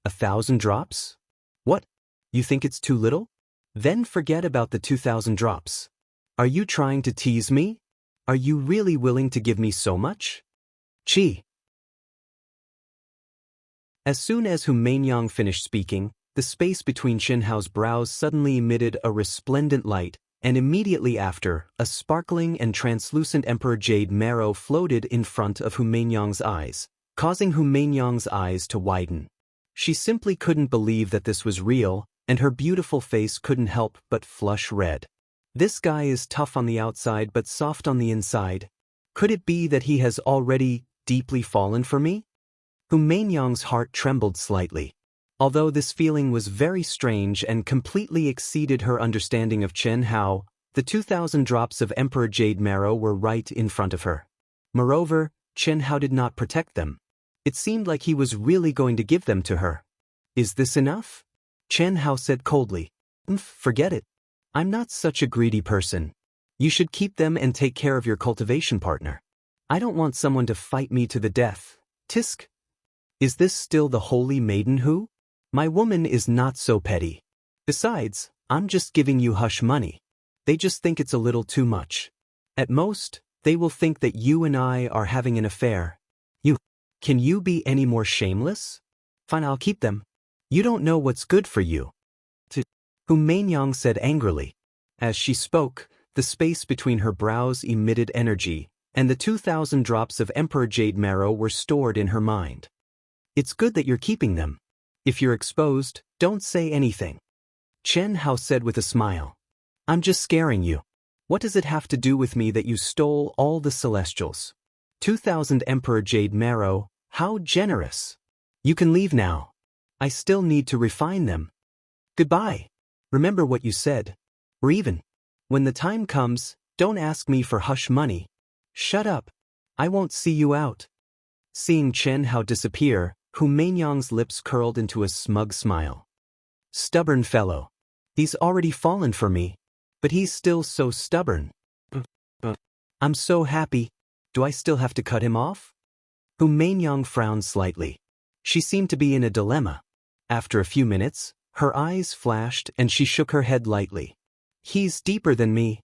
1,000 drops? What? You think it's too little? Then forget about the 2,000 drops. Are you trying to tease me? Are you really willing to give me so much? Chi. As soon as Hu Mainyang finished speaking, the space between Chen Hao's brows suddenly emitted a resplendent light, and immediately after, a sparkling and translucent Emperor Jade marrow floated in front of Hu Mainyang's eyes, causing Hu Mainyang's eyes to widen. She simply couldn't believe that this was real, and her beautiful face couldn't help but flush red. This guy is tough on the outside but soft on the inside. Could it be that he has already deeply fallen for me? Hu Mainyang's heart trembled slightly. Although this feeling was very strange and completely exceeded her understanding of Chen Hao, the 2,000 drops of Emperor Jade marrow were right in front of her. Moreover, Chen Hao did not protect them. It seemed like he was really going to give them to her. Is this enough? Chen Hao said coldly. Forget it. I'm not such a greedy person. You should keep them and take care of your cultivation partner. I don't want someone to fight me to the death. Tisk. Is this still the holy maiden Hu? My woman is not so petty. Besides, I'm just giving you hush money. They just think it's a little too much. At most, they will think that you and I are having an affair. Can you be any more shameless? Fine, I'll keep them. You don't know what's good for you. Hu Mainyang said angrily. As she spoke, the space between her brows emitted energy, and the 2,000 drops of Emperor Jade marrow were stored in her mind. It's good that you're keeping them. If you're exposed, don't say anything. Chen Hao said with a smile. I'm just scaring you. What does it have to do with me that you stole all the celestials? 2,000 Emperor Jade marrow, how generous. You can leave now. I still need to refine them. Goodbye. Remember what you said. Or even, when the time comes, don't ask me for hush money. Shut up. I won't see you out. Seeing Chen Hao disappear, Hu Mainyang's lips curled into a smug smile. Stubborn fellow. He's already fallen for me, but he's still so stubborn. I'm so happy. Do I still have to cut him off? Hu Mainyang frowned slightly. She seemed to be in a dilemma. After a few minutes, her eyes flashed and she shook her head lightly. He's deeper than me.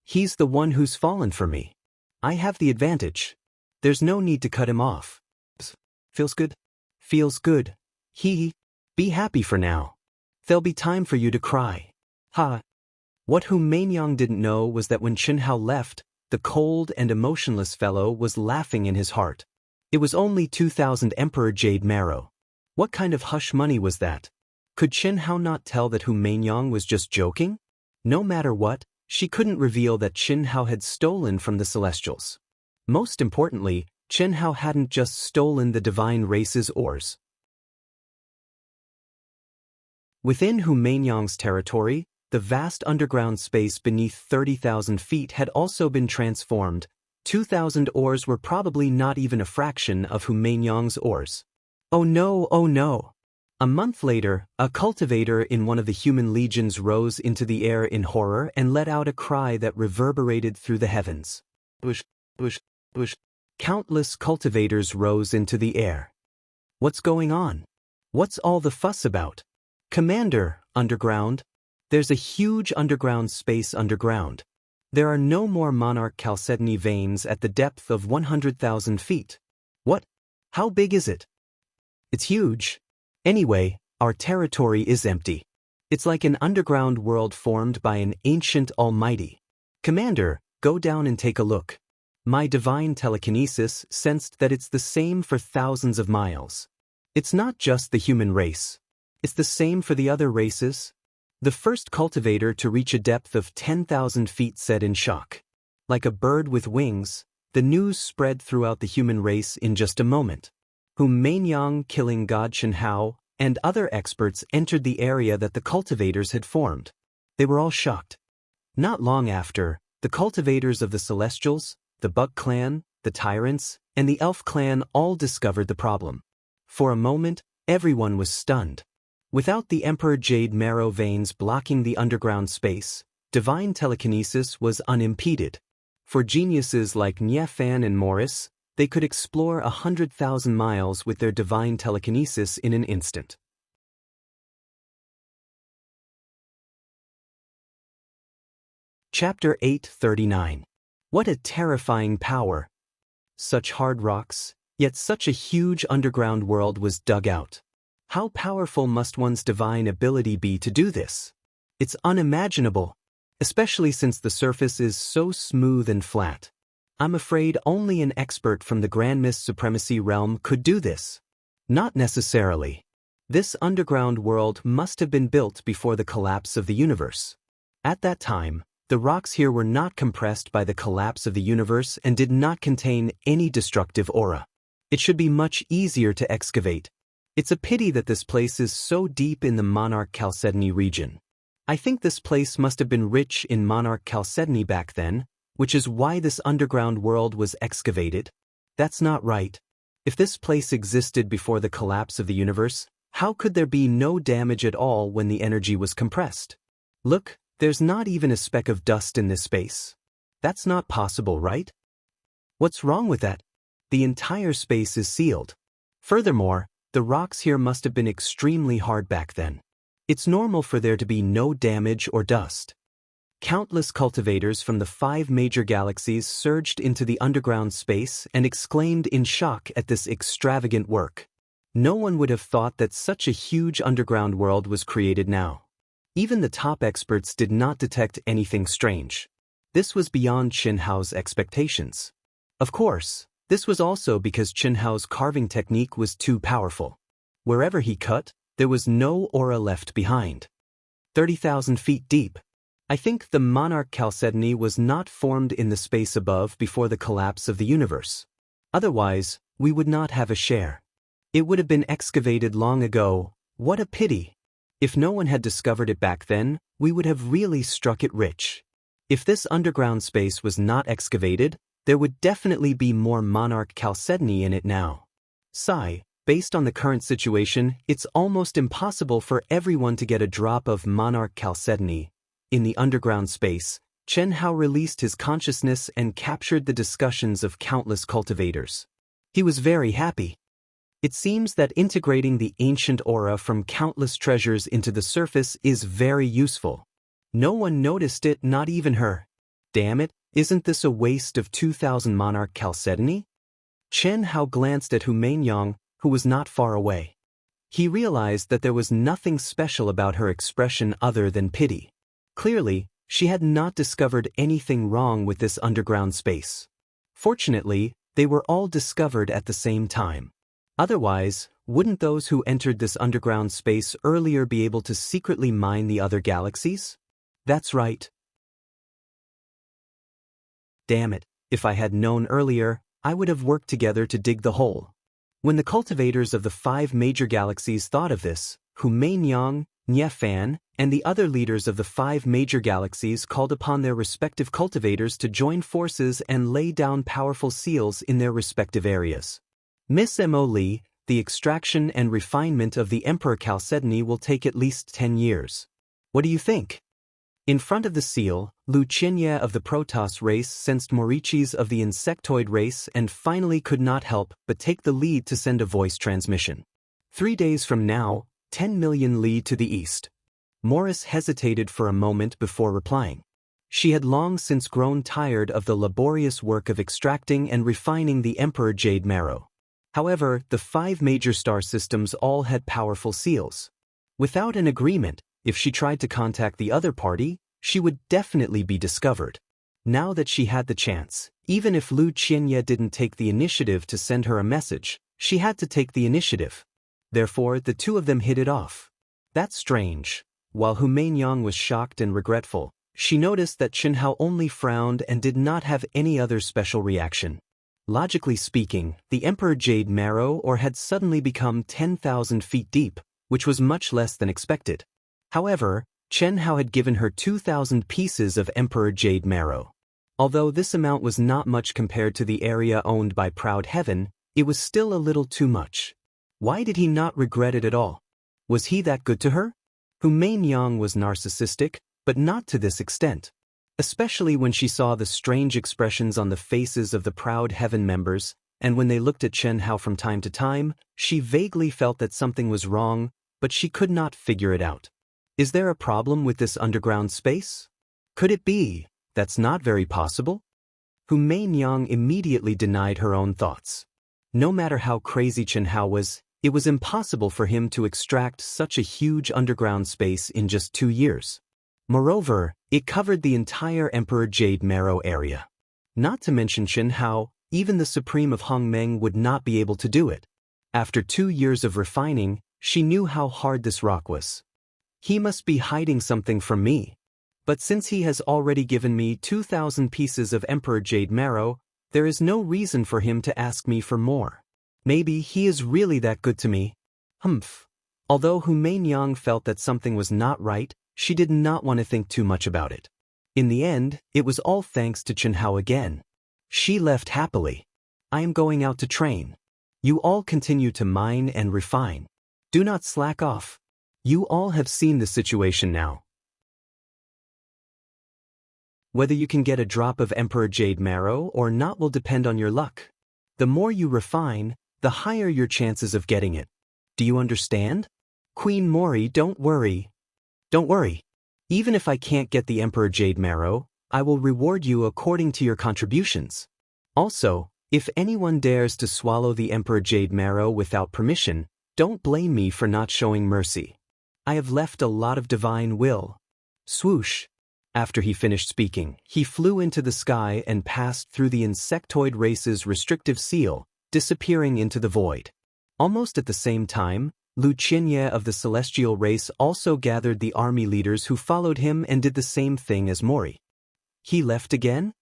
He's the one who's fallen for me. I have the advantage. There's no need to cut him off. Feels good? Feels good. Be happy for now. There'll be time for you to cry. Ha. What Hu Mainyang didn't know was that when Xianhao left, the cold and emotionless fellow was laughing in his heart. It was only 2,000 Emperor Jade Marrow. What kind of hush money was that? Could Xianhao not tell that Hu Mainyang was just joking? No matter what, she couldn't reveal that Xianhao had stolen from the Celestials. Most importantly, Xianhao hadn't just stolen the divine race's ores. Within Hu Mainyang's territory, the vast underground space beneath 30,000 feet had also been transformed. 2,000 ores were probably not even a fraction of Hu Mainyang's ores. Oh no, oh no. A month later, a cultivator in one of the human legions rose into the air in horror and let out a cry that reverberated through the heavens. Bush, bush, bush. Countless cultivators rose into the air. What's going on? What's all the fuss about? Commander, underground. There's a huge underground space underground. There are no more monarch chalcedony veins at the depth of 100,000 feet. What? How big is it? It's huge. Anyway, our territory is empty. It's like an underground world formed by an ancient almighty. Commander, go down and take a look. My divine telekinesis sensed that it's the same for thousands of miles. It's not just the human race. It's the same for the other races. The first cultivator to reach a depth of 10,000 feet said in shock. Like a bird with wings, the news spread throughout the human race in just a moment. Hu Mainyang killing God Xianhao and other experts entered the area that the cultivators had formed. They were all shocked. Not long after, the cultivators of the Celestials, the Bug clan, the Tyrants, and the Elf clan all discovered the problem. For a moment, everyone was stunned. Without the Emperor Jade Marrow veins blocking the underground space, divine telekinesis was unimpeded. For geniuses like Niefan and Morris, they could explore 100,000 miles with their divine telekinesis in an instant. Chapter 839. What a terrifying power! Such hard rocks, yet such a huge underground world was dug out. How powerful must one's divine ability be to do this? It's unimaginable, especially since the surface is so smooth and flat. I'm afraid only an expert from the Grand Mist Supremacy realm could do this. Not necessarily. This underground world must have been built before the collapse of the universe. At that time, the rocks here were not compressed by the collapse of the universe and did not contain any destructive aura. It should be much easier to excavate. It's a pity that this place is so deep in the Monarch Chalcedony region. I think this place must have been rich in Monarch Chalcedony back then, which is why this underground world was excavated. That's not right. If this place existed before the collapse of the universe, how could there be no damage at all when the energy was compressed? Look, there's not even a speck of dust in this space. That's not possible, right? What's wrong with that? The entire space is sealed. Furthermore, the rocks here must have been extremely hard back then. It's normal for there to be no damage or dust. Countless cultivators from the 5 major galaxies surged into the underground space and exclaimed in shock at this extravagant work. No one would have thought that such a huge underground world was created now. Even the top experts did not detect anything strange. This was beyond Xianhao's expectations. Of course, this was also because Xianhao's carving technique was too powerful. Wherever he cut, there was no aura left behind. 30,000 feet deep. I think the Monarch Chalcedony was not formed in the space above before the collapse of the universe. Otherwise, we would not have a share. It would have been excavated long ago. What a pity! If no one had discovered it back then, we would have really struck it rich. If this underground space was not excavated, there would definitely be more Monarch Chalcedony in it now. Sigh, based on the current situation, it's almost impossible for everyone to get a drop of Monarch Chalcedony. In the underground space, Xianhao released his consciousness and captured the discussions of countless cultivators. He was very happy. It seems that integrating the ancient aura from countless treasures into the surface is very useful. No one noticed it, not even her. Damn it, isn't this a waste of 2,000 monarch chalcedony? Chen Hao glanced at Hu Mainyang, who was not far away. He realized that there was nothing special about her expression other than pity. Clearly, she had not discovered anything wrong with this underground space. Fortunately, they were all discovered at the same time. Otherwise, wouldn't those who entered this underground space earlier be able to secretly mine the other galaxies? That's right. Damn it, if I had known earlier, I would have worked together to dig the hole. When the cultivators of the 5 major galaxies thought of this, Hu Mainyang, Nie Fan, and the other leaders of the 5 major galaxies called upon their respective cultivators to join forces and lay down powerful seals in their respective areas. Miss Mo Li, the extraction and refinement of the Emperor Chalcedony will take at least 10 years. What do you think? In front of the seal, Lu Qianye of the Protoss race sensed Morichis of the insectoid race and finally could not help but take the lead to send a voice transmission. 3 days from now, 10 million li to the east. Morris hesitated for a moment before replying. She had long since grown tired of the laborious work of extracting and refining the Emperor Jade Marrow. However, the 5 major star systems all had powerful seals. Without an agreement, if she tried to contact the other party, she would definitely be discovered. Now that she had the chance, even if Lu Qianye didn't take the initiative to send her a message, she had to take the initiative. Therefore, the two of them hit it off. That's strange. While Hu Mainyang was shocked and regretful, she noticed that Chen Hao only frowned and did not have any other special reaction. Logically speaking, the Emperor Jade Marrow had suddenly become 10,000 feet deep, which was much less than expected. However, Chen Hao had given her 2,000 pieces of Emperor Jade Marrow. Although this amount was not much compared to the area owned by Proud Heaven, it was still a little too much. Why did he not regret it at all? Was he that good to her? Hu Mainyang was narcissistic, but not to this extent. Especially when she saw the strange expressions on the faces of the Proud Heaven members, and when they looked at Chen Hao from time to time, she vaguely felt that something was wrong, but she could not figure it out. Is there a problem with this underground space? Could it be that's not very possible? Hu Mainyang immediately denied her own thoughts. No matter how crazy Chen Hao was, it was impossible for him to extract such a huge underground space in just 2 years. Moreover, it covered the entire Emperor Jade Marrow area. Not to mention Chen Hao, even the Supreme of Hongmeng would not be able to do it. After 2 years of refining, she knew how hard this rock was. He must be hiding something from me. But since he has already given me 2,000 pieces of Emperor Jade Marrow, there is no reason for him to ask me for more. Maybe he is really that good to me. Humph. Although Hu Mainyang felt that something was not right, she did not want to think too much about it. In the end, it was all thanks to Chen Hao again. She left happily. I am going out to train. You all continue to mine and refine. Do not slack off. You all have seen the situation now. Whether you can get a drop of Emperor Jade Marrow or not will depend on your luck. The more you refine, the higher your chances of getting it. Do you understand? Queen Mori, don't worry. Don't worry. Even if I can't get the Emperor Jade Marrow, I will reward you according to your contributions. Also, if anyone dares to swallow the Emperor Jade Marrow without permission, don't blame me for not showing mercy. I have left a lot of divine will. Swoosh. After he finished speaking, he flew into the sky and passed through the insectoid race's restrictive seal, disappearing into the void. Almost at the same time, Lu Qianye of the celestial race also gathered the army leaders who followed him and did the same thing as Mori. He left again?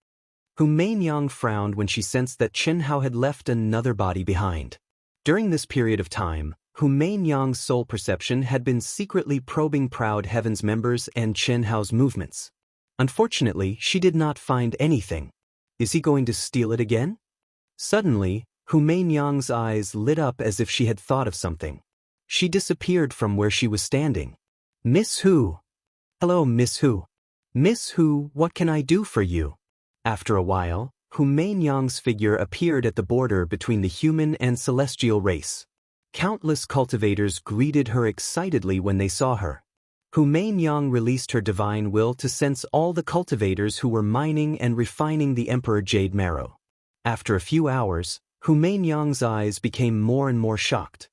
Hu Mainyang frowned when she sensed that Chen Hao had left another body behind. During this period of time, Hu Mainyang's soul perception had been secretly probing Proud Heaven's members and Chen Hao's movements. Unfortunately, she did not find anything. Is he going to steal it again? Suddenly, Hu Mainyang's eyes lit up as if she had thought of something. She disappeared from where she was standing. Miss Hu. Hello, Miss Hu. Miss Hu, what can I do for you? After a while, Hu Mainyang's figure appeared at the border between the human and celestial race. Countless cultivators greeted her excitedly when they saw her. Hu Mainyang released her divine will to sense all the cultivators who were mining and refining the Emperor Jade Marrow. After a few hours, Hu Mainyang's eyes became more and more shocked.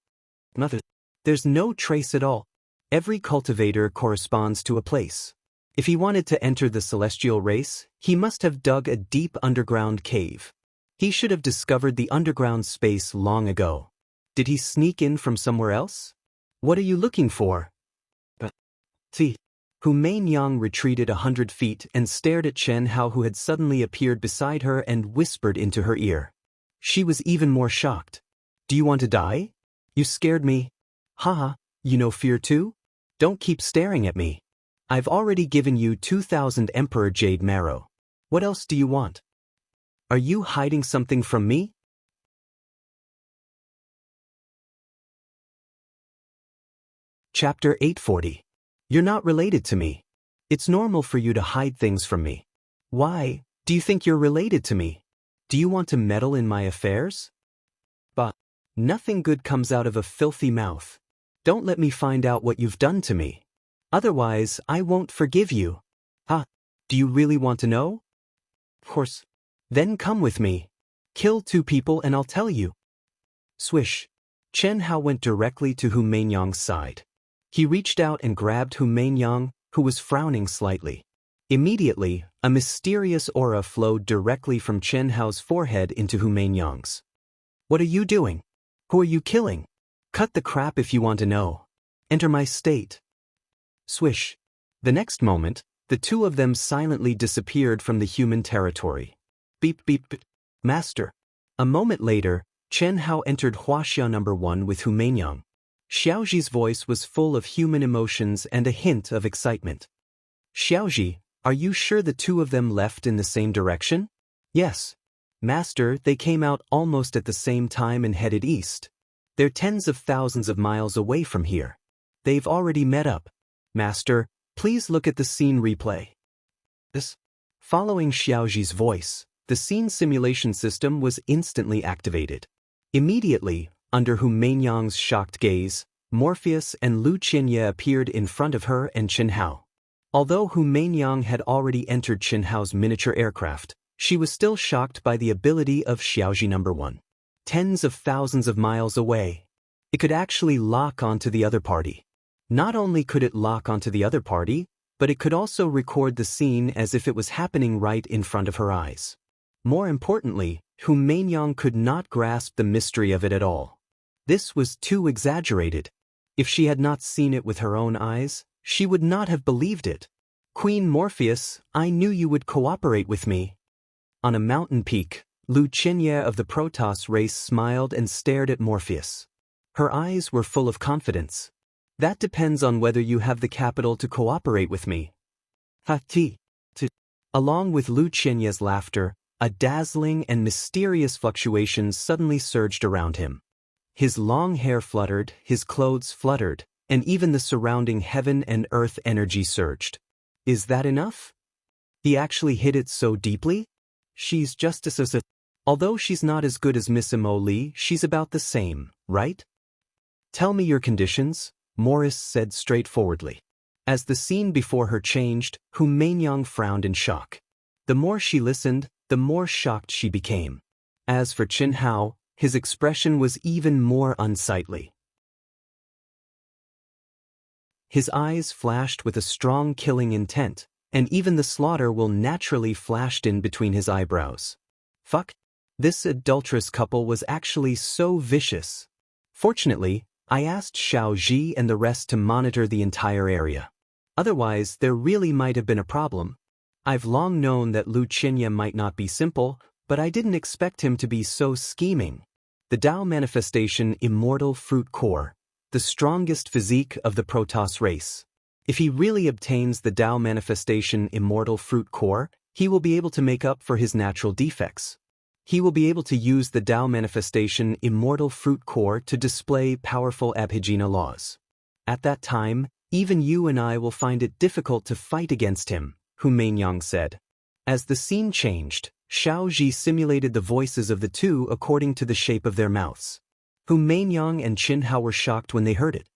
Mother, there's no trace at all. Every cultivator corresponds to a place. If he wanted to enter the celestial race, he must have dug a deep underground cave. He should have discovered the underground space long ago. Did he sneak in from somewhere else? What are you looking for? See. Hu Mainyang retreated 100 feet and stared at Chen Hao, who had suddenly appeared beside her and whispered into her ear. She was even more shocked. Do you want to die? You scared me. Haha, you know fear too? Don't keep staring at me. I've already given you 2,000 Emperor Jade Marrow. What else do you want? Are you hiding something from me? Chapter 840. You're not related to me. It's normal for you to hide things from me. Why do you think you're related to me? Do you want to meddle in my affairs? But nothing good comes out of a filthy mouth. Don't let me find out what you've done to me. Otherwise, I won't forgive you. Do you really want to know? Of course. Then come with me. Kill 2 people and I'll tell you. Swish. Chen Hao went directly to Hu Mainyang's side. He reached out and grabbed Hu Mainyang, who was frowning slightly. Immediately, a mysterious aura flowed directly from Chen Hao's forehead into Hu Mainyang's. What are you doing? Who are you killing? Cut the crap if you want to know. Enter my state. Swish. The next moment, the 2 of them silently disappeared from the human territory. Beep beep beep. Master. A moment later, Chen Hao entered Huaxia No. 1 with Hu Mainyang. Xiaoji's voice was full of human emotions and a hint of excitement. Xiaoji, are you sure the 2 of them left in the same direction? Yes. Master, they came out almost at the same time and headed east. They're tens of thousands of miles away from here. They've already met up. Master, please look at the scene replay. Following Xiaoji's voice, the scene simulation system was instantly activated. Immediately, under Hu Mainyang's shocked gaze, Morpheus and Lu Qianye appeared in front of her and Chen Hao. Although Hu Mainyang had already entered Chen Hao's miniature aircraft, she was still shocked by the ability of Xiaoji No. 1. Tens of thousands of miles away. It could actually lock onto the other party. Not only could it lock onto the other party, but it could also record the scene as if it was happening right in front of her eyes. More importantly, Hu Mainyang could not grasp the mystery of it at all. This was too exaggerated. If she had not seen it with her own eyes, she would not have believed it. Queen Morpheus, I knew you would cooperate with me. On a mountain peak, Lu Qianye of the Protoss race smiled and stared at Morpheus. Her eyes were full of confidence. That depends on whether you have the capital to cooperate with me. Along with Lu Qianye's laughter, a dazzling and mysterious fluctuation suddenly surged around him. His long hair fluttered, his clothes fluttered, and even the surrounding heaven and earth energy surged. Is that enough? He actually hit it so deeply? She's just as although she's not as good as Miss Imo Li, she's about the same, right? Tell me your conditions, Morris said straightforwardly. As the scene before her changed, Hu Mainyang frowned in shock. The more she listened, the more shocked she became. As for Chen Hao, his expression was even more unsightly. His eyes flashed with a strong killing intent, and even the slaughter will naturally flashed in between his eyebrows. Fuck. This adulterous couple was actually so vicious. Fortunately, I asked Xiao Ji and the rest to monitor the entire area. Otherwise, there really might have been a problem. I've long known that Lu Qianye might not be simple, but I didn't expect him to be so scheming. The Dao manifestation Immortal fruit core, the strongest physique of the Protoss race. If he really obtains the Dao manifestation Immortal fruit core, he will be able to make up for his natural defects. He will be able to use the Dao manifestation Immortal fruit core to display powerful Abhijna laws. At that time, even you and I will find it difficult to fight against him, Hu Mainyang said. As the scene changed, Xiao Ji simulated the voices of the 2 according to the shape of their mouths. Hu Mainyang and Chen Hao were shocked when they heard it.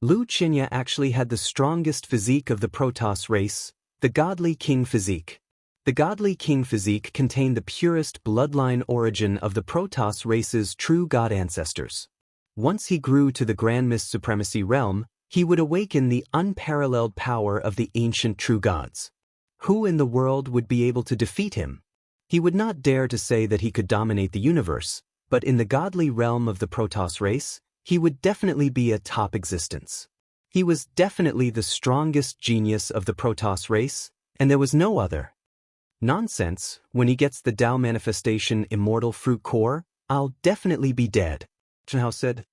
Xianxia actually had the strongest physique of the Protoss race, the godly king physique. The godly king physique contained the purest bloodline origin of the Protoss race's true god ancestors. Once he grew to the Grand Mist Supremacy realm, he would awaken the unparalleled power of the ancient true gods. Who in the world would be able to defeat him? He would not dare to say that he could dominate the universe, but in the godly realm of the Protoss race, he would definitely be a top existence. He was definitely the strongest genius of the Protoss race, and there was no other. Nonsense, when he gets the Tao manifestation immortal fruit core, I'll definitely be dead. Xianxia said.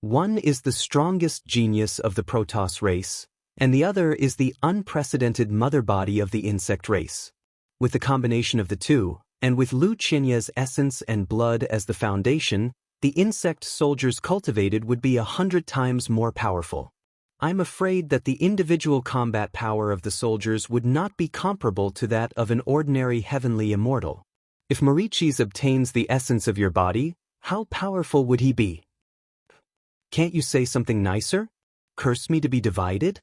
One is the strongest genius of the Protoss race, and the other is the unprecedented mother body of the insect race. With the combination of the two, and with Xianxia's essence and blood as the foundation, the insect soldiers cultivated would be 100 times more powerful. I'm afraid that the individual combat power of the soldiers would not be comparable to that of an ordinary heavenly immortal. If Marichis obtains the essence of your body, how powerful would he be? Can't you say something nicer? Curse me to be divided?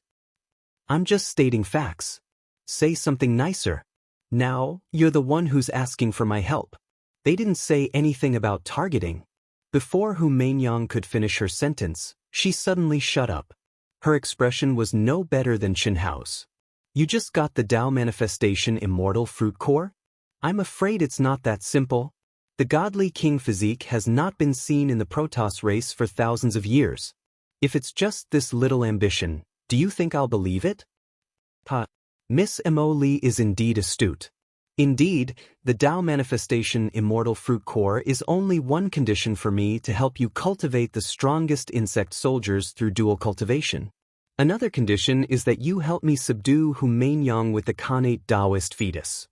I'm just stating facts. Say something nicer. Now, you're the one who's asking for my help. They didn't say anything about targeting. Before Hu Mainyang could finish her sentence, she suddenly shut up. Her expression was no better than Xianxia's. You just got the Tao manifestation immortal fruit core? I'm afraid it's not that simple. The godly king physique has not been seen in the Protoss race for thousands of years. If it's just this little ambition, do you think I'll believe it? Miss Mo Li is indeed astute. Indeed, the Tao manifestation immortal fruit core is only one condition for me to help you cultivate the strongest insect soldiers through dual cultivation. Another condition is that you help me subdue Hu Mainyang with the connate Daoist fetus.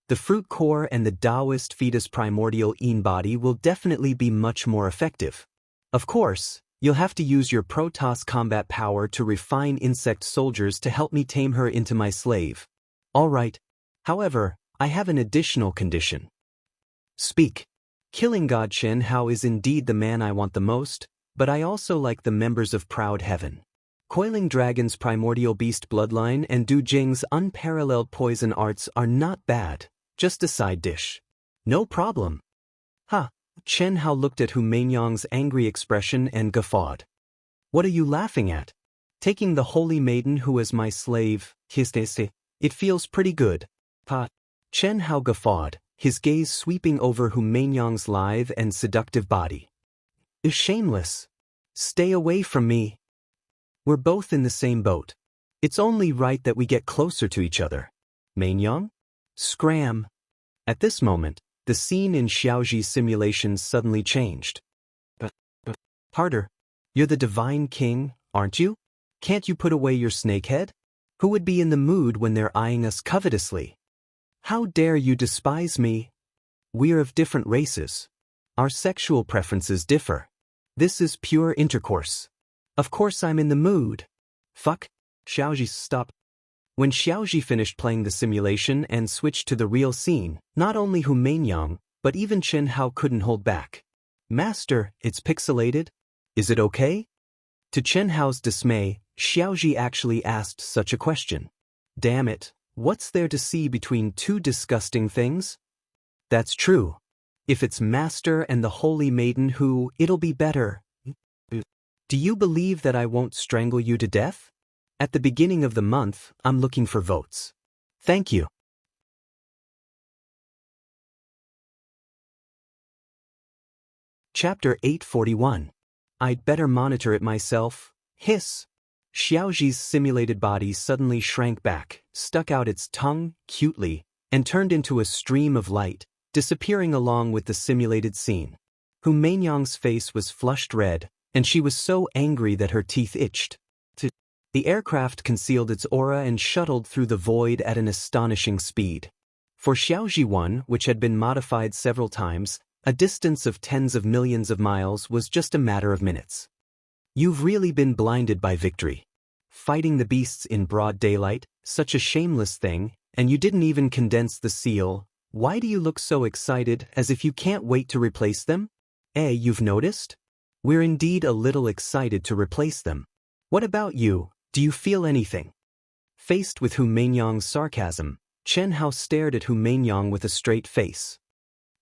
The fruit core and the Daoist fetus primordial Yin body will definitely be much more effective. Of course, you'll have to use your Protoss combat power to refine insect soldiers to help me tame her into my slave. All right. However, I have an additional condition. Speak. Killing God Xianxia is indeed the man I want the most, but I also like the members of Proud Heaven. Coiling Dragon's primordial beast bloodline and Du Jing's unparalleled poison arts are not bad, just a side dish. No problem. Xianxia looked at Hu Mainyang's angry expression and guffawed. What are you laughing at? Taking the holy maiden who is my slave, it feels pretty good. Xianxia guffawed, his gaze sweeping over Hu Mainyang's lithe and seductive body. Is shameless. Stay away from me. We're both in the same boat. It's only right that we get closer to each other. Mainyang? Scram. At this moment, the scene in Xiaoji's simulations suddenly changed. But, harder. You're the divine king, aren't you? Can't you put away your snakehead? Who would be in the mood when they're eyeing us covetously? How dare you despise me? We're of different races. Our sexual preferences differ. This is pure intercourse. Of course I'm in the mood. Fuck. Xiaoji stopped. When Xiaoji finished playing the simulation and switched to the real scene, not only Hu Mainyang, but even Xianxia couldn't hold back. Master, it's pixelated. Is it okay? To Xianxia's dismay, Xiaoji actually asked such a question. Damn it, what's there to see between two disgusting things? That's true. If it's Master and the Holy Maiden who, it'll be better. Do you believe that I won't strangle you to death? At the beginning of the month, I'm looking for votes. Thank you. Chapter 841. I'd better monitor it myself. Hiss. Xiaoji's simulated body suddenly shrank back, stuck out its tongue, cutely, and turned into a stream of light, disappearing along with the simulated scene. Hu Mainyang's face was flushed red, and she was so angry that her teeth itched. The aircraft concealed its aura and shuttled through the void at an astonishing speed. For Xiaoji 1, which had been modified several times, a distance of tens of millions of miles was just a matter of minutes. You've really been blinded by victory. Fighting the beasts in broad daylight, such a shameless thing, and you didn't even condense the seal. Why do you look so excited, as if you can't wait to replace them? You've noticed? We're indeed a little excited to replace them. What about you? Do you feel anything? Faced with Hu Meinyang's sarcasm, Chen Hao stared at Hu Meinyang with a straight face.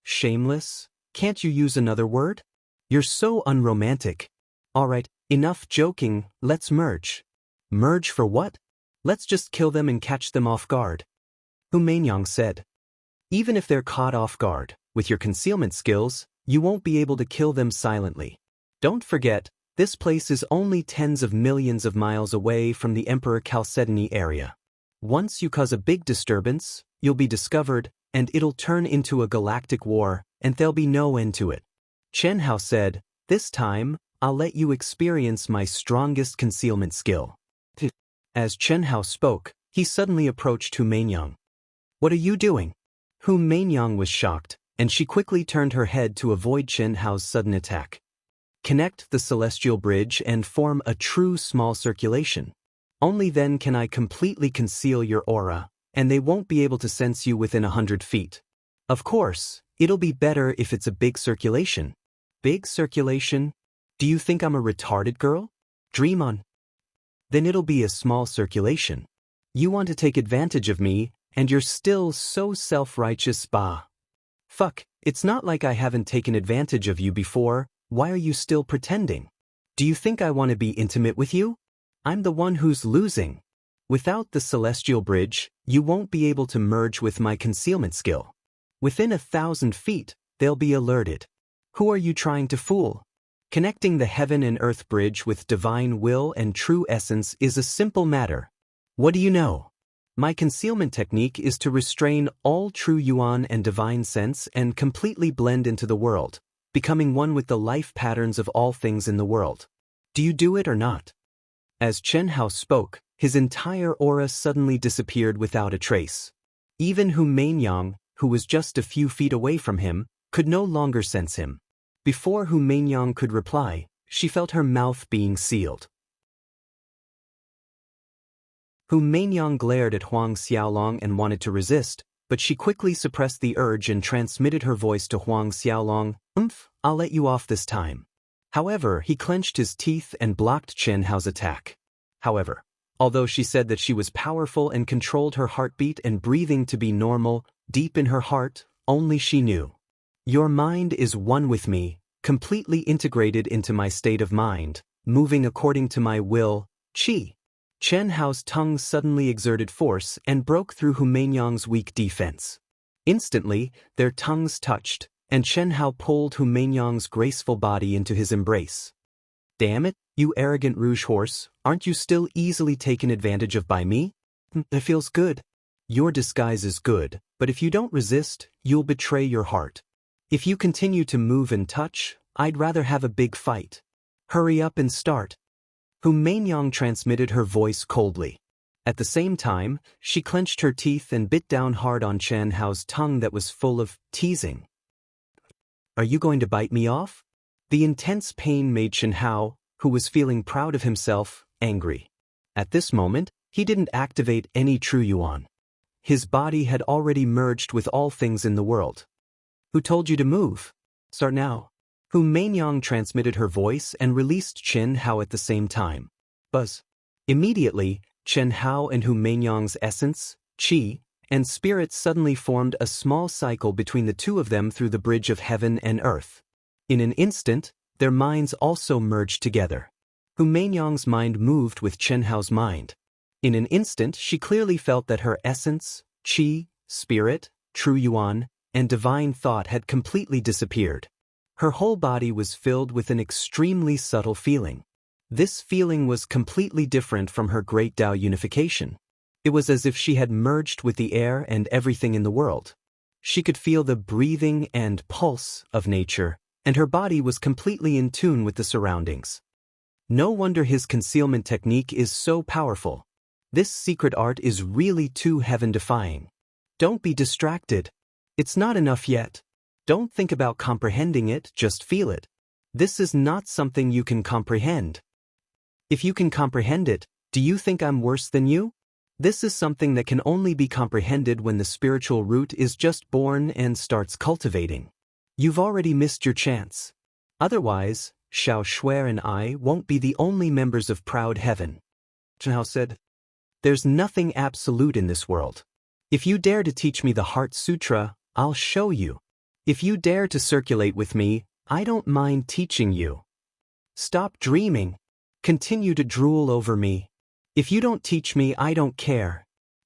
Shameless? Can't you use another word? You're so unromantic. Alright, enough joking, let's merge. Merge for what? Let's just kill them and catch them off guard. Hu Meinyang said. Even if they're caught off guard, with your concealment skills, you won't be able to kill them silently. Don't forget, this place is only tens of millions of miles away from the Emperor Chalcedony area. Once you cause a big disturbance, you'll be discovered, and it'll turn into a galactic war, and there'll be no end to it. Chen Hao said, this time, I'll let you experience my strongest concealment skill. As Chen Hao spoke, he suddenly approached Hu Meinyang. What are you doing? Hu Meinyang was shocked, and she quickly turned her head to avoid Chen Hao's sudden attack. Connect the celestial bridge and form a true small circulation. Only then can I completely conceal your aura, and they won't be able to sense you within 100 feet. Of course, it'll be better if it's a big circulation. Big circulation? Do you think I'm a retarded girl? Dream on. Then it'll be a small circulation. You want to take advantage of me, and you're still so self-righteous, bah. Fuck, it's not like I haven't taken advantage of you before. Why are you still pretending? Do you think I want to be intimate with you? I'm the one who's losing. Without the celestial bridge, you won't be able to merge with my concealment skill. Within 1,000 feet, they'll be alerted. Who are you trying to fool? Connecting the heaven and earth bridge with divine will and true essence is a simple matter. What do you know? My concealment technique is to restrain all true yuan and divine sense and completely blend into the world, becoming one with the life patterns of all things in the world. Do you do it or not? As Chen Hao spoke, his entire aura suddenly disappeared without a trace. Even Hu Meinyang, who was just a few feet away from him, could no longer sense him. Before Hu Meinyang could reply, she felt her mouth being sealed. Hu Meinyang glared at Huang Xiaolong and wanted to resist, but she quickly suppressed the urge and transmitted her voice to Huang Xiaolong. I'll let you off this time. However, he clenched his teeth and blocked Chen Hao's attack. However, although she said that she was powerful and controlled her heartbeat and breathing to be normal, deep in her heart, only she knew. Your mind is one with me, completely integrated into my state of mind, moving according to my will, qi. Chen Hao's tongue suddenly exerted force and broke through Hu Meinyang's weak defense. Instantly, their tongues touched, and Chen Hao pulled Hu Meinyang's graceful body into his embrace. Damn it, you arrogant rouge horse, aren't you still easily taken advantage of by me? It feels good. Your disguise is good, but if you don't resist, you'll betray your heart. If you continue to move and touch, I'd rather have a big fight. Hurry up and start. Hu Meinyang transmitted her voice coldly. At the same time, she clenched her teeth and bit down hard on Chen Hao's tongue that was full of teasing. Are you going to bite me off? The intense pain made Chen Hao, who was feeling proud of himself, angry. At this moment, he didn't activate any true yuan. His body had already merged with all things in the world. Who told you to move? Start now. Hu Meinyang transmitted her voice and released Chen Hao at the same time. Buzz. Immediately, Chen Hao and Hu Meinyang's essence, qi, and spirit suddenly formed a small cycle between the two of them through the bridge of heaven and earth. In an instant, their minds also merged together. Hu Meinyang's mind moved with Chen Hao's mind. In an instant, she clearly felt that her essence, qi, spirit, true yuan, and divine thought had completely disappeared. Her whole body was filled with an extremely subtle feeling. This feeling was completely different from her great Tao unification. It was as if she had merged with the air and everything in the world. She could feel the breathing and pulse of nature, and her body was completely in tune with the surroundings. No wonder his concealment technique is so powerful. This secret art is really too heaven-defying. Don't be distracted. It's not enough yet. Don't think about comprehending it, just feel it. This is not something you can comprehend. If you can comprehend it, do you think I'm worse than you? This is something that can only be comprehended when the spiritual root is just born and starts cultivating. You've already missed your chance. Otherwise, Xiao Shuai and I won't be the only members of proud heaven. Xianhao said, there's nothing absolute in this world. If you dare to teach me the Heart Sutra, I'll show you. If you dare to circulate with me, I don't mind teaching you. Stop dreaming. Continue to drool over me. If you don't teach me, I don't care.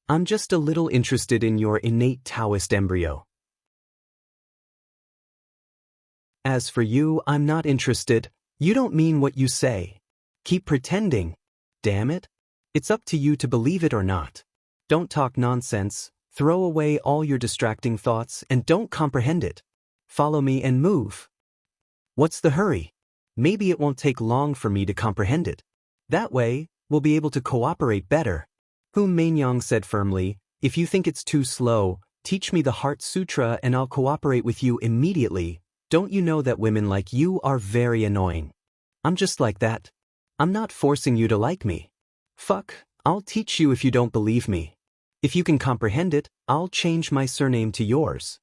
I'm just a little interested in your innate Taoist embryo. As for you, I'm not interested. You don't mean what you say. Keep pretending. Damn it. It's up to you to believe it or not. Don't talk nonsense. Throw away all your distracting thoughts and don't comprehend it. Follow me and move. What's the hurry? Maybe it won't take long for me to comprehend it. That way, we'll be able to cooperate better. Whom Mainyang said firmly, if you think it's too slow, teach me the Heart Sutra and I'll cooperate with you immediately. Don't you know that women like you are very annoying? I'm just like that. I'm not forcing you to like me. Fuck, I'll teach you if you don't believe me. If you can comprehend it, I'll change my surname to yours.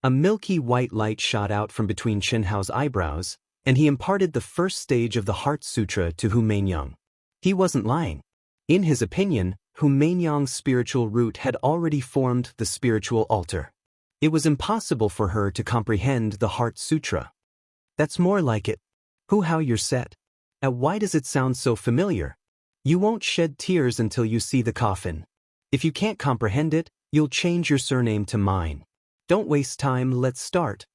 A milky white light shot out from between Qianhao's eyebrows, and he imparted the first stage of the Heart Sutra to Hu Mainyang. He wasn't lying. In his opinion, Hu Mainyang's spiritual root had already formed the spiritual altar. It was impossible for her to comprehend the Heart Sutra. That's more like it. Hu, how you're set. Why does it sound so familiar? You won't shed tears until you see the coffin. If you can't comprehend it, you'll change your surname to mine. Don't waste time, let's start.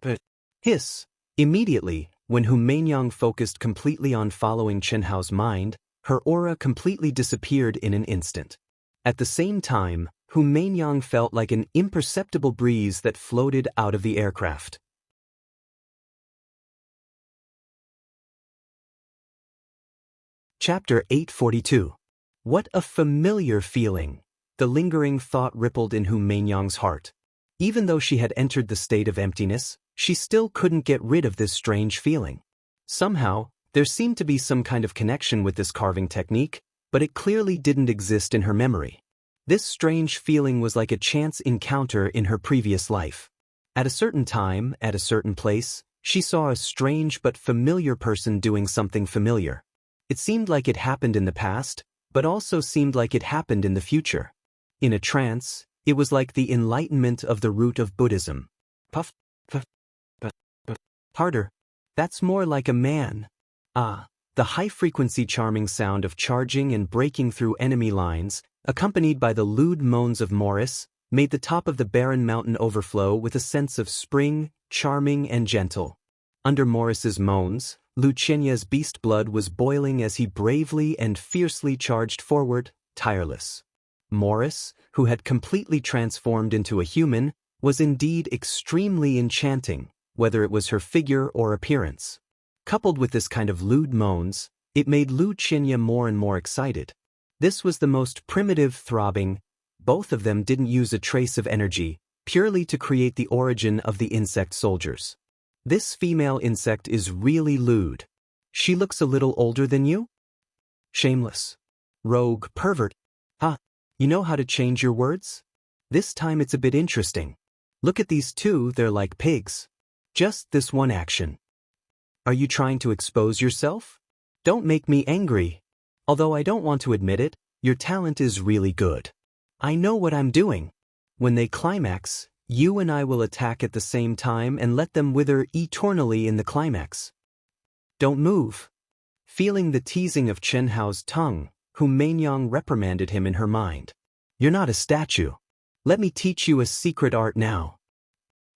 But hiss. Immediately, when Hu Mainyang focused completely on following Qianhao's mind, her aura completely disappeared in an instant. At the same time, Hu Mainyang felt like an imperceptible breeze that floated out of the aircraft. Chapter 842. What a familiar feeling! The lingering thought rippled in Hu Mainyang's heart. Even though she had entered the state of emptiness, she still couldn't get rid of this strange feeling. Somehow, there seemed to be some kind of connection with this carving technique, but it clearly didn't exist in her memory. This strange feeling was like a chance encounter in her previous life. At a certain time, at a certain place, she saw a strange but familiar person doing something familiar. It seemed like it happened in the past, but also seemed like it happened in the future. In a trance, it was like the enlightenment of the root of Buddhism. Puff, puff, puff, puff. Harder. That's more like a man. Ah, the high-frequency charming sound of charging and breaking through enemy lines, accompanied by the lewd moans of Morris, made the top of the barren mountain overflow with a sense of spring, charming and gentle. Under Morris's moans, Lu Qianya's beast blood was boiling as he bravely and fiercely charged forward, tireless. Morris, who had completely transformed into a human, was indeed extremely enchanting, whether it was her figure or appearance. Coupled with this kind of lewd moans, it made Lu Qianya more and more excited. This was the most primitive throbbing. Both of them didn't use a trace of energy, purely to create the origin of the insect soldiers. This female insect is really lewd. She looks a little older than you? Shameless. Rogue pervert. Ha! You know how to change your words? This time it's a bit interesting. Look at these two, they're like pigs. Just this one action. Are you trying to expose yourself? Don't make me angry. Although I don't want to admit it, your talent is really good. I know what I'm doing. When they climax, you and I will attack at the same time and let them wither eternally in the climax. Don't move. Feeling the teasing of Qianhao's tongue, Hu Mainyang reprimanded him in her mind. You're not a statue. Let me teach you a secret art now.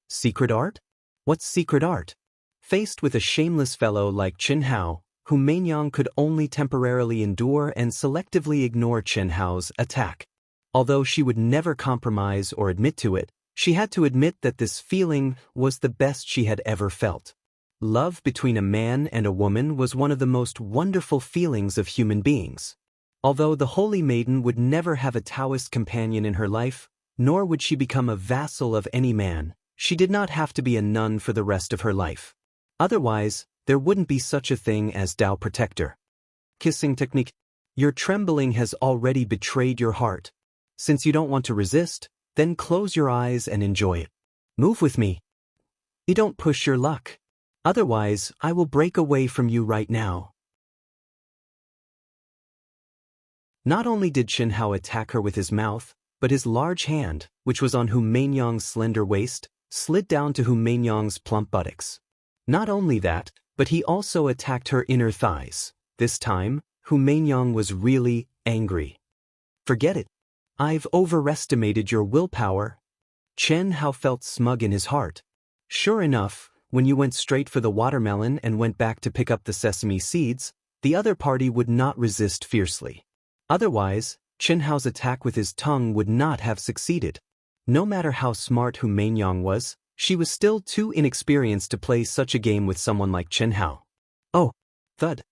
Secret art? What's secret art? Faced with a shameless fellow like Qianhao, Hu Mainyang could only temporarily endure and selectively ignore Qianhao's attack. Although she would never compromise or admit to it, she had to admit that this feeling was the best she had ever felt. Love between a man and a woman was one of the most wonderful feelings of human beings. Although the holy maiden would never have a Taoist companion in her life, nor would she become a vassal of any man, she did not have to be a nun for the rest of her life. Otherwise, there wouldn't be such a thing as Tao protector. Kissing technique. Your trembling has already betrayed your heart. Since you don't want to resist, then close your eyes and enjoy it. Move with me. You don't push your luck. Otherwise, I will break away from you right now. Not only did Xianxia attack her with his mouth, but his large hand, which was on Hu Mainyang's slender waist, slid down to Hu Mainyang's plump buttocks. Not only that, but he also attacked her inner thighs. This time, Hu Mainyang was really angry. Forget it. I've overestimated your willpower. Xianxia felt smug in his heart. Sure enough, when you went straight for the watermelon and went back to pick up the sesame seeds, the other party would not resist fiercely. Otherwise, Xianxia's attack with his tongue would not have succeeded. No matter how smart Hu Mainyang was, she was still too inexperienced to play such a game with someone like Xianxia. Oh, thud.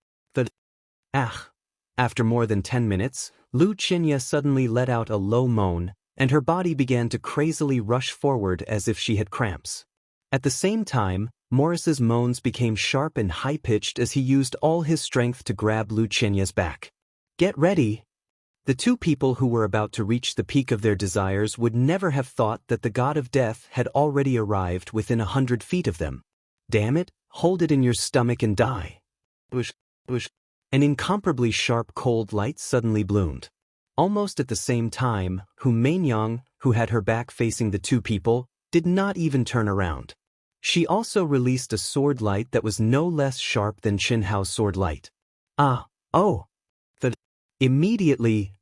Ah. After more than 10 minutes, Lu Xianxia suddenly let out a low moan, and her body began to crazily rush forward as if she had cramps. At the same time, Morris's moans became sharp and high-pitched as he used all his strength to grab Lu Xianxia's back. Get ready! The two people who were about to reach the peak of their desires would never have thought that the god of death had already arrived within 100 feet of them. Damn it, hold it in your stomach and die. Bush. An incomparably sharp cold light suddenly bloomed. Almost at the same time, Hu Mainyang, who had her back facing the two people, did not even turn around. She also released a sword light that was no less sharp than Xianxia's sword light. Immediately,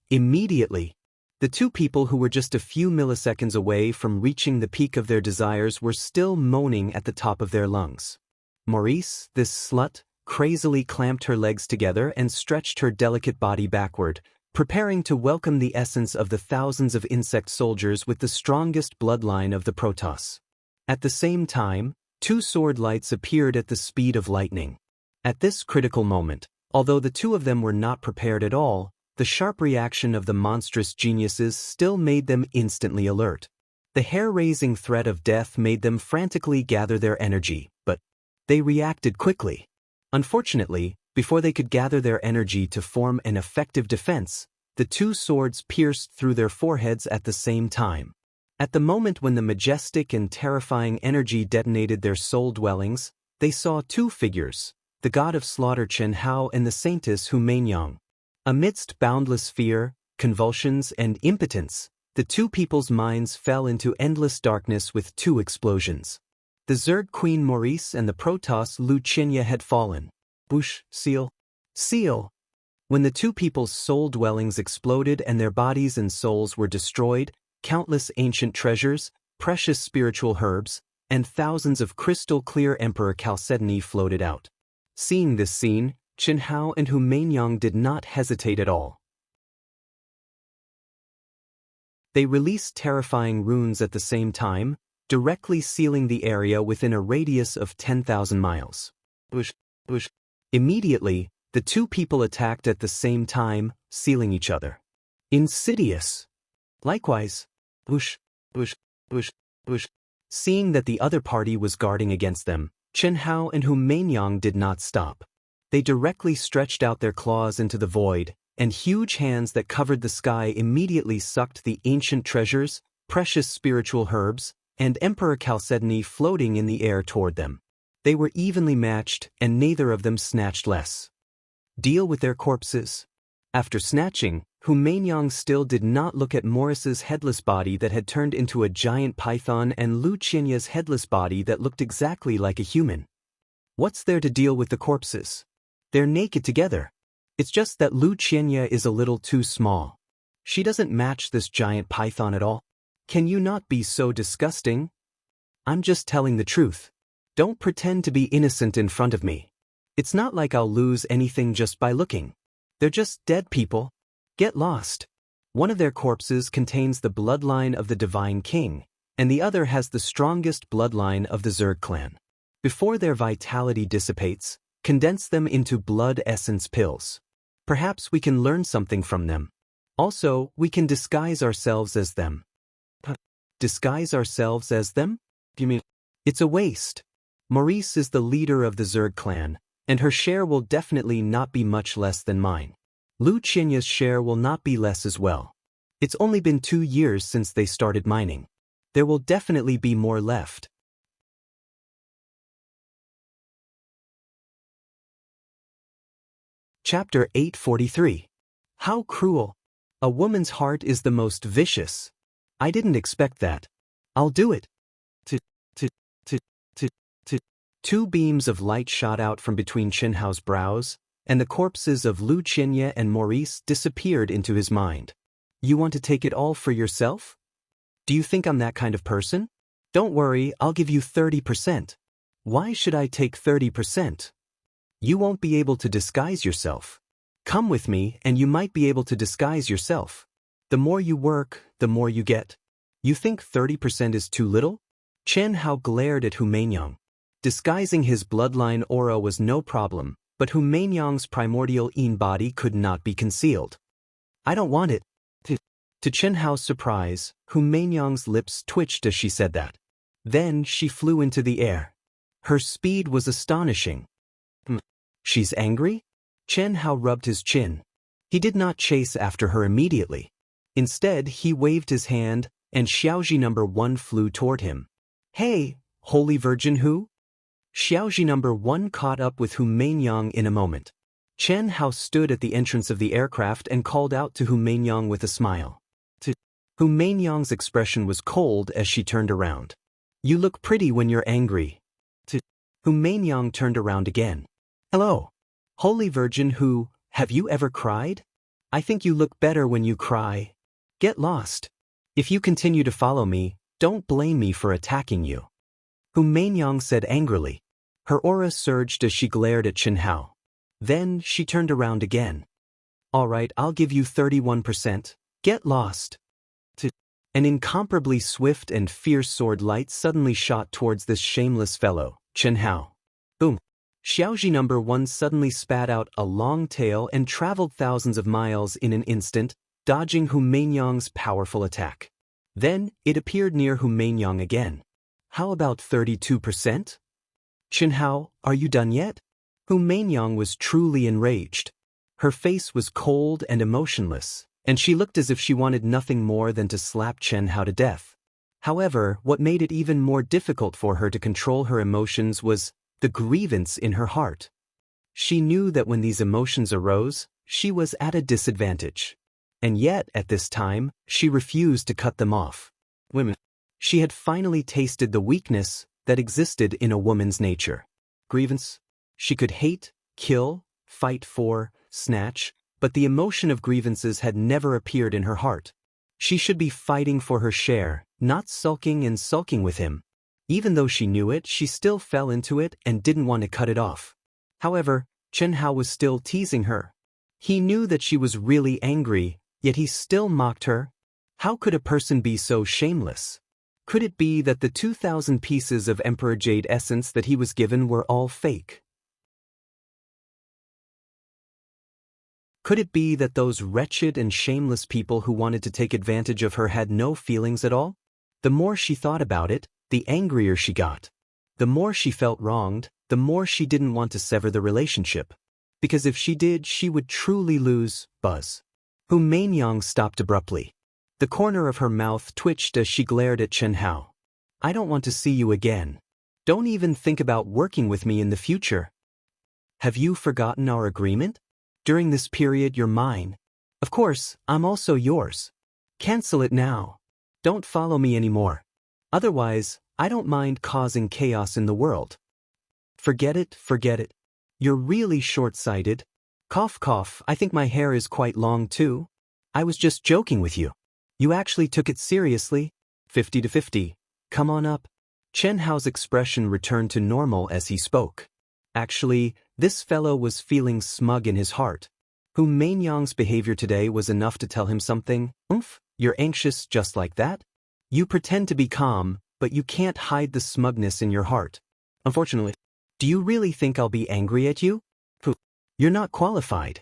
the two people who were just a few milliseconds away from reaching the peak of their desires were still moaning at the top of their lungs. Maurice, this slut, crazily clamped her legs together and stretched her delicate body backward, preparing to welcome the essence of the thousands of insect soldiers with the strongest bloodline of the Protoss. At the same time, two sword lights appeared at the speed of lightning. At this critical moment, although the two of them were not prepared at all, the sharp reaction of the monstrous geniuses still made them instantly alert. The hair-raising threat of death made them frantically gather their energy, but they reacted quickly. Unfortunately, before they could gather their energy to form an effective defense, the two swords pierced through their foreheads at the same time. At the moment when the majestic and terrifying energy detonated their soul dwellings, they saw two figures, the god of slaughter Xianxia and the saintess Hu Mainyang. Amidst boundless fear, convulsions, and impotence, the two people's minds fell into endless darkness with two explosions. The Zerg Queen Maurice and the Protoss Lu Xianxia had fallen. Boosh, seal. When the two people's soul dwellings exploded and their bodies and souls were destroyed, countless ancient treasures, precious spiritual herbs, and thousands of crystal-clear Emperor chalcedony floated out. Seeing this scene, Xianxia and Hu Mainyang did not hesitate at all. They released terrifying runes at the same time, directly sealing the area within a radius of 10,000 miles. Immediately, the two people attacked at the same time, sealing each other. Insidious. Likewise. Seeing that the other party was guarding against them, Xianxia and Hu Mainyang did not stop. They directly stretched out their claws into the void, and huge hands that covered the sky immediately sucked the ancient treasures, precious spiritual herbs, and Emperor chalcedony floating in the air toward them. They were evenly matched, and neither of them snatched less. Deal with their corpses. After snatching, Hu Mainyang still did not look at Morris's headless body that had turned into a giant python and Lu Xianxia's headless body that looked exactly like a human. What's there to deal with the corpses? They're naked together. It's just that Lu Xianxia is a little too small. She doesn't match this giant python at all. Can you not be so disgusting? I'm just telling the truth. Don't pretend to be innocent in front of me. It's not like I'll lose anything just by looking. They're just dead people. Get lost. One of their corpses contains the bloodline of the Divine King, and the other has the strongest bloodline of the Zerg clan. Before their vitality dissipates, condense them into blood essence pills. Perhaps we can learn something from them. Also, we can disguise ourselves as them. Disguise ourselves as them? You mean? It's a waste. Maurice is the leader of the Zerg clan, and her share will definitely not be much less than mine. Lu Xianxia's share will not be less as well. It's only been 2 years since they started mining. There will definitely be more left. Chapter 843. How cruel. A woman's heart is the most vicious. I didn't expect that. I'll do it. T. Two beams of light shot out from between Chenhao's brows, and the corpses of Lu Qianye and Maurice disappeared into his mind. You want to take it all for yourself? Do you think I'm that kind of person? Don't worry, I'll give you 30%. Why should I take 30%? You won't be able to disguise yourself. Come with me and you might be able to disguise yourself. The more you work, the more you get. You think 30% is too little? Chenhao glared at Hu Meinyang. Disguising his bloodline aura was no problem, but Hu Meinyang's primordial yin body could not be concealed. I don't want it. To Chenhao's surprise, Hu Meinyang's lips twitched as she said that. Then she flew into the air. Her speed was astonishing. She's angry? Chenhao rubbed his chin. He did not chase after her immediately. Instead, he waved his hand, and Xiaoji number 1 flew toward him. Hey, Holy Virgin Hu? Xiaoji number 1 caught up with Hu Meinyang in a moment. Chenhao stood at the entrance of the aircraft and called out to Hu Meinyang with a smile. Hu Meinyang's expression was cold as she turned around. You look pretty when you're angry. Hu Meinyang turned around again. Hello. Holy Virgin Hu, have you ever cried? I think you look better when you cry. Get lost. If you continue to follow me, don't blame me for attacking you. Hu Meinyang said angrily. Her aura surged as she glared at Chenhao. Then she turned around again. All right, I'll give you 31%. Get lost. An incomparably swift and fierce sword light suddenly shot towards this shameless fellow, Chenhao. Boom. Xiaoji number 1 suddenly spat out a long tail and traveled thousands of miles in an instant, dodging Hu Meinyang's powerful attack. Then, it appeared near Hu Meinyang again. How about 32%? Chenhao, are you done yet? Hu Meinyang was truly enraged. Her face was cold and emotionless, and she looked as if she wanted nothing more than to slap Chenhao to death. However, what made it even more difficult for her to control her emotions was the grievance in her heart. She knew that when these emotions arose, she was at a disadvantage. And yet, at this time, she refused to cut them off. She had finally tasted the weakness that existed in a woman's nature. Grievance. She could hate, kill, fight for, snatch, but the emotion of grievances had never appeared in her heart. She should be fighting for her share, not sulking and sulking with him. Even though she knew it, she still fell into it and didn't want to cut it off. However, Chenhao was still teasing her. He knew that she was really angry, yet he still mocked her. How could a person be so shameless? Could it be that the 2,000 pieces of Emperor Jade essence that he was given were all fake? Could it be that those wretched and shameless people who wanted to take advantage of her had no feelings at all? The more she thought about it, the angrier she got. The more she felt wronged, the more she didn't want to sever the relationship. Because if she did, she would truly lose Buzz. Hu Meinyang stopped abruptly. The corner of her mouth twitched as she glared at Chenhao. I don't want to see you again. Don't even think about working with me in the future. Have you forgotten our agreement? During this period, you're mine. Of course, I'm also yours. Cancel it now. Don't follow me anymore. Otherwise, I don't mind causing chaos in the world. Forget it, forget it. You're really short-sighted. Cough cough, I think my hair is quite long too. I was just joking with you. You actually took it seriously? 50-50. Come on up. Chenhao's expression returned to normal as he spoke. Actually, this fellow was feeling smug in his heart. Hu Meinyang's behavior today was enough to tell him something. You're anxious just like that? You pretend to be calm, but you can't hide the smugness in your heart. Unfortunately. Do you really think I'll be angry at you? You're not qualified.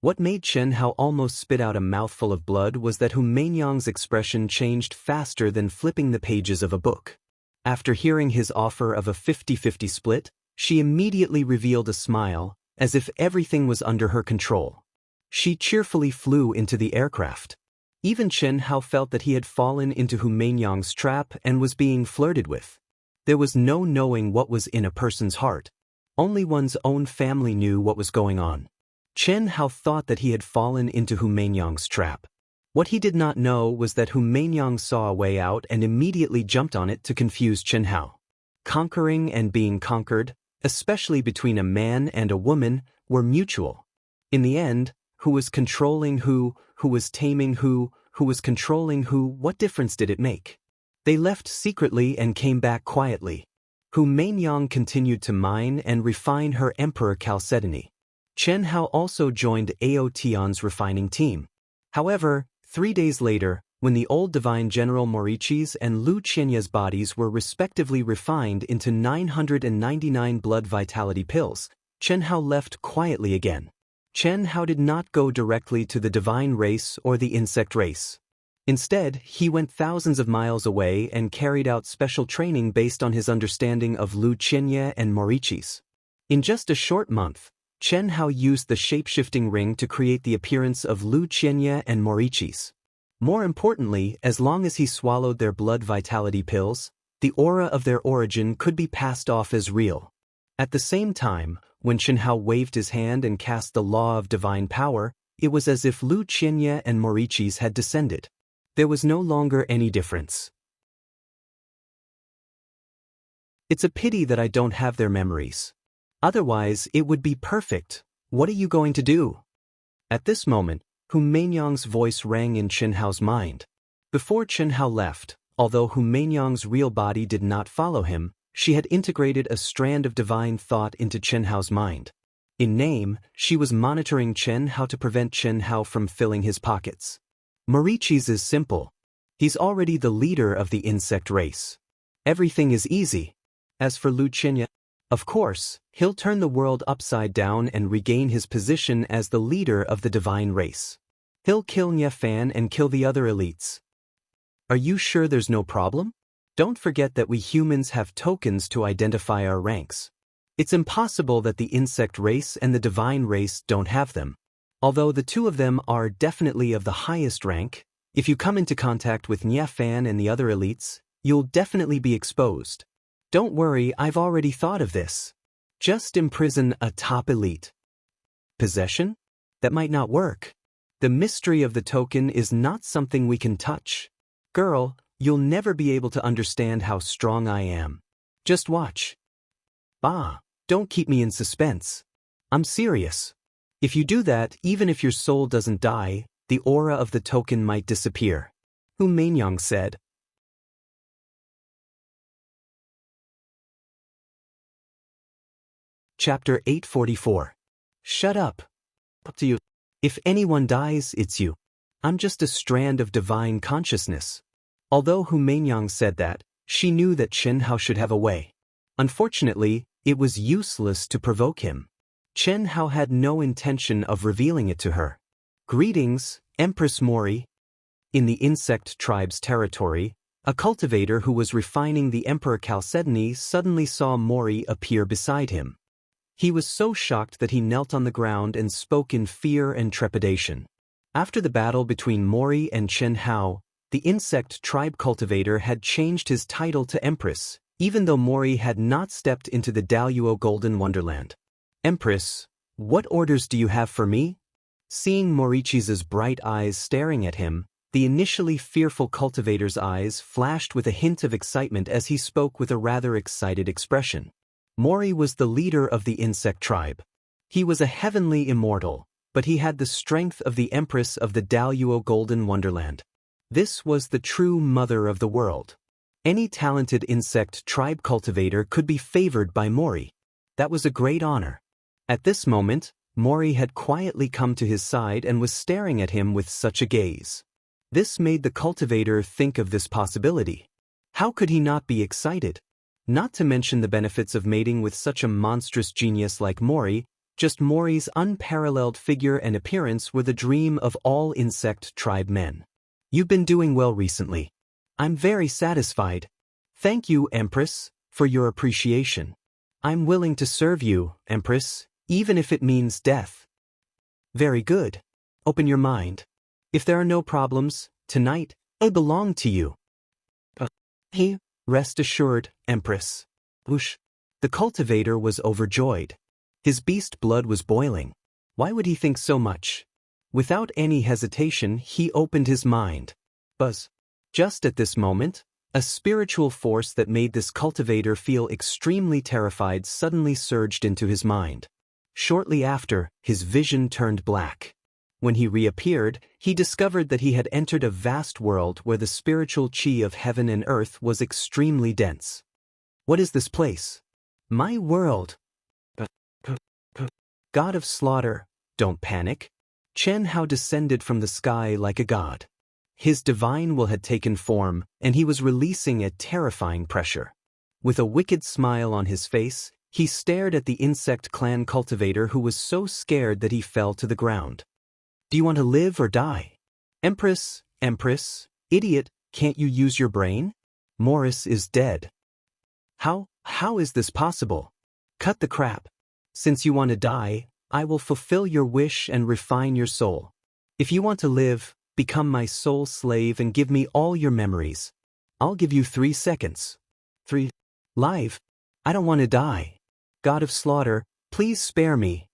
What made Chenhao almost spit out a mouthful of blood was that Hu Meinyang's expression changed faster than flipping the pages of a book. After hearing his offer of a 50-50 split, she immediately revealed a smile, as if everything was under her control. She cheerfully flew into the aircraft. Even Chenhao felt that he had fallen into Hu Meinyang's trap and was being flirted with. There was no knowing what was in a person's heart. Only one's own family knew what was going on. Chen Hao thought that he had fallen into Hu Mainyang's trap. What he did not know was that Hu Mainyang saw a way out and immediately jumped on it to confuse Chen Hao. Conquering and being conquered, especially between a man and a woman, were mutual. In the end, who was controlling who was taming who was controlling who, what difference did it make? They left secretly and came back quietly. Hu Mainyang continued to mine and refine her Emperor Chalcedony. Chen Hao also joined Ao Tian's refining team. However, 3 days later, when the old divine general Morichi's and Lu Qianya's bodies were respectively refined into 999 blood vitality pills, Chen Hao left quietly again. Chen Hao did not go directly to the divine race or the insect race. Instead, he went thousands of miles away and carried out special training based on his understanding of Lu Qianya and Morichi's. In just a short month, Chen Hao used the shape-shifting ring to create the appearance of Lu Qianya and Morichi's. More importantly, as long as he swallowed their blood vitality pills, the aura of their origin could be passed off as real. At the same time, when Chen Hao waved his hand and cast the law of divine power, it was as if Lu Qianya and Morichi's had descended. There was no longer any difference. It's a pity that I don't have their memories. Otherwise, it would be perfect. What are you going to do? At this moment, Hu Mainyang's voice rang in Chen Hao's mind. Before Chen Hao left, although Hu Mainyang's real body did not follow him, she had integrated a strand of divine thought into Chen Hao's mind. In name, she was monitoring Chen Hao to prevent Chen Hao from filling his pockets. Morichi's is simple. He's already the leader of the insect race. Everything is easy. As for Lu Qianya, of course, he'll turn the world upside down and regain his position as the leader of the divine race. He'll kill Nye Fan and kill the other elites. Are you sure there's no problem? Don't forget that we humans have tokens to identify our ranks. It's impossible that the insect race and the divine race don't have them. Although the two of them are definitely of the highest rank, if you come into contact with Nye Fan and the other elites, you'll definitely be exposed. Don't worry, I've already thought of this. Just imprison a top elite. Possession? That might not work. The mystery of the token is not something we can touch. Girl, you'll never be able to understand how strong I am. Just watch. Bah, don't keep me in suspense. I'm serious. If you do that, even if your soul doesn't die, the aura of the token might disappear. Hu Mainyang said. Chapter 844. Shut up. Up to you. If anyone dies, it's you. I'm just a strand of divine consciousness. Although Hu Mainyang said that, she knew that Chen Hao should have a way. Unfortunately, it was useless to provoke him. Chen Hao had no intention of revealing it to her. Greetings, Empress Mori. In the insect tribe's territory, a cultivator who was refining the Emperor Chalcedony suddenly saw Mori appear beside him. He was so shocked that he knelt on the ground and spoke in fear and trepidation. After the battle between Mori and Chen Hao, the insect tribe cultivator had changed his title to Empress, even though Mori had not stepped into the Daoist Golden Wonderland. Empress, what orders do you have for me? Seeing Morichi's bright eyes staring at him, the initially fearful cultivator's eyes flashed with a hint of excitement as he spoke with a rather excited expression. Mori was the leader of the insect tribe. He was a heavenly immortal, but he had the strength of the Empress of the Daoist Golden Wonderland. This was the true mother of the world. Any talented insect tribe cultivator could be favored by Mori. That was a great honor. At this moment, Mori had quietly come to his side and was staring at him with such a gaze. This made the cultivator think of this possibility. How could he not be excited? Not to mention the benefits of mating with such a monstrous genius like Mori, just Mori's unparalleled figure and appearance were the dream of all insect tribe men. You've been doing well recently. I'm very satisfied. Thank you, Empress, for your appreciation. I'm willing to serve you, Empress, even if it means death. Very good. Open your mind. If there are no problems, tonight, I belong to you. Rest assured, Empress. Whoosh. The cultivator was overjoyed. His beast blood was boiling. Why would he think so much? Without any hesitation, he opened his mind. Buzz. Just at this moment, a spiritual force that made this cultivator feel extremely terrified suddenly surged into his mind. Shortly after, his vision turned black. When he reappeared, he discovered that he had entered a vast world where the spiritual chi of heaven and earth was extremely dense. What is this place? My world. God of slaughter, don't panic. Chen Hao descended from the sky like a god. His divine will had taken form, and he was releasing a terrifying pressure. With a wicked smile on his face, he stared at the insect clan cultivator who was so scared that he fell to the ground. Do you want to live or die? Empress, idiot, can't you use your brain? Morris is dead. How is this possible? Cut the crap. Since you want to die, I will fulfill your wish and refine your soul. If you want to live, become my soul slave and give me all your memories. I'll give you 3 seconds. 3. Live. I don't want to die. God of slaughter, please spare me.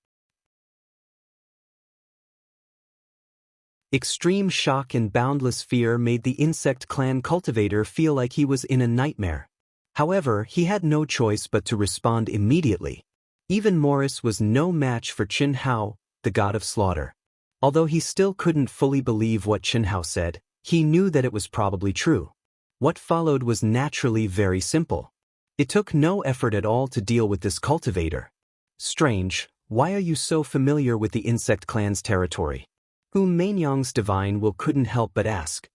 Extreme shock and boundless fear made the insect clan cultivator feel like he was in a nightmare. However, he had no choice but to respond immediately. Even Morris was no match for Chen Hao, the god of slaughter. Although he still couldn't fully believe what Chen Hao said, he knew that it was probably true. What followed was naturally very simple. It took no effort at all to deal with this cultivator. Strange, why are you so familiar with the insect clan's territory? Whom Mainyang's divine will couldn't help but ask.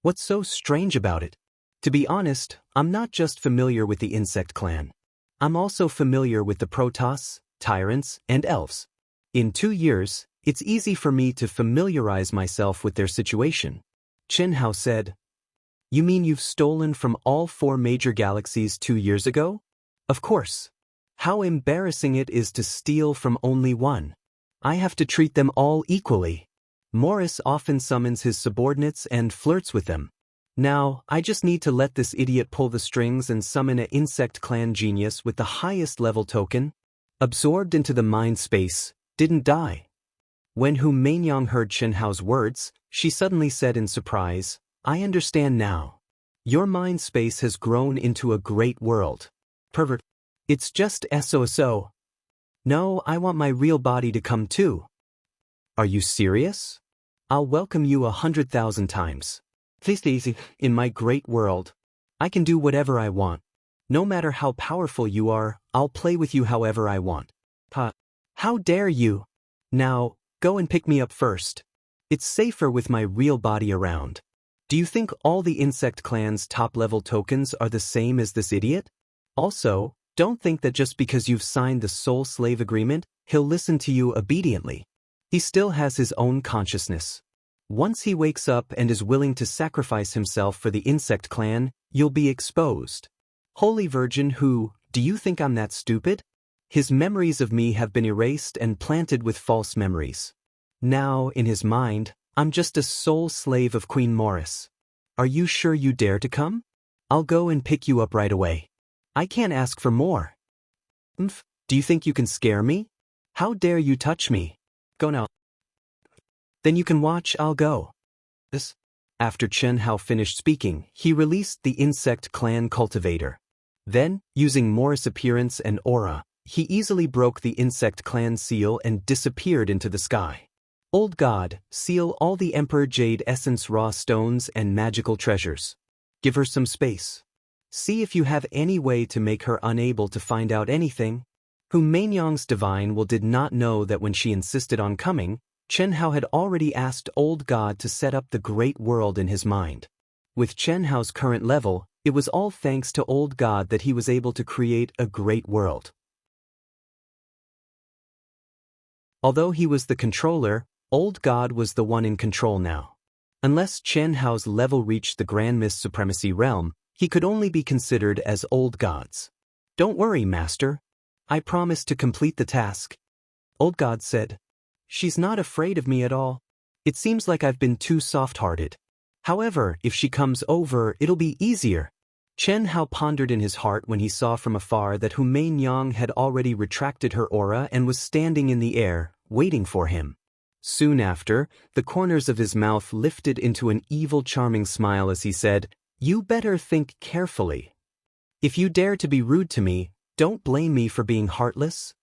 What's so strange about it? To be honest, I'm not just familiar with the insect clan. I'm also familiar with the Protoss, tyrants, and elves. In 2 years, it's easy for me to familiarize myself with their situation. Chen Hao said. You mean you've stolen from all 4 major galaxies 2 years ago? Of course. How embarrassing it is to steal from only one. I have to treat them all equally. Morris often summons his subordinates and flirts with them. Now, I just need to let this idiot pull the strings and summon an insect clan genius with the highest level token. Absorbed into the mind space, didn't die. When Hu Mainyang heard Chen Hao's words, she suddenly said in surprise, I understand now. Your mind space has grown into a great world. Pervert. It's just SOSO. No, I want my real body to come too. Are you serious? I'll welcome you 100,000 times. This easy, in my great world. I can do whatever I want. No matter how powerful you are, I'll play with you however I want. How dare you? Now, go and pick me up first. It's safer with my real body around. Do you think all the insect clan's top-level tokens are the same as this idiot? Also, don't think that just because you've signed the soul slave agreement, he'll listen to you obediently. He still has his own consciousness. Once he wakes up and is willing to sacrifice himself for the insect clan, you'll be exposed. Holy Virgin Hu, do you think I'm that stupid? His memories of me have been erased and planted with false memories. Now, in his mind, I'm just a soul slave of Queen Morris. Are you sure you dare to come? I'll go and pick you up right away. I can't ask for more. Do you think you can scare me? How dare you touch me? Go now. Then you can watch, I'll go. After Chen Hao finished speaking, he released the insect clan cultivator. Then, using Morris' appearance and aura, he easily broke the insect clan seal and disappeared into the sky. Old God, seal all the Emperor Jade Essence raw stones and magical treasures. Give her some space. See if you have any way to make her unable to find out anything. Hu Mainyang's divine will did not know that when she insisted on coming, Chen Hao had already asked Old God to set up the great world in his mind. With Chen Hao's current level, it was all thanks to Old God that he was able to create a great world. Although he was the controller, Old God was the one in control now. Unless Chen Hao's level reached the Grand Mist Supremacy realm, he could only be considered as Old Gods. Don't worry, Master. I promise to complete the task. Old God said. She's not afraid of me at all. It seems like I've been too soft-hearted. However, if she comes over, it'll be easier. Chen Hao pondered in his heart when he saw from afar that Hu Mainyang had already retracted her aura and was standing in the air, waiting for him. Soon after, the corners of his mouth lifted into an evil charming smile as he said, "You better think carefully. If you dare to be rude to me, don't blame me for being heartless."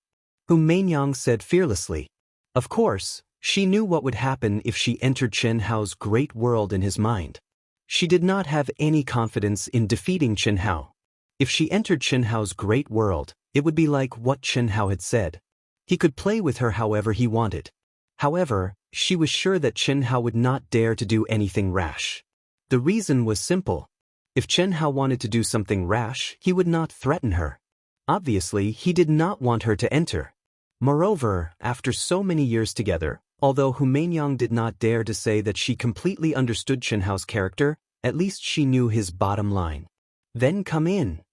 Hu Meinyang said fearlessly. Of course, she knew what would happen if she entered Chen Hao's great world in his mind. She did not have any confidence in defeating Chen Hao. If she entered Chen Hao's great world, it would be like what Chen Hao had said. He could play with her however he wanted. However, she was sure that Chen Hao would not dare to do anything rash. The reason was simple. If Chen Hao wanted to do something rash, he would not threaten her. Obviously, he did not want her to enter. Moreover, after so many years together, although Hu Meinyang did not dare to say that she completely understood Chen Hao's character, at least she knew his bottom line. "Then come in."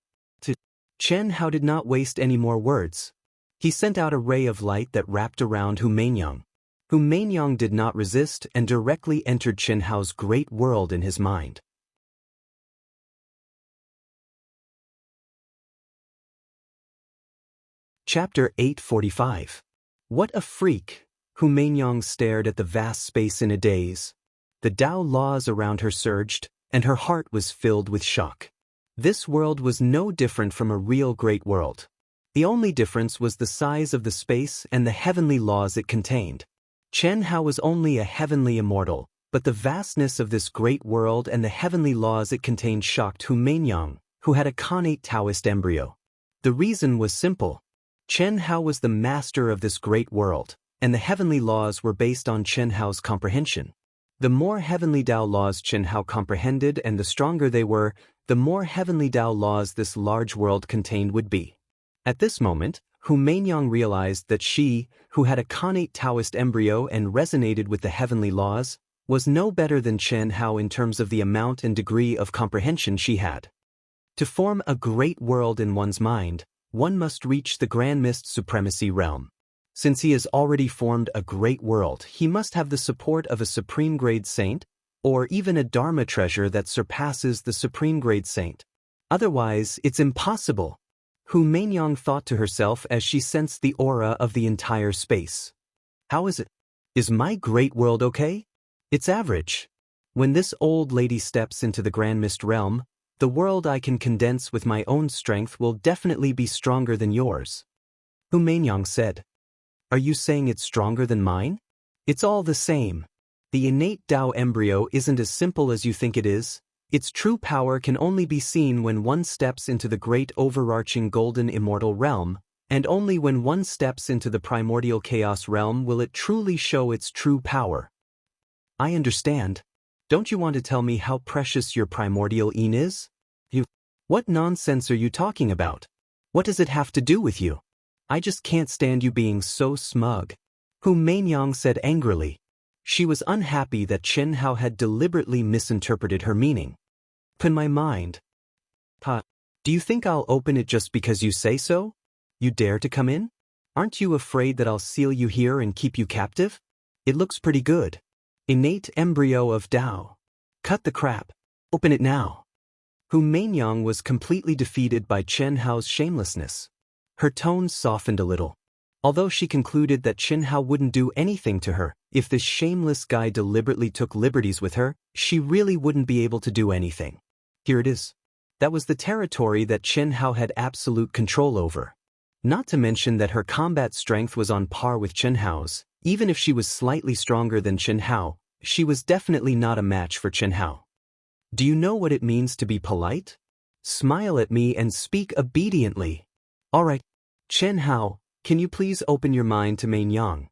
Chen Hao did not waste any more words. He sent out a ray of light that wrapped around Hu Meinyang. Hu Meinyang did not resist and directly entered Chen Hao's great world in his mind. Chapter 845. What a freak! Hu Meinyang stared at the vast space in a daze. The Tao laws around her surged, and her heart was filled with shock. This world was no different from a real great world. The only difference was the size of the space and the heavenly laws it contained. Chen Hao was only a heavenly immortal, but the vastness of this great world and the heavenly laws it contained shocked Hu Meinyang, who had a connate Taoist embryo. The reason was simple. Chen Hao was the master of this great world, and the heavenly laws were based on Chen Hao's comprehension. The more heavenly Tao laws Chen Hao comprehended and the stronger they were, the more heavenly Tao laws this large world contained would be. At this moment, Hu Meinyang realized that she, who had a connate Taoist embryo and resonated with the heavenly laws, was no better than Chen Hao in terms of the amount and degree of comprehension she had. To form a great world in one's mind, one must reach the Grand Mist Supremacy realm. Since he has already formed a great world, he must have the support of a supreme grade saint, or even a Dharma treasure that surpasses the supreme grade saint. Otherwise, it's impossible. Hu Meinyang thought to herself as she sensed the aura of the entire space. How is it? Is my great world okay? It's average. When this old lady steps into the Grand Mist realm, the world I can condense with my own strength will definitely be stronger than yours. Hu Meinyang said. Are you saying it's stronger than mine? It's all the same. The innate Tao embryo isn't as simple as you think it is. Its true power can only be seen when one steps into the great overarching golden immortal realm, and only when one steps into the primordial chaos realm will it truly show its true power. I understand. Don't you want to tell me how precious your primordial yin is? What nonsense are you talking about? What does it have to do with you? I just can't stand you being so smug. Hu Meinyang said angrily. She was unhappy that Chen Hao had deliberately misinterpreted her meaning. In my mind. Do you think I'll open it just because you say so? You dare to come in? Aren't you afraid that I'll seal you here and keep you captive? It looks pretty good. Innate embryo of Tao. Cut the crap. Open it now. Hu Meinyang was completely defeated by Chen Hao's shamelessness. Her tone softened a little. Although she concluded that Chen Hao wouldn't do anything to her, if this shameless guy deliberately took liberties with her, she really wouldn't be able to do anything. Here it is. That was the territory that Chen Hao had absolute control over. Not to mention that her combat strength was on par with Chen Hao's. Even if she was slightly stronger than Chen Hao, she was definitely not a match for Chen Hao. Do you know what it means to be polite? Smile at me and speak obediently. All right. Chen Hao, can you please open your mind to Meinyang?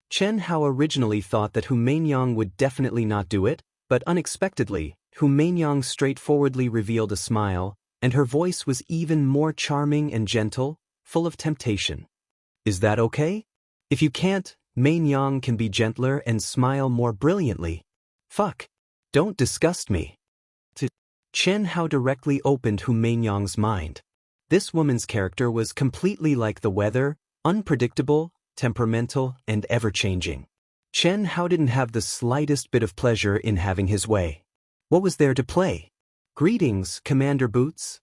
Chen Hao originally thought that Hu Meinyang would definitely not do it, but unexpectedly, Hu Meinyang straightforwardly revealed a smile, and her voice was even more charming and gentle, full of temptation. Is that okay? If you can't, Meinyang can be gentler and smile more brilliantly. Fuck. Don't disgust me. Chen Hao directly opened Hu Meinyang's mind. This woman's character was completely like the weather, unpredictable, temperamental, and ever-changing. Chen Hao didn't have the slightest bit of pleasure in having his way. What was there to play? Greetings, Commander Boots.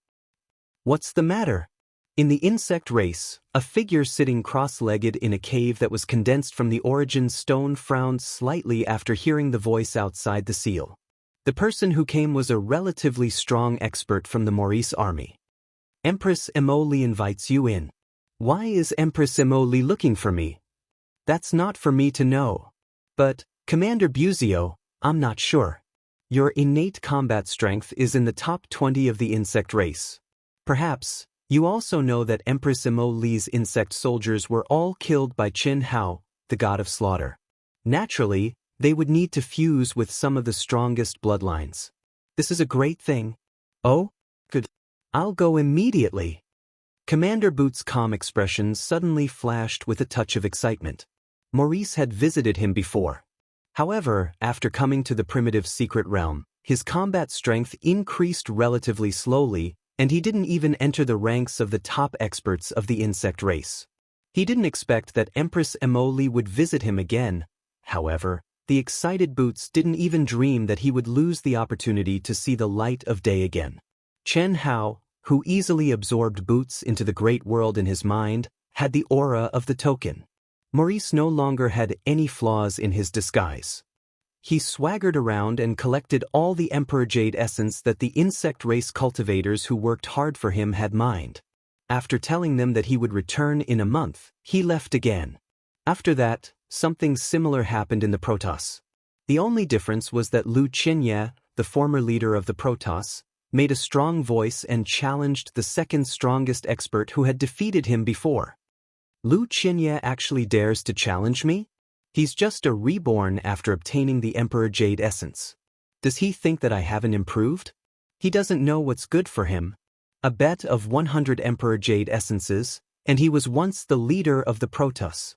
What's the matter? In the insect race, a figure sitting cross-legged in a cave that was condensed from the origin stone frowned slightly after hearing the voice outside the seal. The person who came was a relatively strong expert from the Maurice army. Empress Emily invites you in. Why is Empress Emily looking for me? That's not for me to know. But, Commander Buzio, I'm not sure. Your innate combat strength is in the top 20 of the insect race. Perhaps, you also know that Empress Emily's insect soldiers were all killed by Qin Hao, the god of slaughter. Naturally, they would need to fuse with some of the strongest bloodlines. This is a great thing. Oh? Good. I'll go immediately. Commander Boot's calm expression suddenly flashed with a touch of excitement. Maurice had visited him before. However, after coming to the primitive secret realm, his combat strength increased relatively slowly, and he didn't even enter the ranks of the top experts of the insect race. He didn't expect that Empress Emily would visit him again. However, the excited Boots didn't even dream that he would lose the opportunity to see the light of day again. Chen Hao, who easily absorbed Boots into the great world in his mind, had the aura of the token. Maurice no longer had any flaws in his disguise. He swaggered around and collected all the Emperor Jade essence that the insect race cultivators who worked hard for him had mined. After telling them that he would return in a month, he left again. After that, something similar happened in the Protoss. The only difference was that Xianxia, the former leader of the Protoss, made a strong voice and challenged the second strongest expert who had defeated him before. Xianxia actually dares to challenge me? He's just a reborn after obtaining the Emperor Jade essence. Does he think that I haven't improved? He doesn't know what's good for him. A bet of 100 Emperor Jade essences, and he was once the leader of the Protoss.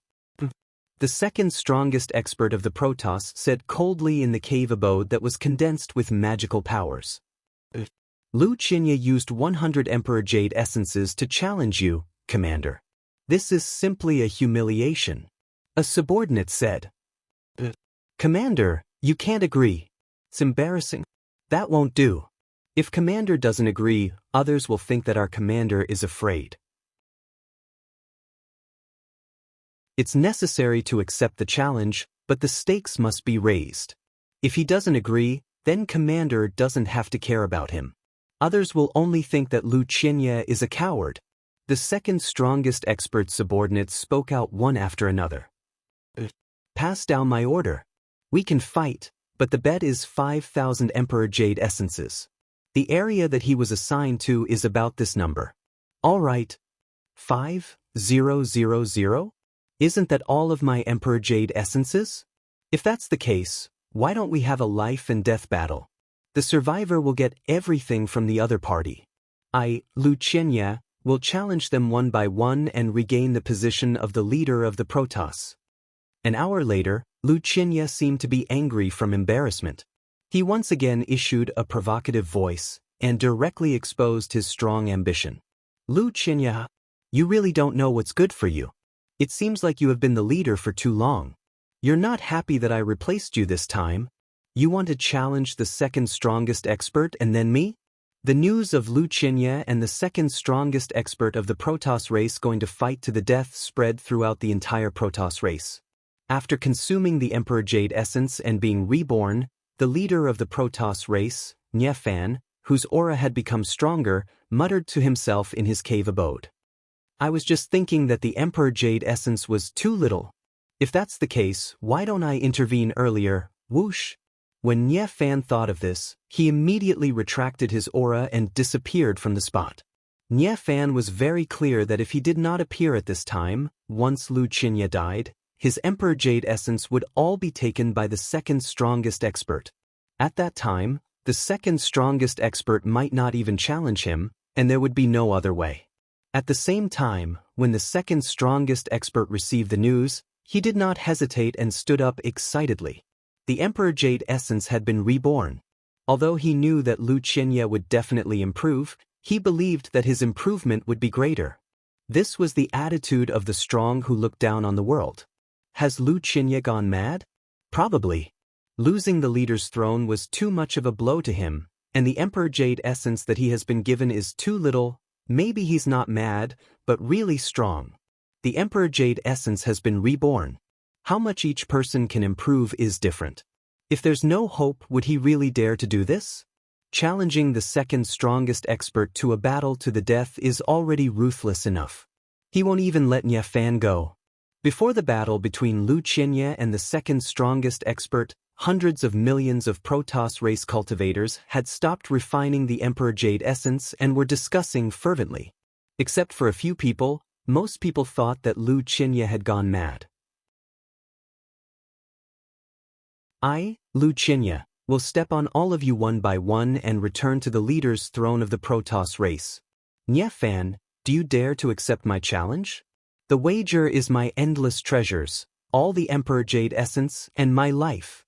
The second strongest expert of the Protoss sat coldly in the cave abode that was condensed with magical powers. Xianxia used 100 Emperor Jade essences to challenge you, Commander. This is simply a humiliation. A subordinate said. Commander, you can't agree. It's embarrassing. That won't do. If Commander doesn't agree, others will think that our commander is afraid. It's necessary to accept the challenge, but the stakes must be raised. If he doesn't agree, then Commander doesn't have to care about him. Others will only think that Xianxia is a coward. The second strongest expert subordinates spoke out one after another. Pass down my order. We can fight, but the bet is 5,000 Emperor Jade essences. The area that he was assigned to is about this number. All right. 5,000? Isn't that all of my Emperor Jade essences? If that's the case, why don't we have a life and death battle? The survivor will get everything from the other party. Xianxia, will challenge them one by one and regain the position of the leader of the Protoss. An hour later, Xianxia seemed to be angry from embarrassment. He once again issued a provocative voice and directly exposed his strong ambition. Xianxia, you really don't know what's good for you. It seems like you have been the leader for too long. You're not happy that I replaced you this time. You want to challenge the second strongest expert and then me? The news of Xianxia and the second strongest expert of the Protoss race going to fight to the death spread throughout the entire Protoss race. After consuming the Emperor Jade essence and being reborn, the leader of the Protoss race, Fan, whose aura had become stronger, muttered to himself in his cave abode. I was just thinking that the Emperor Jade essence was too little. If that's the case, why don't I intervene earlier? Whoosh! When Fan thought of this, he immediately retracted his aura and disappeared from the spot. Fan was very clear that if he did not appear at this time, once Xianxia died, his Emperor Jade essence would all be taken by the second strongest expert. At that time, the second strongest expert might not even challenge him, and there would be no other way. At the same time, when the second strongest expert received the news, he did not hesitate and stood up excitedly. The Emperor Jade essence had been reborn. Although he knew that Xianxia would definitely improve, he believed that his improvement would be greater. This was the attitude of the strong who looked down on the world. Has Xianxia gone mad? Probably. Losing the leader's throne was too much of a blow to him, and the Emperor Jade essence that he has been given is too little. Maybe he's not mad, but really strong. The Emperor Jade essence has been reborn. How much each person can improve is different. If there's no hope, would he really dare to do this? Challenging the second strongest expert to a battle to the death is already ruthless enough. He won't even let Nye Fan go. Before the battle between Lu Qianye and the second strongest expert, hundreds of millions of Protoss race cultivators had stopped refining the Emperor Jade essence and were discussing fervently. Except for a few people, most people thought that Lu Qianye had gone mad. I, Lu Qianye, will step on all of you one by one and return to the leader's throne of the Protoss race. Nye Fan, do you dare to accept my challenge? The wager is my endless treasures, all the Emperor Jade essence, and my life.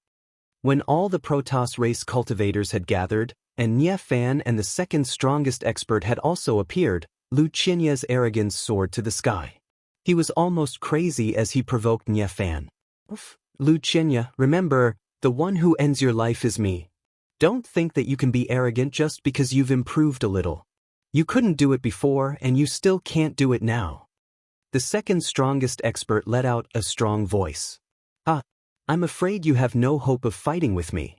When all the Protoss race cultivators had gathered, and Nye Fan and the second strongest expert had also appeared, Lu Qianye's arrogance soared to the sky. He was almost crazy as he provoked Nye Fan. Lu Qianye, remember, the one who ends your life is me. Don't think that you can be arrogant just because you've improved a little. You couldn't do it before and you still can't do it now. The second strongest expert let out a strong voice. I'm afraid you have no hope of fighting with me.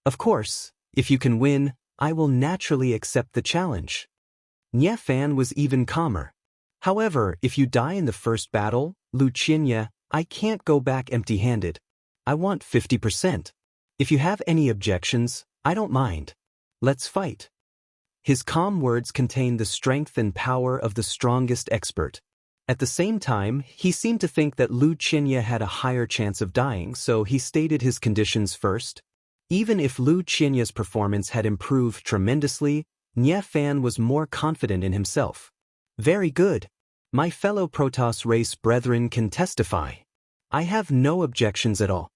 Of course, if you can win, I will naturally accept the challenge. Nye Fan was even calmer. However, if you die in the first battle, Lu Qianye, I can't go back empty-handed. I want 50%. If you have any objections, I don't mind. Let's fight. His calm words contained the strength and power of the strongest expert. At the same time, he seemed to think that Lu Qianye had a higher chance of dying, so he stated his conditions first. Even if Lu Qianye's performance had improved tremendously, Nye Fan was more confident in himself. Very good. My fellow Protoss race brethren can testify. I have no objections at all.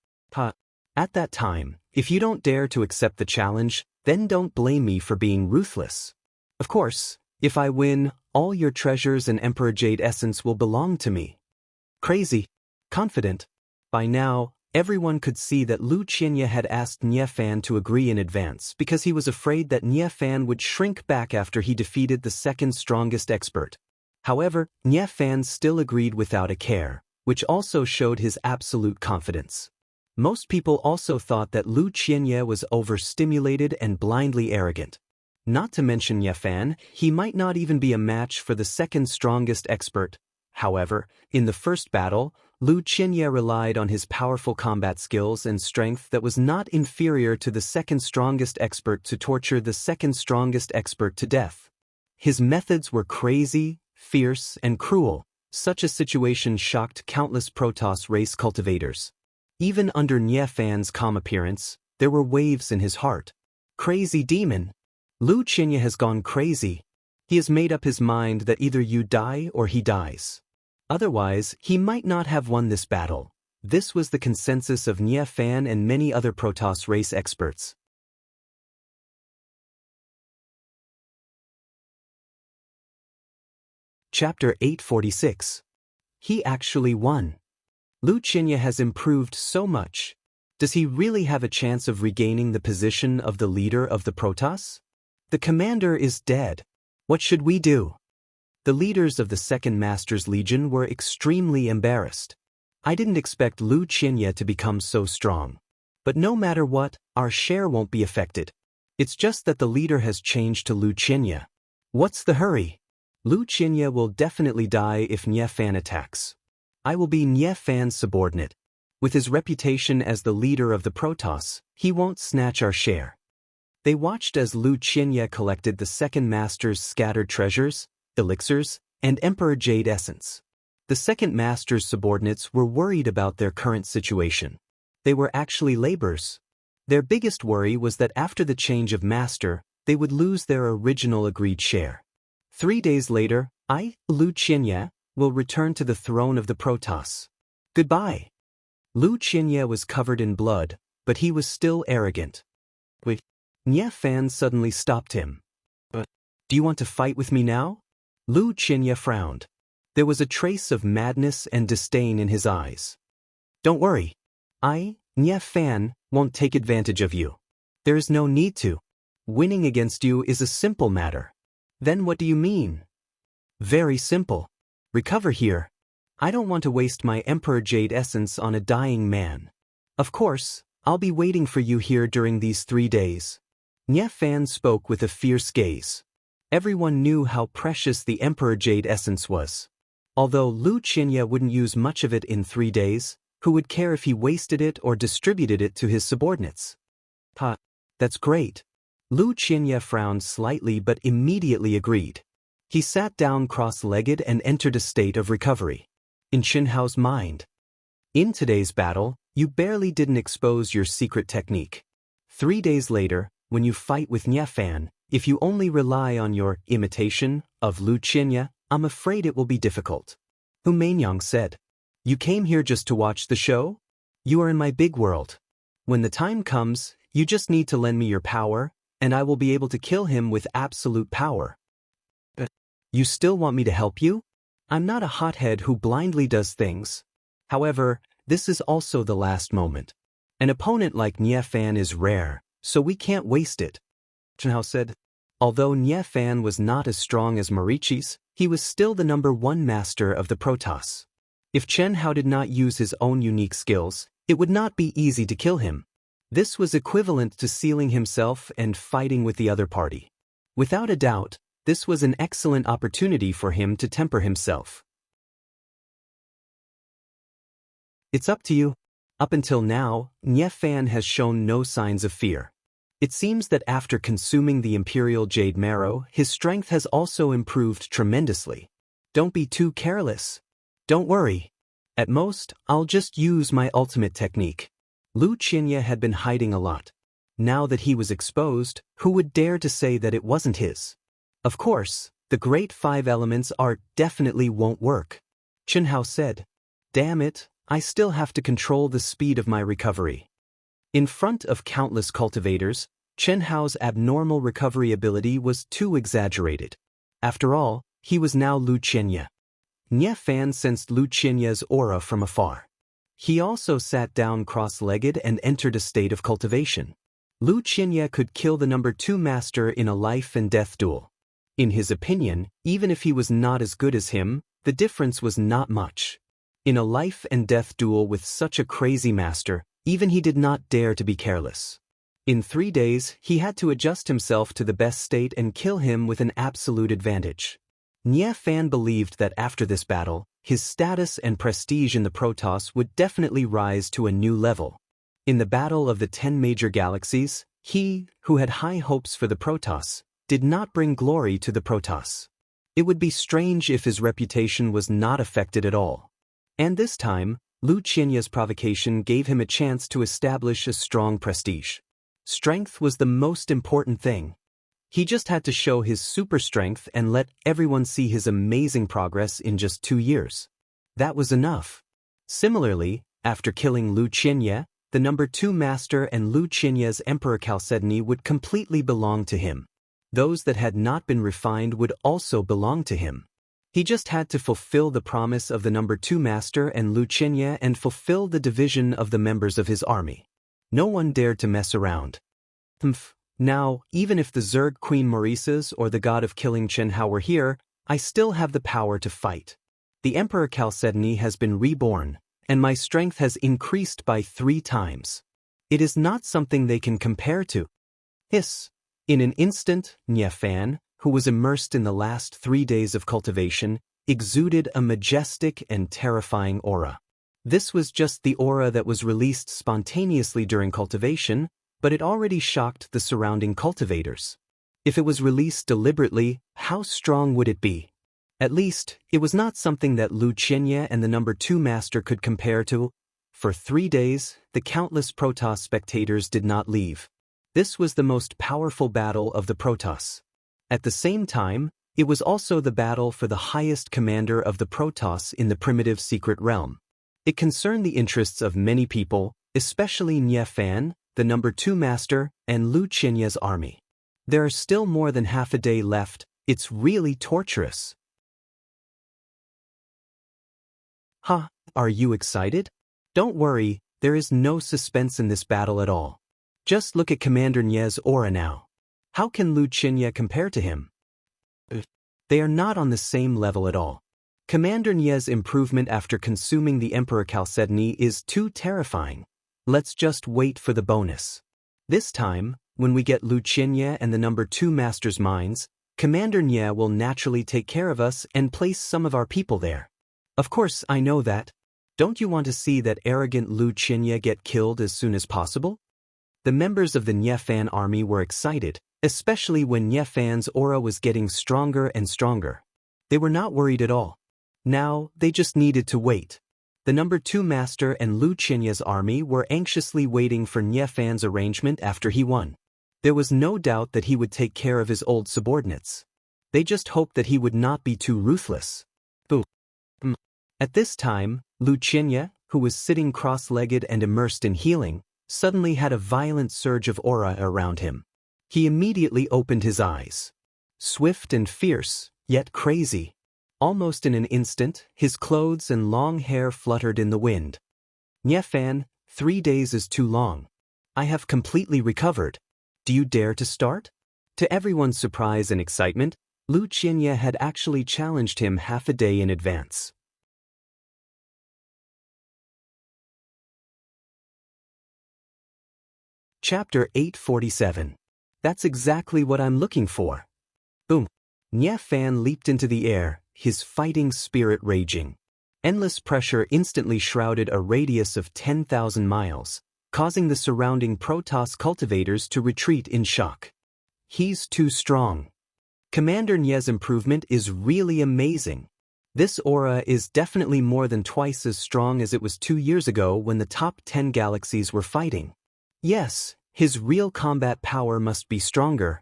At that time, if you don't dare to accept the challenge, then don't blame me for being ruthless. Of course, if I win, all your treasures and Emperor Jade essence will belong to me. Crazy. Confident. By now, everyone could see that Lu Qianye had asked Nye Fan to agree in advance because he was afraid that Nye Fan would shrink back after he defeated the second strongest expert. However, Nye Fan still agreed without a care, which also showed his absolute confidence. Most people also thought that Lu Qianye was overstimulated and blindly arrogant. Not to mention Nye Fan, he might not even be a match for the second strongest expert. However, in the first battle, Lu Qianye relied on his powerful combat skills and strength that was not inferior to the second strongest expert to torture the second strongest expert to death. His methods were crazy, fierce, and cruel. Such a situation shocked countless Protoss race cultivators. Even under Nye Fan's calm appearance, there were waves in his heart. Crazy demon! Lu Qianye has gone crazy. He has made up his mind that either you die or he dies. Otherwise, he might not have won this battle. This was the consensus of Nye Fan and many other Protoss race experts. Chapter 846. He actually won. Lu Qianye has improved so much. Does he really have a chance of regaining the position of the leader of the Protoss? The commander is dead. What should we do? The leaders of the Second Master's Legion were extremely embarrassed. I didn't expect Lu Qianye to become so strong. But no matter what, our share won't be affected. It's just that the leader has changed to Lu Qianye. What's the hurry? Lu Qianye will definitely die if Nye Fan attacks. I will be Nye Fan's subordinate. With his reputation as the leader of the Protoss, he won't snatch our share. They watched as Lu Qianye collected the Second Master's scattered treasures, elixirs, and Emperor Jade essence. The Second Master's subordinates were worried about their current situation. They were actually laborers. Their biggest worry was that after the change of master, they would lose their original agreed share. 3 days later, I, Lu Qianye, will return to the throne of the Protoss. Goodbye. Lu Qianye was covered in blood, but he was still arrogant. Wait. Nye Fan suddenly stopped him. Do you want to fight with me now? Lu Qianye frowned. There was a trace of madness and disdain in his eyes. Don't worry. I, Nye Fan, won't take advantage of you. There is no need to. Winning against you is a simple matter. Then what do you mean? Very simple. Recover here. I don't want to waste my Emperor Jade essence on a dying man. Of course, I'll be waiting for you here during these 3 days. Nie Fan spoke with a fierce gaze. Everyone knew how precious the Emperor Jade essence was. Although Lu Qinya wouldn't use much of it in 3 days, who would care if he wasted it or distributed it to his subordinates? That's great. Lu Qinya frowned slightly but immediately agreed. He sat down cross-legged and entered a state of recovery. In Chen Hao's mind, in today's battle, you barely didn't expose your secret technique. 3 days later, when you fight with Nie Fan, if you only rely on your imitation of Lu Qinya, I'm afraid it will be difficult. Hu Mainyang said. You came here just to watch the show? You are in my big world. When the time comes, you just need to lend me your power, and I will be able to kill him with absolute power. You still want me to help you? I'm not a hothead who blindly does things. However, this is also the last moment. An opponent like Nie Fan is rare, so we can't waste it. Chen Hao said. Although Nie Fan was not as strong as Marichi's, he was still the #1 master of the Protoss. If Chen Hao did not use his own unique skills, it would not be easy to kill him. This was equivalent to sealing himself and fighting with the other party. Without a doubt, this was an excellent opportunity for him to temper himself. It's up to you. Up until now, Nie Fan has shown no signs of fear. It seems that after consuming the Imperial Jade Marrow, his strength has also improved tremendously. Don't be too careless. Don't worry. At most, I'll just use my ultimate technique. Lu Qinya had been hiding a lot. Now that he was exposed, who would dare to say that it wasn't his? Of course, the Great 5 Elements art definitely won't work. Chen Hao said. Damn it, I still have to control the speed of my recovery. In front of countless cultivators, Chen Hao's abnormal recovery ability was too exaggerated. After all, he was now Lu Qinya. Nie Fan sensed Lu Qinya's aura from afar. He also sat down cross-legged and entered a state of cultivation. Lu Qinya could kill the #2 master in a life-and-death duel. In his opinion, even if he was not as good as him, the difference was not much. In a life-and-death duel with such a crazy master, even he did not dare to be careless. In 3 days, he had to adjust himself to the best state and kill him with an absolute advantage. Nie Fan believed that after this battle, his status and prestige in the Protoss would definitely rise to a new level. In the Battle of the 10 Major Galaxies, he, who had high hopes for the Protoss, did not bring glory to the Protoss. It would be strange if his reputation was not affected at all. And this time, Lu Qinya's provocation gave him a chance to establish a strong prestige. Strength was the most important thing. He just had to show his super strength and let everyone see his amazing progress in just 2 years. That was enough. Similarly, after killing Lu Qinya, the #2 master and Lu Qinya's Emperor Chalcedony would completely belong to him. Those that had not been refined would also belong to him. He just had to fulfill the promise of the #2 master and Lu Qinya and fulfill the division of the members of his army. No one dared to mess around. Now, even if the Zerg Queen Maurices or the god of killing Chen Hao were here, I still have the power to fight. The Emperor Chalcedony has been reborn, and my strength has increased by 3 times. It is not something they can compare to. Hiss. In an instant, Nie Fan, who was immersed in the last 3 days of cultivation, exuded a majestic and terrifying aura. This was just the aura that was released spontaneously during cultivation, but it already shocked the surrounding cultivators. If it was released deliberately, how strong would it be? At least, it was not something that Lu Qinya and the #2 master could compare to. For 3 days, the countless Protoss spectators did not leave. This was the most powerful battle of the Protoss. At the same time, it was also the battle for the highest commander of the Protoss in the primitive secret realm. It concerned the interests of many people, especially Nie Fan, the #2 master, and Lu Qinya's army. There are still more than half a day left. It's really torturous. Are you excited? Don't worry, there is no suspense in this battle at all. Just look at Commander Nie's aura now. How can Lu Qinya compare to him? They are not on the same level at all. Commander Nie's improvement after consuming the Emperor Chalcedony is too terrifying. Let's just wait for the bonus. This time, when we get Wuxia and the number 2 Master's Minds, Commander Nie will naturally take care of us and place some of our people there. Of course, I know that. Don't you want to see that arrogant Wuxia get killed as soon as possible? The members of the Nie Fan army were excited, especially when Nie Fan's aura was getting stronger and stronger. They were not worried at all. Now, they just needed to wait. The number 2 Master and Wuxia's army were anxiously waiting for Nie Fan's arrangement after he won. There was no doubt that he would take care of his old subordinates. They just hoped that he would not be too ruthless. Boo. At this time, Wuxia, who was sitting cross-legged and immersed in healing, suddenly had a violent surge of aura around him. He immediately opened his eyes. Swift and fierce, yet crazy. Almost in an instant, his clothes and long hair fluttered in the wind. Nie Fan, 3 days is too long. I have completely recovered. Do you dare to start? To everyone's surprise and excitement, Wuxia had actually challenged him half a day in advance. Chapter 847. That's exactly what I'm looking for. Boom. Nie Fan leaped into the air, his fighting spirit raging. Endless pressure instantly shrouded a radius of 10,000 miles, causing the surrounding Protoss cultivators to retreat in shock. He's too strong. Commander Nie's improvement is really amazing. This aura is definitely more than twice as strong as it was 2 years ago when the top 10 galaxies were fighting. Yes, his real combat power must be stronger.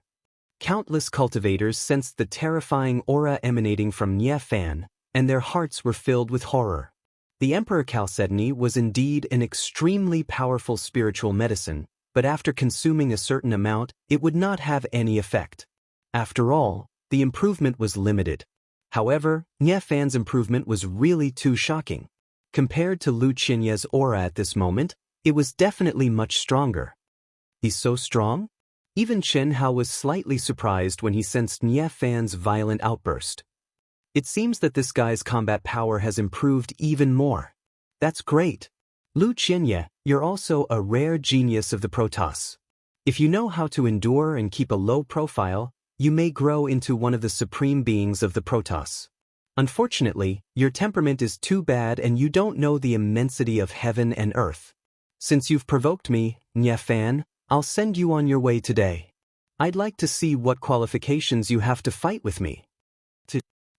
Countless cultivators sensed the terrifying aura emanating from Nie Fan, and their hearts were filled with horror. The Emperor Chalcedony was indeed an extremely powerful spiritual medicine, but after consuming a certain amount, it would not have any effect. After all, the improvement was limited. However, Nie Fan's improvement was really too shocking. Compared to Wuxia's aura at this moment, it was definitely much stronger. He's so strong? Even Chen Hao was slightly surprised when he sensed Nie Fan's violent outburst. It seems that this guy's combat power has improved even more. That's great. Wuxia, you're also a rare genius of the Protoss. If you know how to endure and keep a low profile, you may grow into one of the supreme beings of the Protoss. Unfortunately, your temperament is too bad and you don't know the immensity of heaven and earth. Since you've provoked me, Nie Fan, I'll send you on your way today. I'd like to see what qualifications you have to fight with me.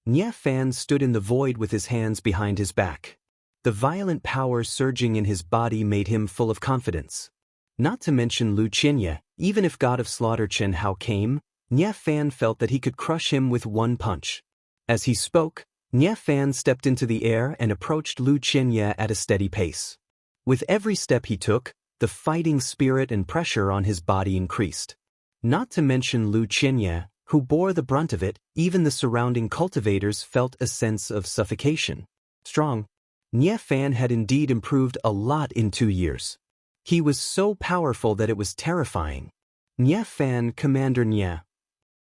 Nie Fan stood in the void with his hands behind his back. The violent power surging in his body made him full of confidence. Not to mention Wuxia, even if God of Slaughter Chen Hao came, Nie Fan felt that he could crush him with one punch. As he spoke, Nie Fan stepped into the air and approached Wuxia at a steady pace. With every step he took, the fighting spirit and pressure on his body increased. Not to mention Wuxia, who bore the brunt of it, even the surrounding cultivators felt a sense of suffocation. Strong. Nie Fan had indeed improved a lot in 2 years. He was so powerful that it was terrifying. Nie Fan, Commander Nie.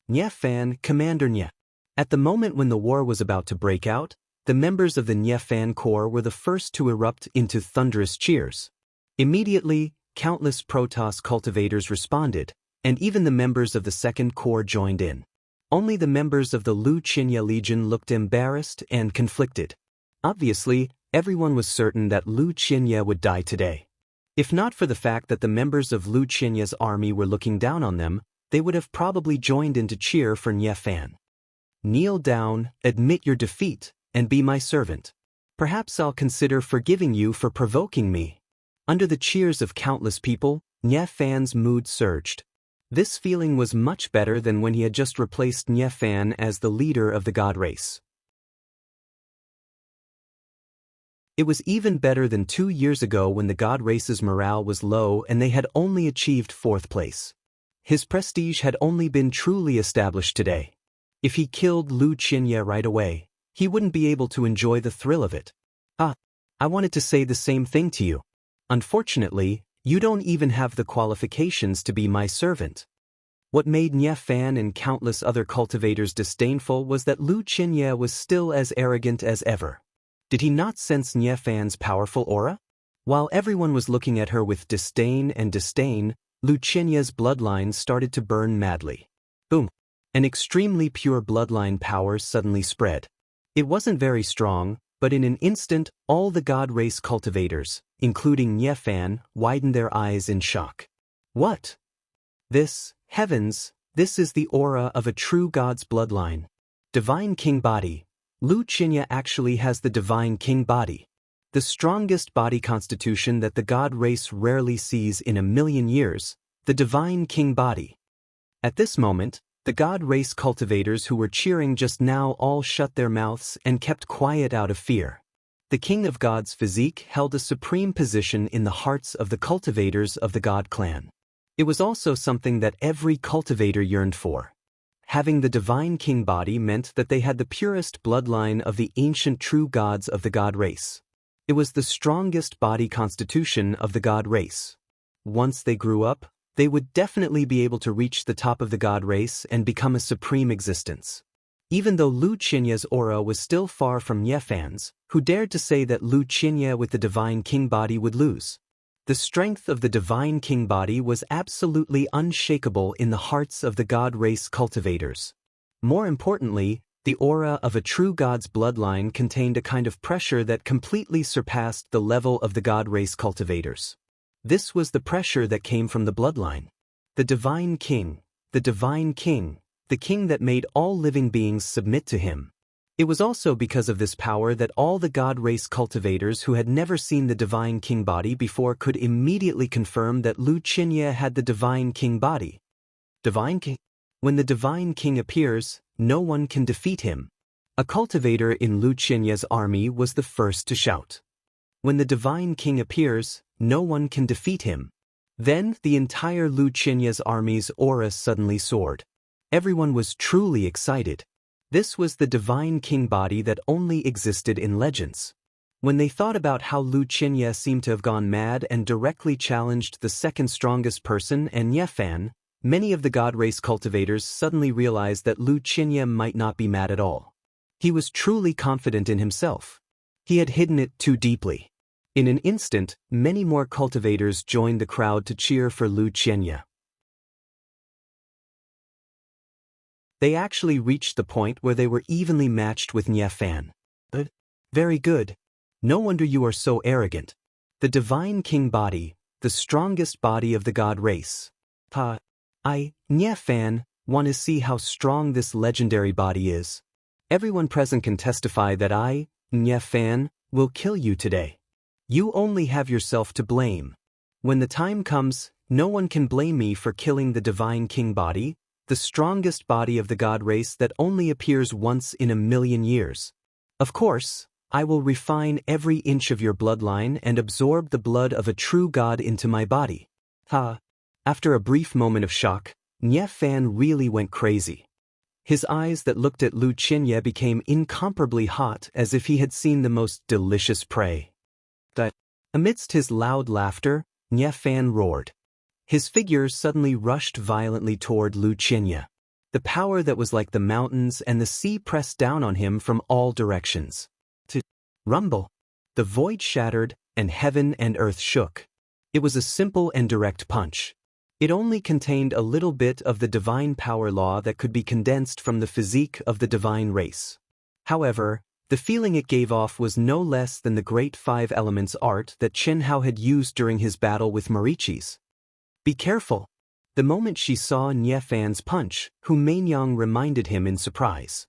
Nie Fan, Commander Nie. At the moment when the war was about to break out, the members of the Nie Fan Corps were the first to erupt into thunderous cheers. Immediately, countless Protoss cultivators responded, and even the members of the Second Corps joined in. Only the members of the Wuxia Legion looked embarrassed and conflicted. Obviously, everyone was certain that Wuxia would die today. If not for the fact that the members of Wuxia's army were looking down on them, they would have probably joined in to cheer for Nie Fan. Kneel down, admit your defeat, and be my servant. Perhaps I'll consider forgiving you for provoking me. Under the cheers of countless people, Nie Fan's mood surged. This feeling was much better than when he had just replaced Nie Fan as the leader of the god race. It was even better than 2 years ago when the god race's morale was low and they had only achieved 4th place. His prestige had only been truly established today. If he killed Wuxia right away, he wouldn't be able to enjoy the thrill of it. I wanted to say the same thing to you. Unfortunately, you don't even have the qualifications to be my servant. What made Nye Fan and countless other cultivators disdainful was that Lu Xianxia was still as arrogant as ever. Did he not sense Nye Fan's powerful aura? While everyone was looking at her with disdain, Lu Xianxia's bloodline started to burn madly. Boom! An extremely pure bloodline power suddenly spread. It wasn't very strong, but in an instant, all the god race cultivators, including Nye Fan, widened their eyes in shock. What? Heavens, this is the aura of a true god's bloodline. Divine King Body. Lu Xianxia actually has the Divine King Body. The strongest body constitution that the god race rarely sees in a million years, the Divine King Body. At this moment, the god race cultivators who were cheering just now all shut their mouths and kept quiet out of fear. The King of Gods' physique held a supreme position in the hearts of the cultivators of the god clan. It was also something that every cultivator yearned for. Having the Divine King Body meant that they had the purest bloodline of the ancient true gods of the god race. It was the strongest body constitution of the god race. Once they grew up, they would definitely be able to reach the top of the god race and become a supreme existence. Even though Lu Xianxia's aura was still far from Nye Fan's, who dared to say that Lu Xianxia with the Divine King Body would lose. The strength of the Divine King Body was absolutely unshakable in the hearts of the god race cultivators. More importantly, the aura of a true god's bloodline contained a kind of pressure that completely surpassed the level of the god race cultivators. This was the pressure that came from the bloodline. The Divine King, the Divine King, the king that made all living beings submit to him. It was also because of this power that all the god race cultivators who had never seen the Divine King Body before could immediately confirm that Lu Xianxia had the Divine King Body. Divine King? When the Divine King appears, no one can defeat him. A cultivator in Lu Xianxia's army was the first to shout. When the Divine King appears, no one can defeat him. Then the entire Lu Xianxia's army's aura suddenly soared. Everyone was truly excited. This was the Divine King Body that only existed in legends. When they thought about how Lu Xianxia seemed to have gone mad and directly challenged the second strongest person and Nye Fan, many of the god race cultivators suddenly realized that Lu Xianxia might not be mad at all. He was truly confident in himself. He had hidden it too deeply. In an instant, many more cultivators joined the crowd to cheer for Lu Xianxia. They actually reached the point where they were evenly matched with Nye Fan. Very good. No wonder you are so arrogant. The Divine King Body, the strongest body of the god race. Nye Fan, want to see how strong this legendary body is. Everyone present can testify that I, Nye Fan, will kill you today. You only have yourself to blame. When the time comes, no one can blame me for killing the Divine King Body, the strongest body of the god race that only appears once in a million years. Of course, I will refine every inch of your bloodline and absorb the blood of a true god into my body. After a brief moment of shock, Nye Fan really went crazy. His eyes that looked at Lu Xianxia became incomparably hot as if he had seen the most delicious prey. Amidst his loud laughter, Nye Fan roared. His figure suddenly rushed violently toward Lu Xianxia. The power that was like the mountains and the sea pressed down on him from all directions. To rumble. The void shattered, and heaven and earth shook. It was a simple and direct punch. It only contained a little bit of the divine power law that could be condensed from the physique of the divine race. However, the feeling it gave off was no less than the great 5 elements art that Chen Hao had used during his battle with Marichis. Be careful. The moment she saw Nye Fan's punch, Hu Mainyang reminded him in surprise.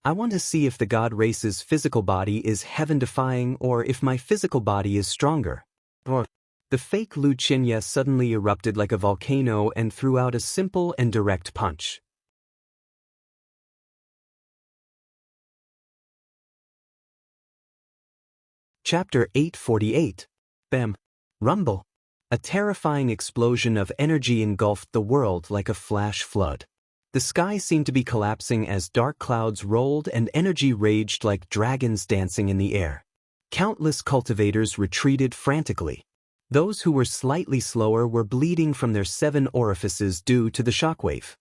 I want to see if the god race's physical body is heaven-defying or if my physical body is stronger. The fake Lu Xianxia suddenly erupted like a volcano and threw out a simple and direct punch. Chapter 848. Bam. Rumble. A terrifying explosion of energy engulfed the world like a flash flood. The sky seemed to be collapsing as dark clouds rolled and energy raged like dragons dancing in the air. Countless cultivators retreated frantically. Those who were slightly slower were bleeding from their 7 orifices due to the shockwave.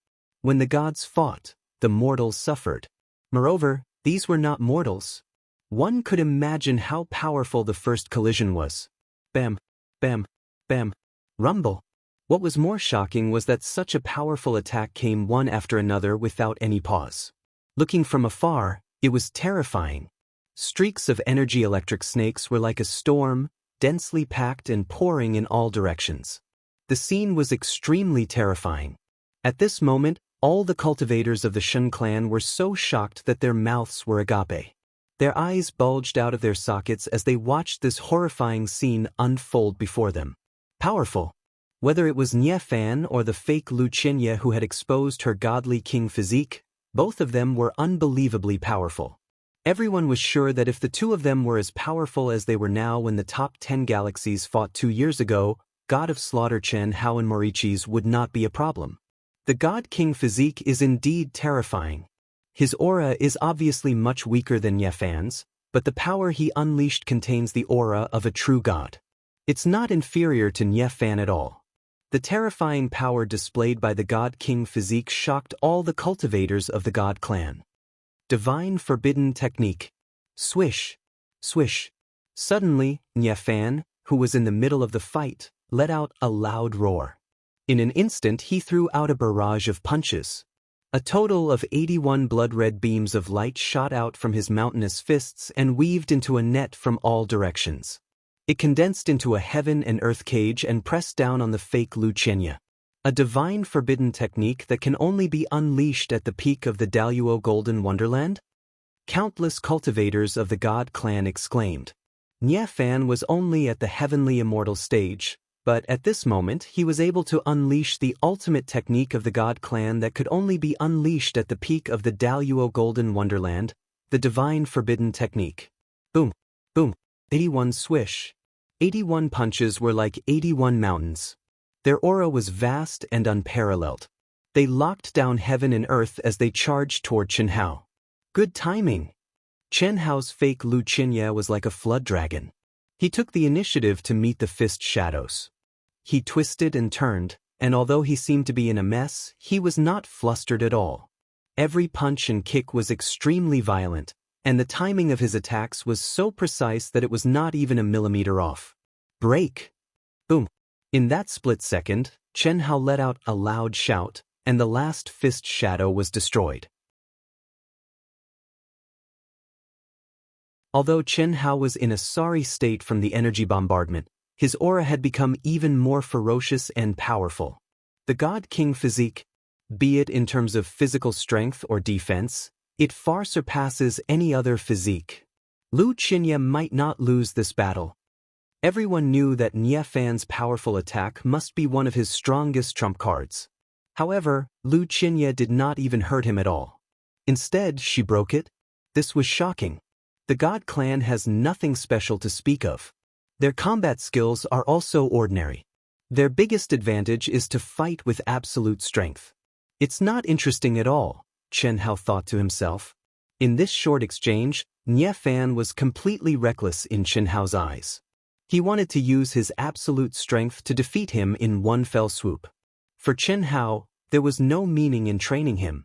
When the gods fought, the mortals suffered. Moreover, these were not mortals. One could imagine how powerful the first collision was. Bam, bam, bam, rumble. What was more shocking was that such a powerful attack came one after another without any pause. Looking from afar, it was terrifying. Streaks of energy electric snakes were like a storm, densely packed and pouring in all directions. The scene was extremely terrifying. At this moment, all the cultivators of the Shen clan were so shocked that their mouths were agape. Their eyes bulged out of their sockets as they watched this horrifying scene unfold before them. Powerful. Whether it was Nie Fan or the fake Xianxia who had exposed her godly king physique, both of them were unbelievably powerful. Everyone was sure that if the two of them were as powerful as they were now when the top 10 galaxies fought 2 years ago, God of Slaughter Chen Hao and Morichi's would not be a problem. The God King physique is indeed terrifying. His aura is obviously much weaker than Nie Fan's, but the power he unleashed contains the aura of a true god. It's not inferior to Nie Fan at all. The terrifying power displayed by the God King physique shocked all the cultivators of the God clan. Divine Forbidden Technique. Swish. Swish. Suddenly, Nie Fan, who was in the middle of the fight, let out a loud roar. In an instant he threw out a barrage of punches. A total of 81 blood-red beams of light shot out from his mountainous fists and weaved into a net from all directions. It condensed into a heaven and earth cage and pressed down on the fake Xianxia. A divine forbidden technique that can only be unleashed at the peak of the Daoist Golden Wonderland? Countless cultivators of the God clan exclaimed. Nie Fan was only at the heavenly immortal stage, but at this moment he was able to unleash the ultimate technique of the God clan that could only be unleashed at the peak of the Daoist Golden Wonderland, the divine forbidden technique. Boom, boom, 81 swish. 81 punches were like 81 mountains. Their aura was vast and unparalleled. They locked down heaven and earth as they charged toward Chen Hao. Good timing. Chen Hao's fake Xianxia was like a flood dragon. He took the initiative to meet the fist shadows. He twisted and turned, and although he seemed to be in a mess, he was not flustered at all. Every punch and kick was extremely violent, and the timing of his attacks was so precise that it was not even a millimeter off. Break! Boom! In that split second, Chen Hao let out a loud shout, and the last fist shadow was destroyed. Although Chen Hao was in a sorry state from the energy bombardment, his aura had become even more ferocious and powerful. The God King physique, be it in terms of physical strength or defense, it far surpasses any other physique. Xianxia might not lose this battle. Everyone knew that Nie Fan's powerful attack must be one of his strongest trump cards. However, Xianxia did not even hurt him at all. Instead, she broke it. This was shocking. The God clan has nothing special to speak of. Their combat skills are also ordinary. Their biggest advantage is to fight with absolute strength. It's not interesting at all, Chen Hao thought to himself. In this short exchange, Nie Fan was completely reckless in Chen Hao's eyes. He wanted to use his absolute strength to defeat him in one fell swoop. For Chen Hao, there was no meaning in training him.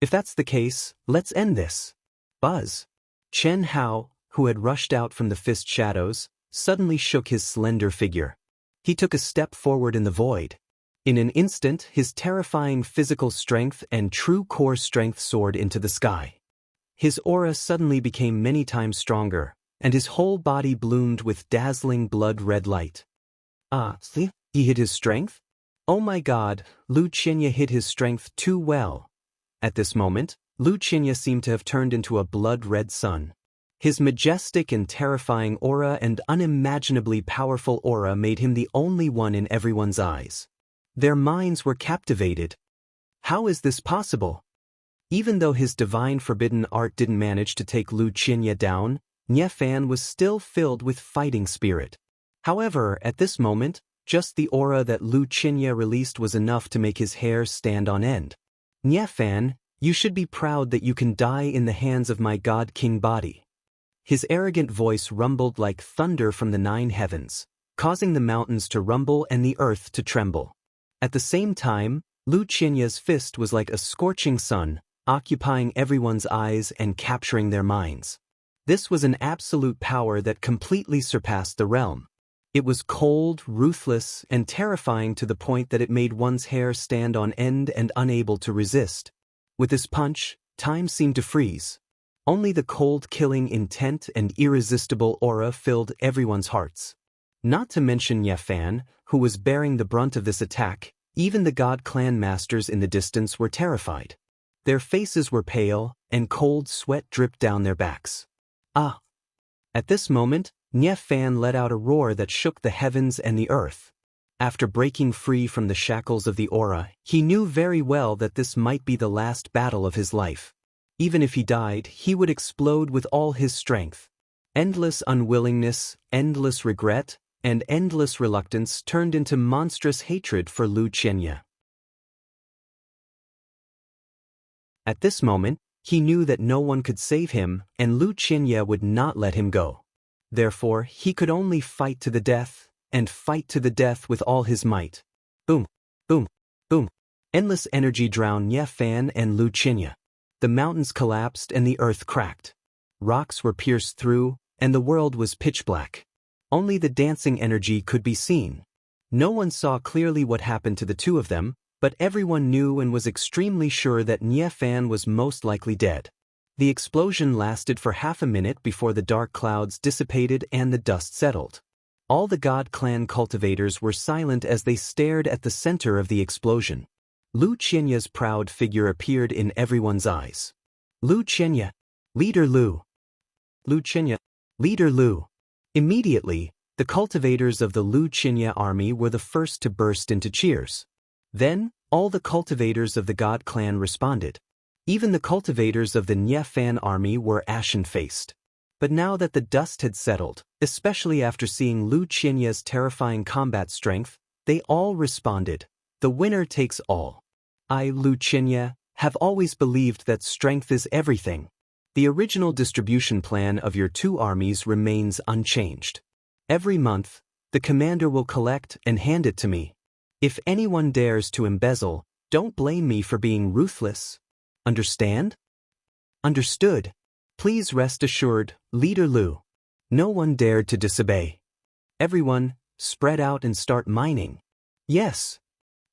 If that's the case, let's end this. Buzz. Chen Hao, who had rushed out from the fist shadows, suddenly shook his slender figure. He took a step forward in the void. In an instant, his terrifying physical strength and true core strength soared into the sky. His aura suddenly became many times stronger, and his whole body bloomed with dazzling blood-red light. See? He hid his strength? Oh my God, Xianxia hid his strength too well. At this moment, Xianxia seemed to have turned into a blood-red sun. His majestic and terrifying aura and unimaginably powerful aura made him the only one in everyone's eyes. Their minds were captivated. How is this possible? Even though his divine forbidden art didn't manage to take Xianxia down, Nie Fan was still filled with fighting spirit. However, at this moment, just the aura that Xianxia released was enough to make his hair stand on end. Nie Fan, you should be proud that you can die in the hands of my God King body. His arrogant voice rumbled like thunder from the 9 heavens, causing the mountains to rumble and the earth to tremble. At the same time, Lu Qianya's fist was like a scorching sun, occupying everyone's eyes and capturing their minds. This was an absolute power that completely surpassed the realm. It was cold, ruthless, and terrifying to the point that it made one's hair stand on end and unable to resist. With this punch, time seemed to freeze. Only the cold killing intent and irresistible aura filled everyone's hearts. Not to mention Yefan, who was bearing the brunt of this attack. Even the god clan masters in the distance were terrified. Their faces were pale, and cold sweat dripped down their backs. Ah! At this moment, Yefan let out a roar that shook the heavens and the earth. After breaking free from the shackles of the aura, he knew very well that this might be the last battle of his life. Even if he died, he would explode with all his strength. Endless unwillingness, endless regret, and endless reluctance turned into monstrous hatred for Lu Qianya. At this moment, he knew that no one could save him, and Lu Qianya would not let him go. Therefore, he could only fight to the death, and fight to the death with all his might. Boom, boom, boom. Endless energy drowned Yefan and Lu Qianya. The mountains collapsed and the earth cracked. Rocks were pierced through, and the world was pitch black. Only the dancing energy could be seen. No one saw clearly what happened to the two of them, but everyone knew and was extremely sure that Yefan was most likely dead. The explosion lasted for half a minute before the dark clouds dissipated and the dust settled. All the god clan cultivators were silent as they stared at the center of the explosion. Lu Qianya's proud figure appeared in everyone's eyes. Lu Qianya, Leader Lu. Lu Qianya, Leader Lu. Immediately, the cultivators of the Lu Qianya army were the first to burst into cheers. Then, all the cultivators of the god clan responded. Even the cultivators of the Yefan army were ashen-faced. But now that the dust had settled, especially after seeing Lu Qianya's terrifying combat strength, they all responded, "The winner takes all. I, Lu Qianya, have always believed that strength is everything. The original distribution plan of your two armies remains unchanged. Every month, the commander will collect and hand it to me. If anyone dares to embezzle, don't blame me for being ruthless. Understand?" "Understood. Please rest assured, Leader Lu." No one dared to disobey. Everyone, spread out and start mining. Yes.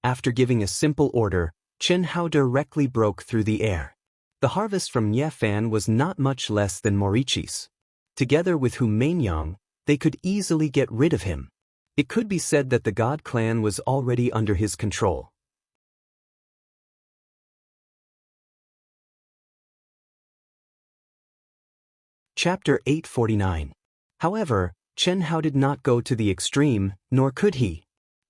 After giving a simple order, Chen Hao directly broke through the air. The harvest from Yefan was not much less than Morichi's. Together with Humaingyang, they could easily get rid of him. It could be said that the god clan was already under his control. Chapter 849. However, Chen Hao did not go to the extreme, nor could he.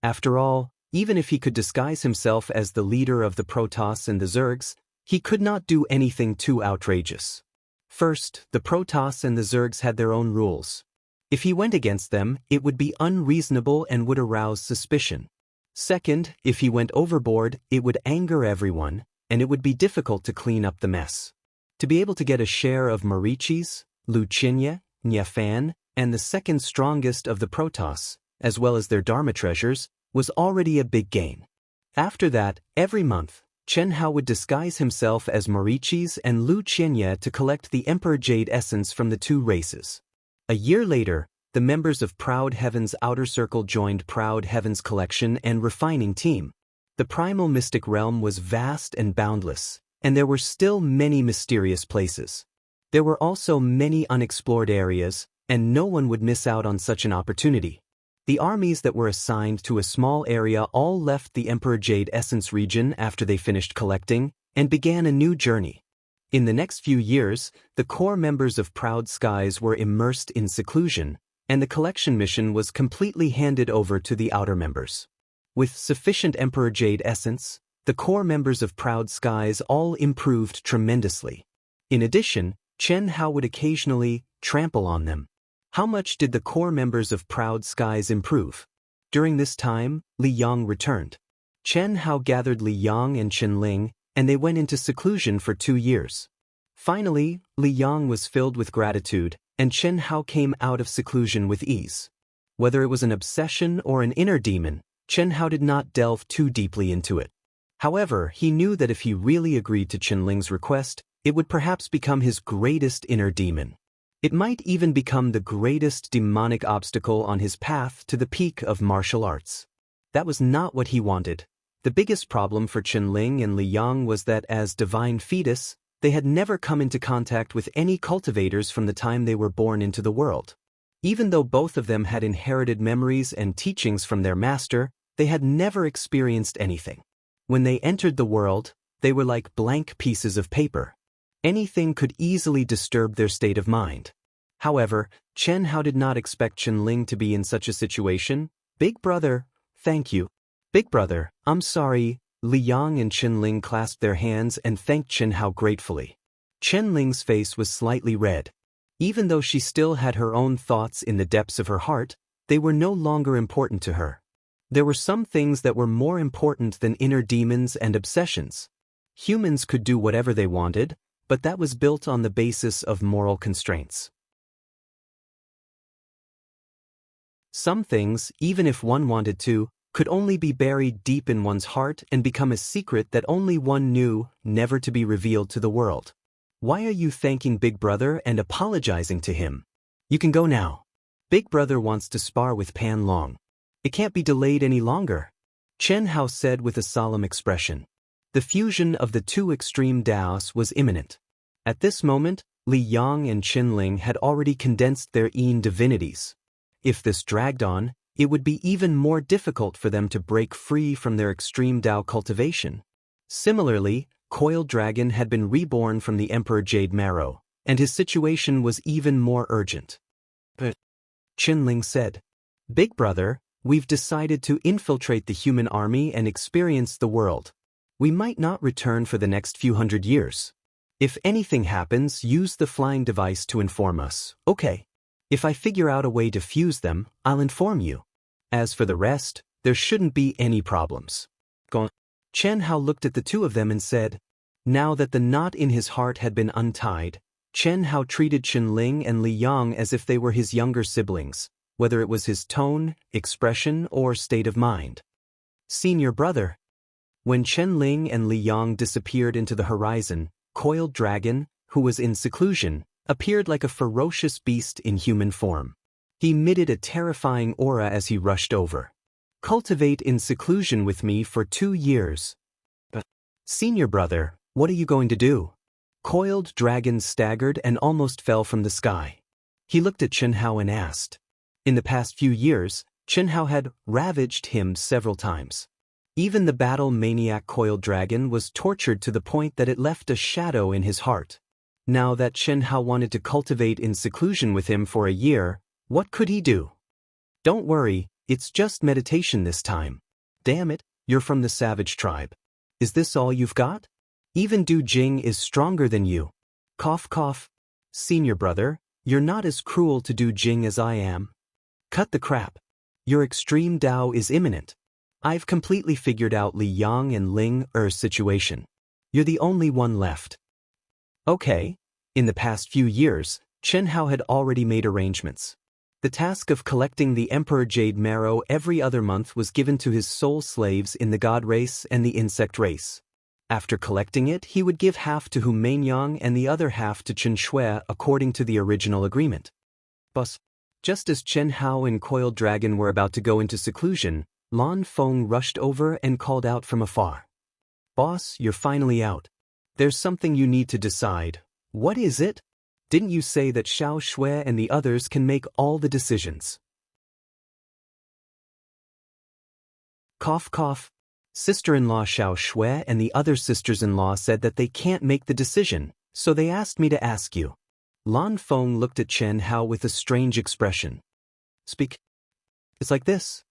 After all, even if he could disguise himself as the leader of the Protoss and the Zergs, he could not do anything too outrageous. First, the Protoss and the Zergs had their own rules. If he went against them, it would be unreasonable and would arouse suspicion. Second, if he went overboard, it would anger everyone, and it would be difficult to clean up the mess. To be able to get a share of Morichi's, Lu Qianya, Yefan, and the second strongest of the Protoss, as well as their Dharma treasures, was already a big gain. After that, every month, Chen Hao would disguise himself as Morichi's and Lu Qianya to collect the Emperor Jade essence from the two races. A year later, the members of Proud Heaven's Outer Circle joined Proud Heaven's collection and refining team. The primal mystic realm was vast and boundless, and there were still many mysterious places. There were also many unexplored areas, and no one would miss out on such an opportunity. The armies that were assigned to a small area all left the Emperor Jade Essence region after they finished collecting, and began a new journey. In the next few years, the core members of Proud Skies were immersed in seclusion, and the collection mission was completely handed over to the outer members. With sufficient Emperor Jade Essence, the core members of Proud Skies all improved tremendously. In addition, Chen Hao would occasionally trample on them. How much did the core members of Proud Skies improve? During this time, Li Yang returned. Chen Hao gathered Li Yang and Chen Ling, and they went into seclusion for 2 years. Finally, Li Yang was filled with gratitude, and Chen Hao came out of seclusion with ease. Whether it was an obsession or an inner demon, Chen Hao did not delve too deeply into it. However, he knew that if he really agreed to Qinling's request, it would perhaps become his greatest inner demon. It might even become the greatest demonic obstacle on his path to the peak of martial arts. That was not what he wanted. The biggest problem for Qinling and Li Yang was that as divine fetus, they had never come into contact with any cultivators from the time they were born into the world. Even though both of them had inherited memories and teachings from their master, they had never experienced anything. When they entered the world, they were like blank pieces of paper. Anything could easily disturb their state of mind. However, Chen Hao did not expect Qinling to be in such a situation. Big brother, thank you. Big brother, I'm sorry. Li Yang and Qinling clasped their hands and thanked Chen Hao gratefully. Qinling's face was slightly red. Even though she still had her own thoughts in the depths of her heart, they were no longer important to her. There were some things that were more important than inner demons and obsessions. Humans could do whatever they wanted, but that was built on the basis of moral constraints. Some things, even if one wanted to, could only be buried deep in one's heart and become a secret that only one knew, never to be revealed to the world. Why are you thanking Big Brother and apologizing to him? You can go now. Big Brother wants to spar with Pan Long. It can't be delayed any longer. Chen Hao said with a solemn expression. The fusion of the two extreme Daoists was imminent. At this moment, Li Yang and Qinling had already condensed their Yin divinities. If this dragged on, it would be even more difficult for them to break free from their extreme Dao cultivation. Similarly, Coiled Dragon had been reborn from the Emperor Jade Marrow, and his situation was even more urgent. But Qinling said, Big Brother, we've decided to infiltrate the human army and experience the world. We might not return for the next few hundred years. If anything happens, use the flying device to inform us, okay? If I figure out a way to fuse them, I'll inform you. As for the rest, there shouldn't be any problems. Chen Hao looked at the two of them and said, now that the knot in his heart had been untied, Chen Hao treated Qinling and Li Yang as if they were his younger siblings, whether it was his tone, expression, or state of mind. Senior brother. When Qinling and Li Yang disappeared into the horizon, Coiled Dragon, who was in seclusion, appeared like a ferocious beast in human form. He emitted a terrifying aura as he rushed over. Cultivate in seclusion with me for 2 years. But, Senior brother, what are you going to do? Coiled Dragon staggered and almost fell from the sky. He looked at Chen Hao and asked. In the past few years, Chen Hao had ravaged him several times. Even the battle-maniac Coiled Dragon was tortured to the point that it left a shadow in his heart. Now that Chen Hao wanted to cultivate in seclusion with him for a year, what could he do? Don't worry, it's just meditation this time. Damn it, you're from the savage tribe. Is this all you've got? Even Du Jing is stronger than you. Cough cough. Senior brother, you're not as cruel to Du Jing as I am. Cut the crap. Your extreme Dao is imminent. I've completely figured out Li Yang and Ling Er's situation. You're the only one left. Okay. In the past few years, Chen Hao had already made arrangements. The task of collecting the Emperor Jade Marrow every other month was given to his soul slaves in the God race and the insect race. After collecting it, he would give half to Hu Mainyang and the other half to Chen Shui according to the original agreement. Boss. Just as Chen Hao and Coiled Dragon were about to go into seclusion, Lan Feng rushed over and called out from afar. Boss, you're finally out. There's something you need to decide. What is it? Didn't you say that Xiao Shui and the others can make all the decisions? Cough cough. Sister-in-law Xiao Shui and the other sisters-in-law said that they can't make the decision, so they asked me to ask you. Lan Feng looked at Chen Hao with a strange expression. Speak. It's like this.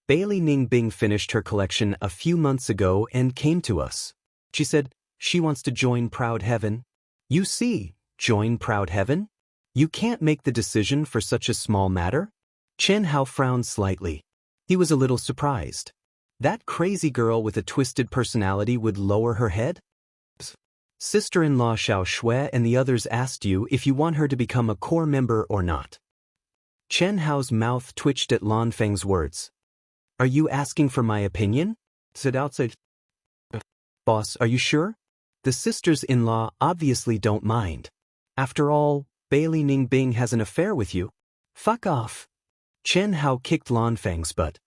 Bailey Ningbing finished her collection a few months ago and came to us. She said she wants to join Proud Heaven. You see, join Proud Heaven? You can't make the decision for such a small matter? Chen Hao frowned slightly. He was a little surprised. That crazy girl with a twisted personality would lower her head? Sister-in-law Xiao Shui and the others asked you if you want her to become a core member or not. Chen Hao's mouth twitched at Lan Feng's words. Are you asking for my opinion? Said outside. Boss, are you sure? The sisters-in-law obviously don't mind. After all, Bailey Ningbing has an affair with you. Fuck off. Chen Hao kicked Lan Feng's butt.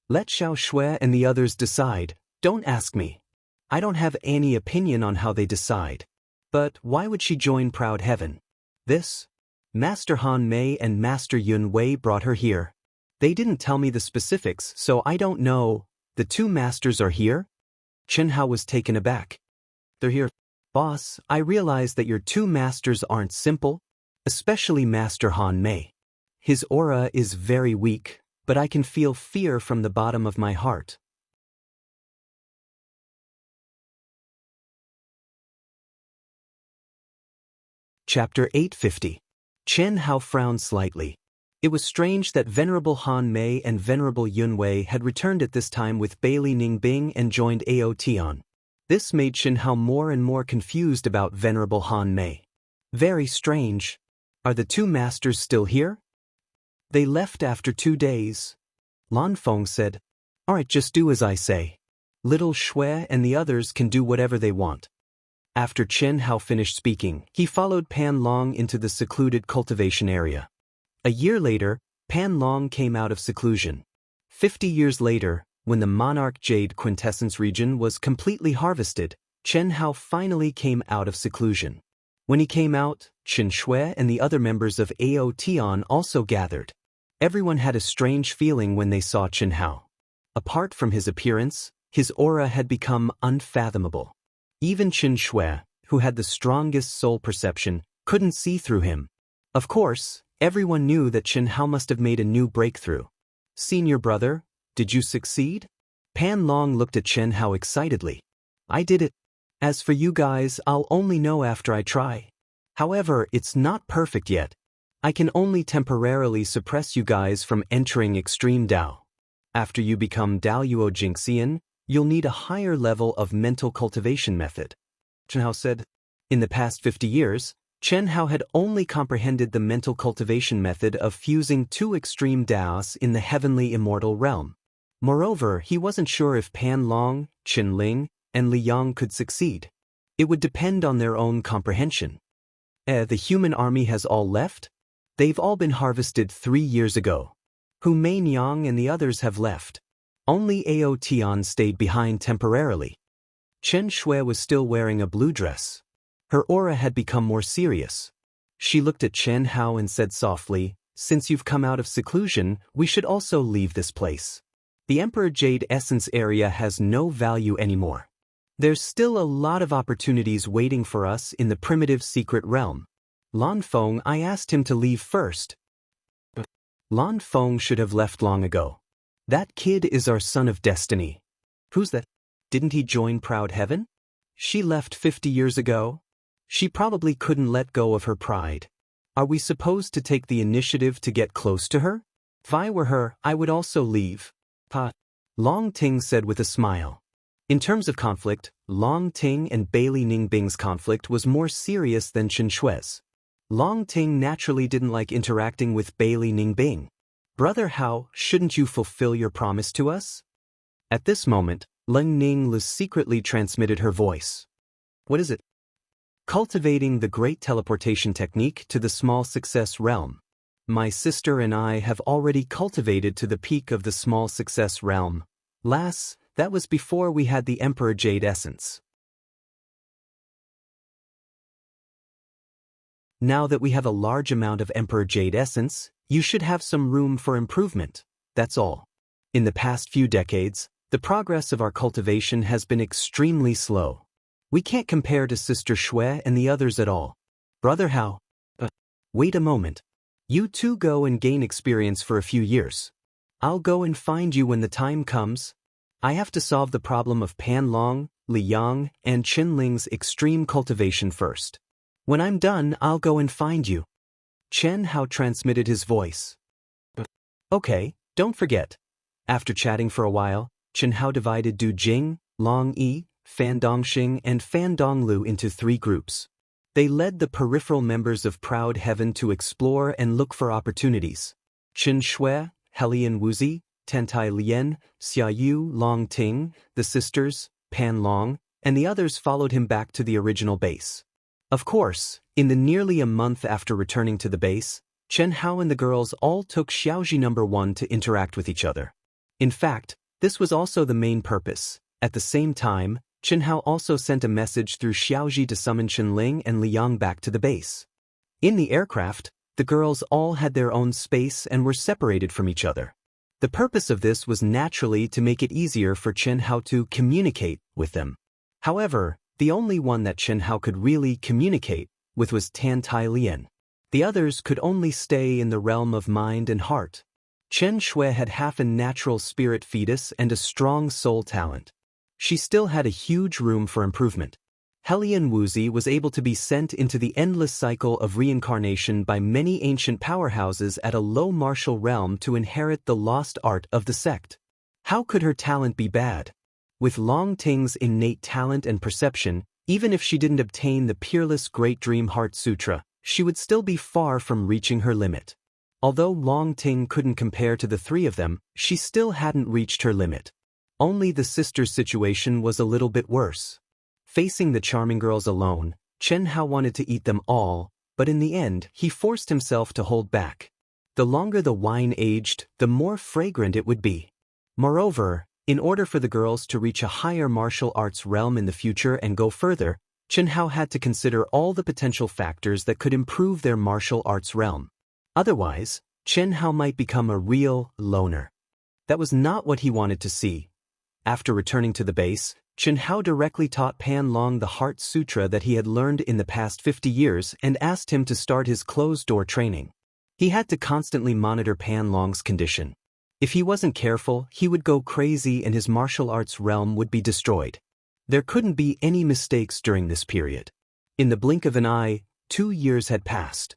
Let Xiao Shui and the others decide, don't ask me. I don't have any opinion on how they decide. But why would she join Proud Heaven? This? Master Han Mei and Master Yun Wei brought her here. They didn't tell me the specifics, so I don't know. The two masters are here? Chen Hao was taken aback. They're here. Boss, I realize that your two masters aren't simple, especially Master Han Mei. His aura is very weak, but I can feel fear from the bottom of my heart. Chapter 850. Chen Hao frowned slightly. It was strange that Venerable Han Mei and Venerable Yun Wei had returned at this time with Bailey Ningbing and joined Aotian. This made Chen Hao more and more confused about Venerable Han Mei. Very strange. Are the two masters still here? They left after 2 days. Lan Feng said, Alright, just do as I say. Little Shui and the others can do whatever they want. After Chen Hao finished speaking, he followed Pan Long into the secluded cultivation area. A year later, Pan Long came out of seclusion. 50 years later, when the Monarch Jade Quintessence region was completely harvested, Chen Hao finally came out of seclusion. When he came out, Chen Shui and the other members of Aotian also gathered. Everyone had a strange feeling when they saw Chen Hao. Apart from his appearance, his aura had become unfathomable. Even Chen Shui, who had the strongest soul perception, couldn't see through him. Of course, everyone knew that Chen Hao must have made a new breakthrough. Senior brother, did you succeed? Pan Long looked at Chen Hao excitedly. I did it. As for you guys, I'll only know after I try. However, it's not perfect yet. I can only temporarily suppress you guys from entering Extreme Dao. After you become Daoyuo Jingxian, you'll need a higher level of mental cultivation method. Chen Hao said. In the past 50 years, Chen Hao had only comprehended the mental cultivation method of fusing 2 extreme Daos in the heavenly immortal realm. Moreover, he wasn't sure if Pan Long, Qin Ling, and Li Yang could succeed. It would depend on their own comprehension. The human army has all left? They've all been harvested 3 years ago. Hu Meinyang and the others have left. Only Aotian stayed behind temporarily. Chen Shui was still wearing a blue dress. Her aura had become more serious. She looked at Chen Hao and said softly, Since you've come out of seclusion, we should also leave this place. The Emperor Jade Essence area has no value anymore. There's still a lot of opportunities waiting for us in the primitive secret realm. Lan Feng, I asked him to leave first. But Lan Feng should have left long ago. That kid is our son of destiny. Who's that? Didn't he join Proud Heaven? She left 50 years ago. She probably couldn't let go of her pride. Are we supposed to take the initiative to get close to her? If I were her, I would also leave. Pa. Long Ting said with a smile. In terms of conflict, Long Ting and Bailey Ningbing's conflict was more serious than Chen Shui's. Long Ting naturally didn't like interacting with Bailey Ningbing. Brother Hao, shouldn't you fulfill your promise to us? At this moment, Leng Ning secretly transmitted her voice. What is it? Cultivating the great teleportation technique to the small success realm. My sister and I have already cultivated to the peak of the small success realm. Lass, that was before we had the Emperor Jade Essence. Now that we have a large amount of Emperor Jade Essence, you should have some room for improvement, that's all. In the past few decades, the progress of our cultivation has been extremely slow. We can't compare to Sister Shui and the others at all. Brother Hao. Wait a moment. You two go and gain experience for a few years. I'll go and find you when the time comes. I have to solve the problem of Pan Long, Li Yang, and Qin Ling's extreme cultivation first. When I'm done, I'll go and find you. Chen Hao transmitted his voice. Okay, don't forget. After chatting for a while, Chen Hao divided Du Jing, Long Yi, Fan Dongxing, and Fan Donglu into 3 groups. They led the peripheral members of Proud Heaven to explore and look for opportunities. Chen Shui, Helian Wuzi, Tantai Lien, Xia Yu, Long Ting, the sisters, Pan Long, and the others followed him back to the original base. Of course, in the nearly a month after returning to the base, Chen Hao and the girls all took Xiaoji number 1 to interact with each other. In fact, this was also the main purpose. At the same time, Chen Hao also sent a message through Xiaoji to summon Chen Ling and Li Yang back to the base. In the aircraft, the girls all had their own space and were separated from each other. The purpose of this was naturally to make it easier for Chen Hao to communicate with them. However, the only one that Chen Hao could really communicate with was Tan Tai Lian. The others could only stay in the realm of mind and heart. Chen Shui had half a natural spirit fetus and a strong soul talent. She still had a huge room for improvement. Helian Wuzi was able to be sent into the endless cycle of reincarnation by many ancient powerhouses at a low martial realm to inherit the lost art of the sect. How could her talent be bad? With Long Ting's innate talent and perception, even if she didn't obtain the peerless Great Dream Heart Sutra, she would still be far from reaching her limit. Although Long Ting couldn't compare to the three of them, she still hadn't reached her limit. Only the sisters' situation was a little bit worse. Facing the charming girls alone, Chen Hao wanted to eat them all, but in the end, he forced himself to hold back. The longer the wine aged, the more fragrant it would be. Moreover, in order for the girls to reach a higher martial arts realm in the future and go further, Chen Hao had to consider all the potential factors that could improve their martial arts realm. Otherwise, Chen Hao might become a real loner. That was not what he wanted to see. After returning to the base, Chen Hao directly taught Pan Long the Heart Sutra that he had learned in the past 50 years and asked him to start his closed-door training. He had to constantly monitor Pan Long's condition. If he wasn't careful, he would go crazy and his martial arts realm would be destroyed. There couldn't be any mistakes during this period. In the blink of an eye, 2 years had passed.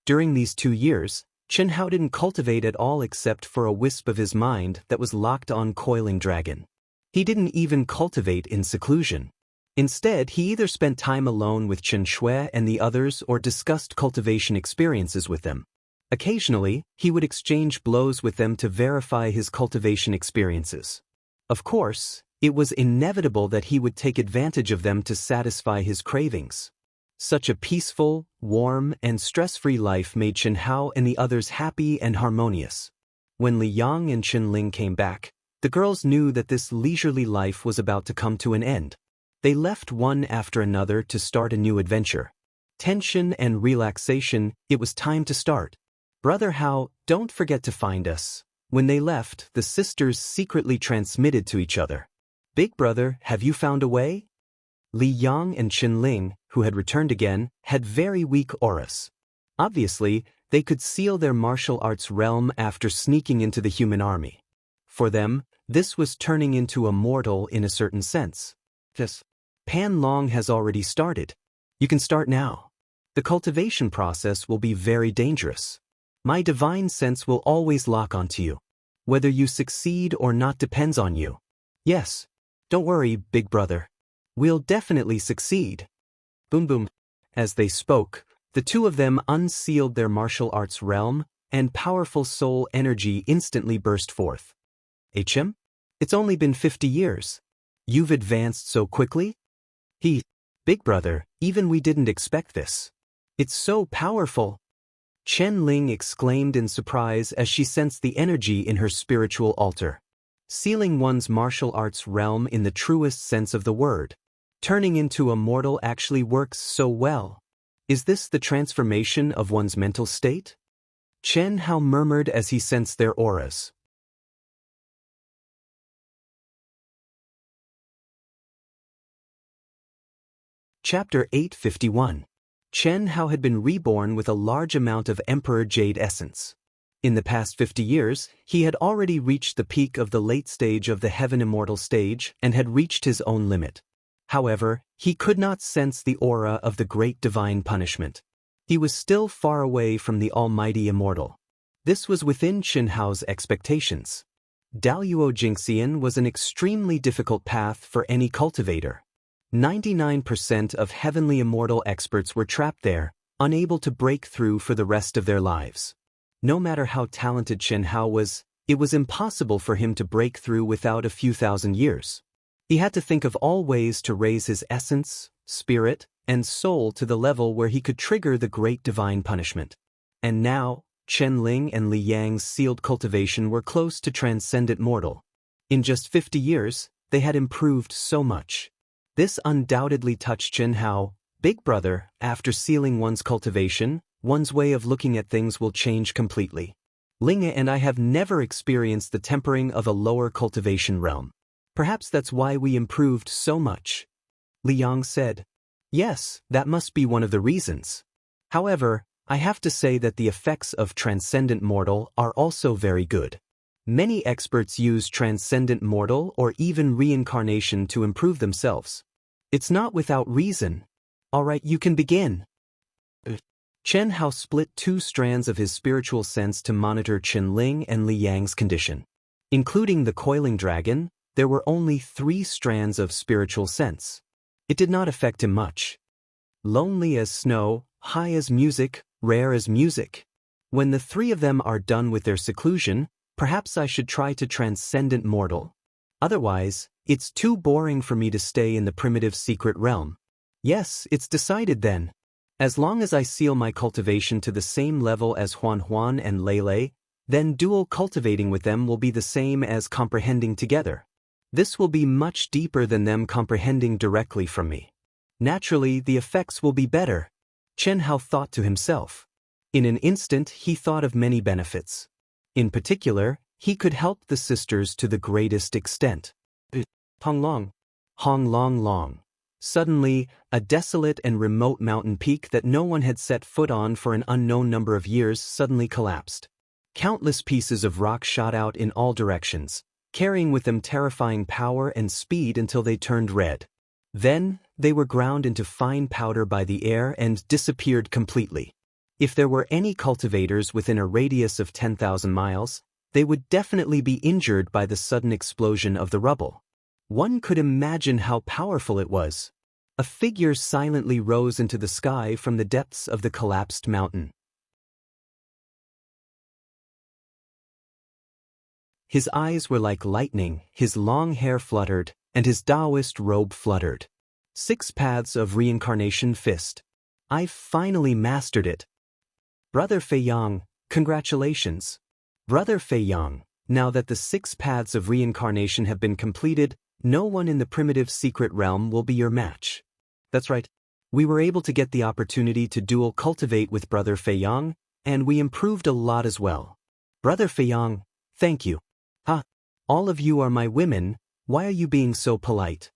During these 2 years, Chen Hao didn't cultivate at all except for a wisp of his mind that was locked on Coiling Dragon. He didn't even cultivate in seclusion. Instead, he either spent time alone with Chen Shui and the others or discussed cultivation experiences with them. Occasionally, he would exchange blows with them to verify his cultivation experiences. Of course, it was inevitable that he would take advantage of them to satisfy his cravings. Such a peaceful, warm, and stress-free life made Chen Hao and the others happy and harmonious. When Li Yang and Chen Ling came back, the girls knew that this leisurely life was about to come to an end. They left one after another to start a new adventure. Tension and relaxation, it was time to start. Brother Hao, don't forget to find us. When they left, the sisters secretly transmitted to each other. Big brother, have you found a way? Li Yang and Chen Ling, who had returned again, had very weak auras. Obviously, they could seal their martial arts realm after sneaking into the human army. For them, this was turning into a mortal in a certain sense. Yes. Pan Long has already started. You can start now. The cultivation process will be very dangerous. My divine sense will always lock onto you. Whether you succeed or not depends on you. Yes. Don't worry, big brother. We'll definitely succeed. Boom boom. As they spoke, the two of them unsealed their martial arts realm, and powerful soul energy instantly burst forth. HM? It's only been 50 years. You've advanced so quickly? Big brother, even we didn't expect this. It's so powerful. Chen Ling exclaimed in surprise as she sensed the energy in her spiritual altar. Sealing one's martial arts realm in the truest sense of the word. Turning into a mortal actually works so well. Is this the transformation of one's mental state? Chen Hao murmured as he sensed their auras. Chapter 851. Chen Hao had been reborn with a large amount of Emperor Jade essence. In the past 50 years, he had already reached the peak of the late stage of the Heaven Immortal stage and had reached his own limit. However, he could not sense the aura of the great divine punishment. He was still far away from the almighty Immortal. This was within Chen Hao's expectations. Daoist Jingxian was an extremely difficult path for any cultivator. 99% of heavenly immortal experts were trapped there, unable to break through for the rest of their lives. No matter how talented Chen Hao was, It was impossible for him to break through without a few thousand years. He had to think of all ways to raise his essence, spirit, and soul to the level where he could trigger the great divine punishment. And now, Chen Ling and Li Yang's sealed cultivation were close to transcendent mortal. In just 50 years, they had improved so much. This undoubtedly touched Chen Hao. Big brother, after sealing one's cultivation, one's way of looking at things will change completely. Ling and I have never experienced the tempering of a lower cultivation realm. Perhaps that's why we improved so much. Li Yang said. Yes, that must be one of the reasons. However, I have to say that the effects of transcendent mortal are also very good. Many experts use transcendent mortal or even reincarnation to improve themselves. It's not without reason. Alright, you can begin. Chen Hao split 2 strands of his spiritual sense to monitor Chen Ling and Li Yang's condition. Including the coiling dragon, there were only 3 strands of spiritual sense. It did not affect him much. Lonely as snow, high as music, rare as music. When the 3 of them are done with their seclusion, perhaps I should try to transcendent mortal. Otherwise, it's too boring for me to stay in the primitive secret realm. Yes, it's decided then. As long as I seal my cultivation to the same level as Huan Huan and Lei Lei, then dual cultivating with them will be the same as comprehending together. This will be much deeper than them comprehending directly from me. Naturally, the effects will be better. Chen Hao thought to himself. In an instant, he thought of many benefits. In particular, he could help the sisters to the greatest extent. Hong Long. Suddenly, a desolate and remote mountain peak that no one had set foot on for an unknown number of years suddenly collapsed. Countless pieces of rock shot out in all directions, carrying with them terrifying power and speed until they turned red. Then, they were ground into fine powder by the air and disappeared completely. If there were any cultivators within a radius of 10,000 miles, they would definitely be injured by the sudden explosion of the rubble. One could imagine how powerful it was. A figure silently rose into the sky from the depths of the collapsed mountain. His eyes were like lightning, his long hair fluttered, and his Daoist robe fluttered. 6 paths of reincarnation fist. I've finally mastered it. Brother Fei Yang, congratulations. Brother Fei Yang, now that the 6 paths of reincarnation have been completed, no one in the primitive secret realm will be your match. That's right. We were able to get the opportunity to dual cultivate with Brother Fei Yang, and we improved a lot as well. Brother Fei Yang, thank you. All of you are my women, why are you being so polite?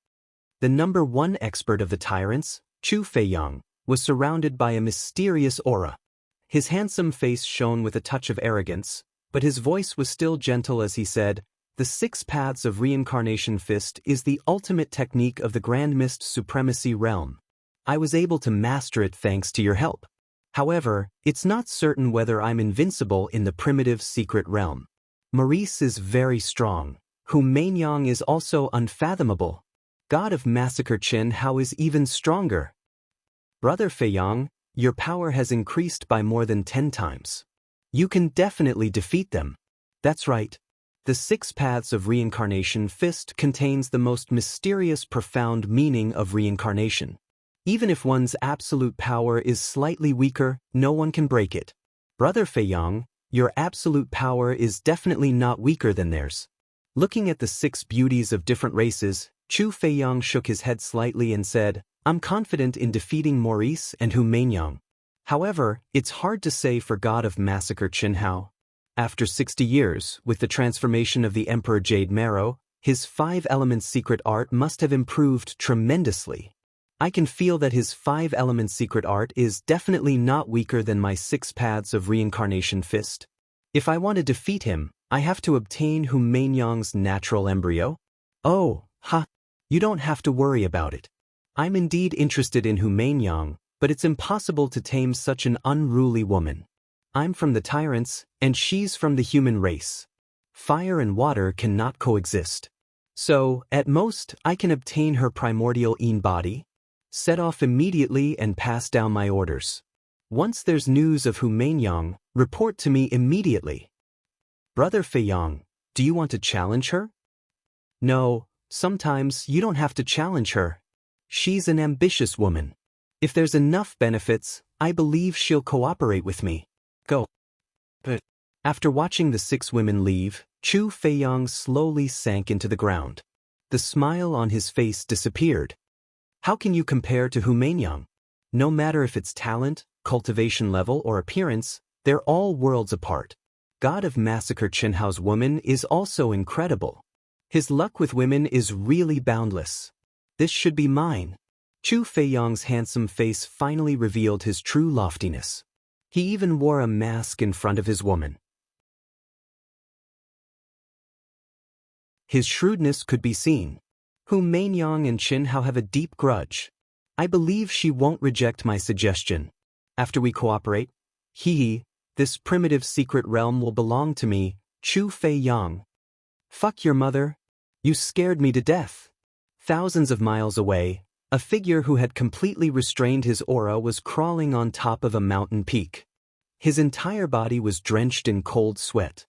The number 1 expert of the tyrants, Chu Fei Yang, was surrounded by a mysterious aura. His handsome face shone with a touch of arrogance, but his voice was still gentle as he said, "The 6 paths of reincarnation fist is the ultimate technique of the Grand Mist Supremacy realm. I was able to master it thanks to your help. However, it's not certain whether I'm invincible in the primitive secret realm. Maurice is very strong, whom Mainyang is also unfathomable. God of Massacre Chen Hao is even stronger. Brother Fei Yang, your power has increased by more than 10 times. You can definitely defeat them." That's right. The 6 paths of reincarnation fist contains the most mysterious profound meaning of reincarnation. Even if one's absolute power is slightly weaker, no one can break it. Brother Fei Yang, your absolute power is definitely not weaker than theirs. Looking at the 6 beauties of different races, Chu Fei Yang shook his head slightly and said, "I'm confident in defeating Maurice and Hu Mainyang. However, it's hard to say for God of Massacre Chen Hao. After 60 years, with the transformation of the Emperor Jade Marrow, his 5-element secret art must have improved tremendously. I can feel that his 5-element secret art is definitely not weaker than my 6 paths of reincarnation fist. If I want to defeat him, I have to obtain Hu Mainyang's natural embryo? Oh, you don't have to worry about it. I'm indeed interested in Hu Mainyang, but it's impossible to tame such an unruly woman. I'm from the tyrants, and she's from the human race. Fire and water cannot coexist. So, at most, I can obtain her primordial body, set off immediately and pass down my orders. Once there's news of Hu Mainyang, report to me immediately." Brother Feiyang, do you want to challenge her? No, sometimes you don't have to challenge her. She's an ambitious woman. If there's enough benefits, I believe she'll cooperate with me. Go. But after watching the 6 women leave, Chu Feiyang slowly sank into the ground. The smile on his face disappeared. How can you compare to Hu Meinyang? No matter if it's talent, cultivation level, or appearance, they're all worlds apart. God of Massacre Qianhao's woman is also incredible. His luck with women is really boundless. This should be mine. Chu Feiyang's handsome face finally revealed his true loftiness. He even wore a mask in front of his woman. His shrewdness could be seen. Hu Meinyang and Qianhao have a deep grudge. I believe she won't reject my suggestion. After we cooperate, this primitive secret realm will belong to me, Chu Feiyang. Fuck your mother. You scared me to death. Thousands of miles away, a figure who had completely restrained his aura was crawling on top of a mountain peak. His entire body was drenched in cold sweat.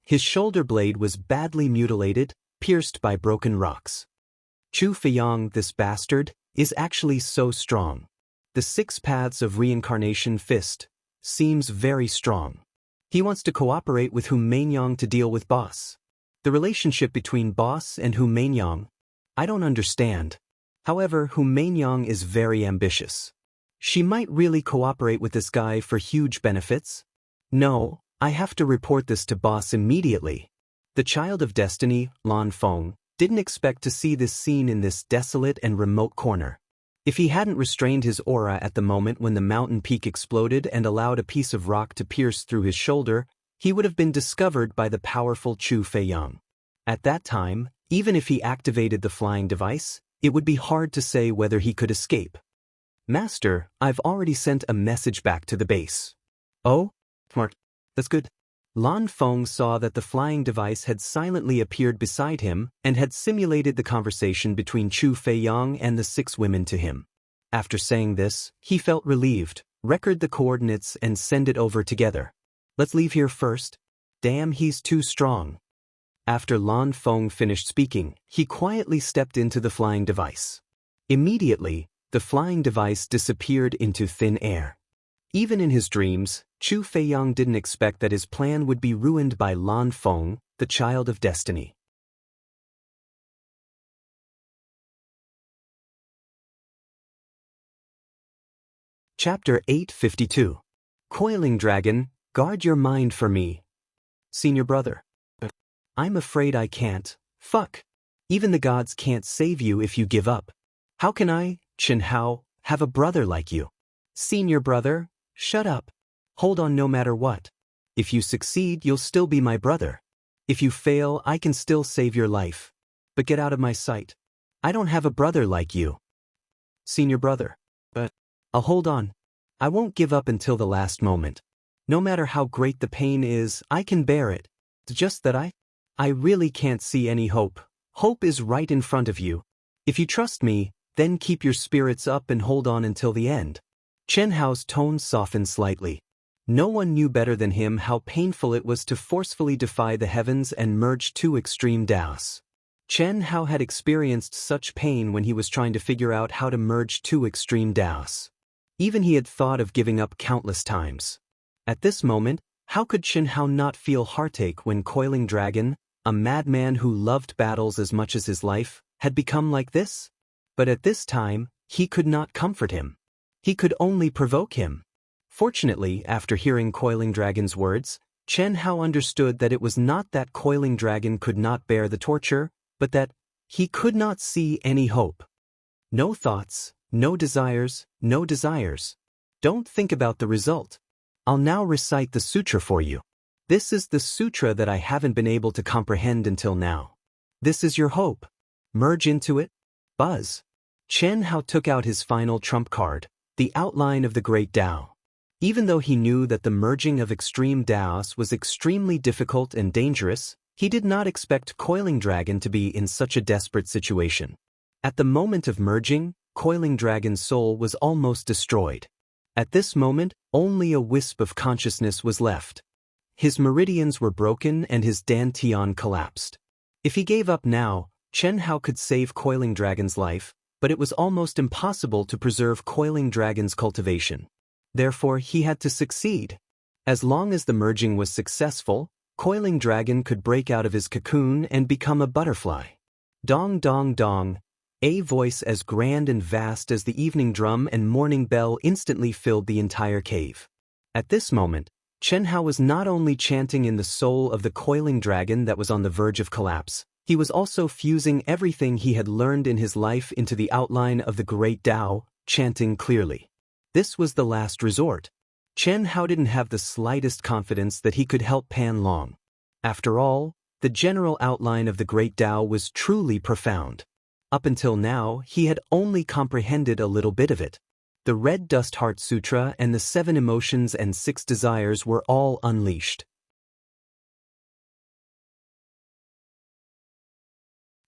His shoulder blade was badly mutilated, pierced by broken rocks. Chu Feiyang, this bastard, is actually so strong. The 6 paths of reincarnation fist seems very strong. He wants to cooperate with Hu Meinyang to deal with Boss. The relationship between Boss and Hu Meinyang, I don't understand. However, Hu Meinyang is very ambitious. She might really cooperate with this guy for huge benefits. No, I have to report this to Boss immediately. The Child of Destiny, Lan Feng, didn't expect to see this scene in this desolate and remote corner. If he hadn't restrained his aura at the moment when the mountain peak exploded and allowed a piece of rock to pierce through his shoulder, he would have been discovered by the powerful Chu Feiyang. At that time, even if he activated the flying device, it would be hard to say whether he could escape. Master, I've already sent a message back to the base. Oh? Smart. That's good. Lan Feng saw that the flying device had silently appeared beside him and had simulated the conversation between Chu Feiyang and the 6 women to him. After saying this, he felt relieved, record the coordinates and send it over together. Let's leave here first. Damn, he's too strong. After Lan Feng finished speaking, he quietly stepped into the flying device. Immediately, the flying device disappeared into thin air. Even in his dreams, Chu Feiyang didn't expect that his plan would be ruined by Lan Feng, the Child of Destiny. Chapter 852. Coiling Dragon, guard your mind for me. Senior brother. I'm afraid I can't. Fuck. Even the gods can't save you if you give up. How can I, Qianhao, have a brother like you? Senior brother, shut up. Hold on no matter what. If you succeed, you'll still be my brother. If you fail, I can still save your life. But get out of my sight. I don't have a brother like you. Senior brother. But I'll hold on. I won't give up until the last moment. No matter how great the pain is, I can bear it. It's just that I really can't see any hope. Hope is right in front of you. If you trust me, then keep your spirits up and hold on until the end. Qianhao's tone softened slightly. No one knew better than him how painful it was to forcefully defy the heavens and merge 2 extreme Daoists. Qianhao had experienced such pain when he was trying to figure out how to merge 2 extreme Daoists. Even he had thought of giving up countless times. At this moment, how could Qianhao not feel heartache when Coiling Dragon, a madman who loved battles as much as his life, had become like this? But at this time, he could not comfort him. He could only provoke him. Fortunately, after hearing Coiling Dragon's words, Qianhao understood that it was not that Coiling Dragon could not bear the torture, but that he could not see any hope. No thoughts, no desires, no desires. Don't think about the result. I'll now recite the sutra for you. This is the sutra that I haven't been able to comprehend until now. This is your hope. Merge into it. Buzz. Qianhao took out his final trump card, the outline of the Great Tao. Even though he knew that the merging of extreme Daoists was extremely difficult and dangerous, he did not expect Coiling Dragon to be in such a desperate situation. At the moment of merging, Coiling Dragon's soul was almost destroyed. At this moment, only a wisp of consciousness was left. his meridians were broken and his dantian collapsed. If he gave up now, Chen Hao could save Coiling Dragon's life, but it was almost impossible to preserve Coiling Dragon's cultivation. Therefore, he had to succeed. As long as the merging was successful, Coiling Dragon could break out of his cocoon and become a butterfly. Dong dong dong. A voice as grand and vast as the evening drum and morning bell instantly filled the entire cave. At this moment, Chen Hao was not only chanting in the soul of the Coiling Dragon that was on the verge of collapse, he was also fusing everything he had learned in his life into the outline of the great Tao, chanting clearly. This was the last resort. Chen Hao didn't have the slightest confidence that he could help Pan Long. After all, the general outline of the great Tao was truly profound. Up until now, he had only comprehended a little bit of it. The Red Dust Heart Sutra and the 7 emotions and 6 desires were all unleashed.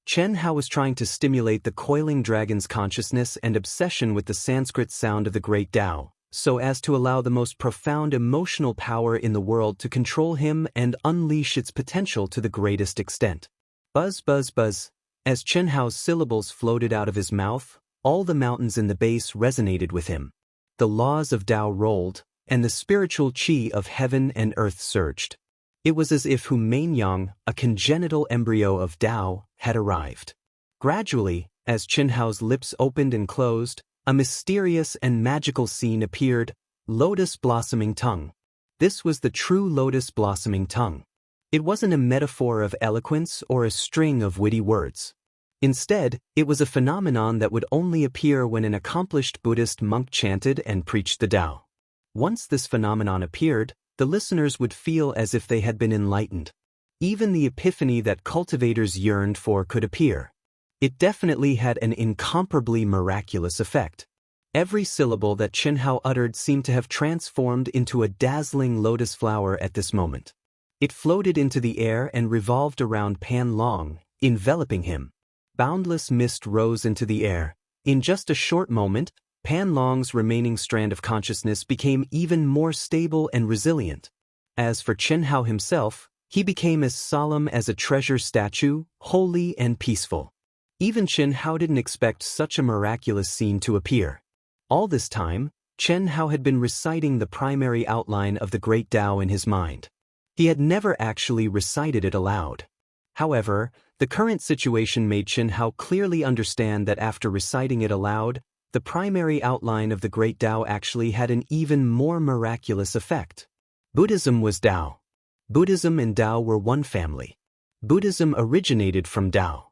Chen Hao was trying to stimulate the Coiling Dragon's consciousness and obsession with the Sanskrit sound of the great Tao, so as to allow the most profound emotional power in the world to control him and unleash its potential to the greatest extent. Buzz buzz buzz. As Chen Hao's syllables floated out of his mouth, all the mountains in the base resonated with him. The laws of Tao rolled, and the spiritual qi of heaven and earth surged. It was as if Humain-yang, a congenital embryo of Tao, had arrived. Gradually, as Chen Hao's lips opened and closed, a mysterious and magical scene appeared, lotus blossoming tongue. This was the true lotus blossoming tongue. It wasn't a metaphor of eloquence or a string of witty words. Instead, it was a phenomenon that would only appear when an accomplished Buddhist monk chanted and preached the Tao. Once this phenomenon appeared, the listeners would feel as if they had been enlightened. Even the epiphany that cultivators yearned for could appear. It definitely had an incomparably miraculous effect. Every syllable that Chen Hao uttered seemed to have transformed into a dazzling lotus flower at this moment. It floated into the air and revolved around Pan Long, enveloping him. Boundless mist rose into the air. In just a short moment, Pan Long's remaining strand of consciousness became even more stable and resilient. As for Chen Hao himself, he became as solemn as a treasure statue, holy and peaceful. Even Chen Hao didn't expect such a miraculous scene to appear. All this time, Chen Hao had been reciting the primary outline of the great Tao in his mind. He had never actually recited it aloud. However, the current situation made Chen Hao clearly understand that after reciting it aloud, the primary outline of the great Tao actually had an even more miraculous effect. Buddhism was Tao. Buddhism and Tao were one family. Buddhism originated from Tao.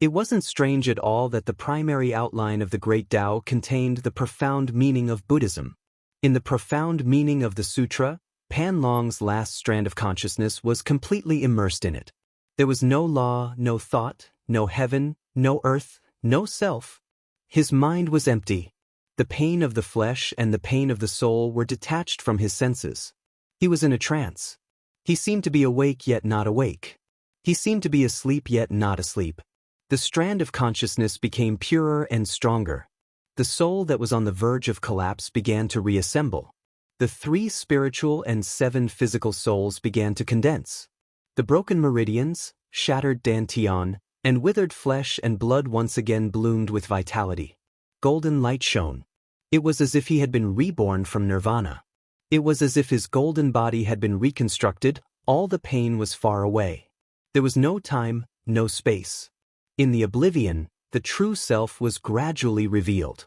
It wasn't strange at all that the primary outline of the great Tao contained the profound meaning of Buddhism. In the profound meaning of the sutra, Pan Long's last strand of consciousness was completely immersed in it. There was no law, no thought, no heaven, no earth, no self. His mind was empty. The pain of the flesh and the pain of the soul were detached from his senses. He was in a trance. He seemed to be awake yet not awake. He seemed to be asleep yet not asleep. The strand of consciousness became purer and stronger. The soul that was on the verge of collapse began to reassemble. The 3 spiritual and 7 physical souls began to condense. The broken meridians, shattered dantian, and withered flesh and blood once again bloomed with vitality. Golden light shone. It was as if he had been reborn from nirvana. It was as if his golden body had been reconstructed, all the pain was far away. There was no time, no space. In the oblivion, the true self was gradually revealed.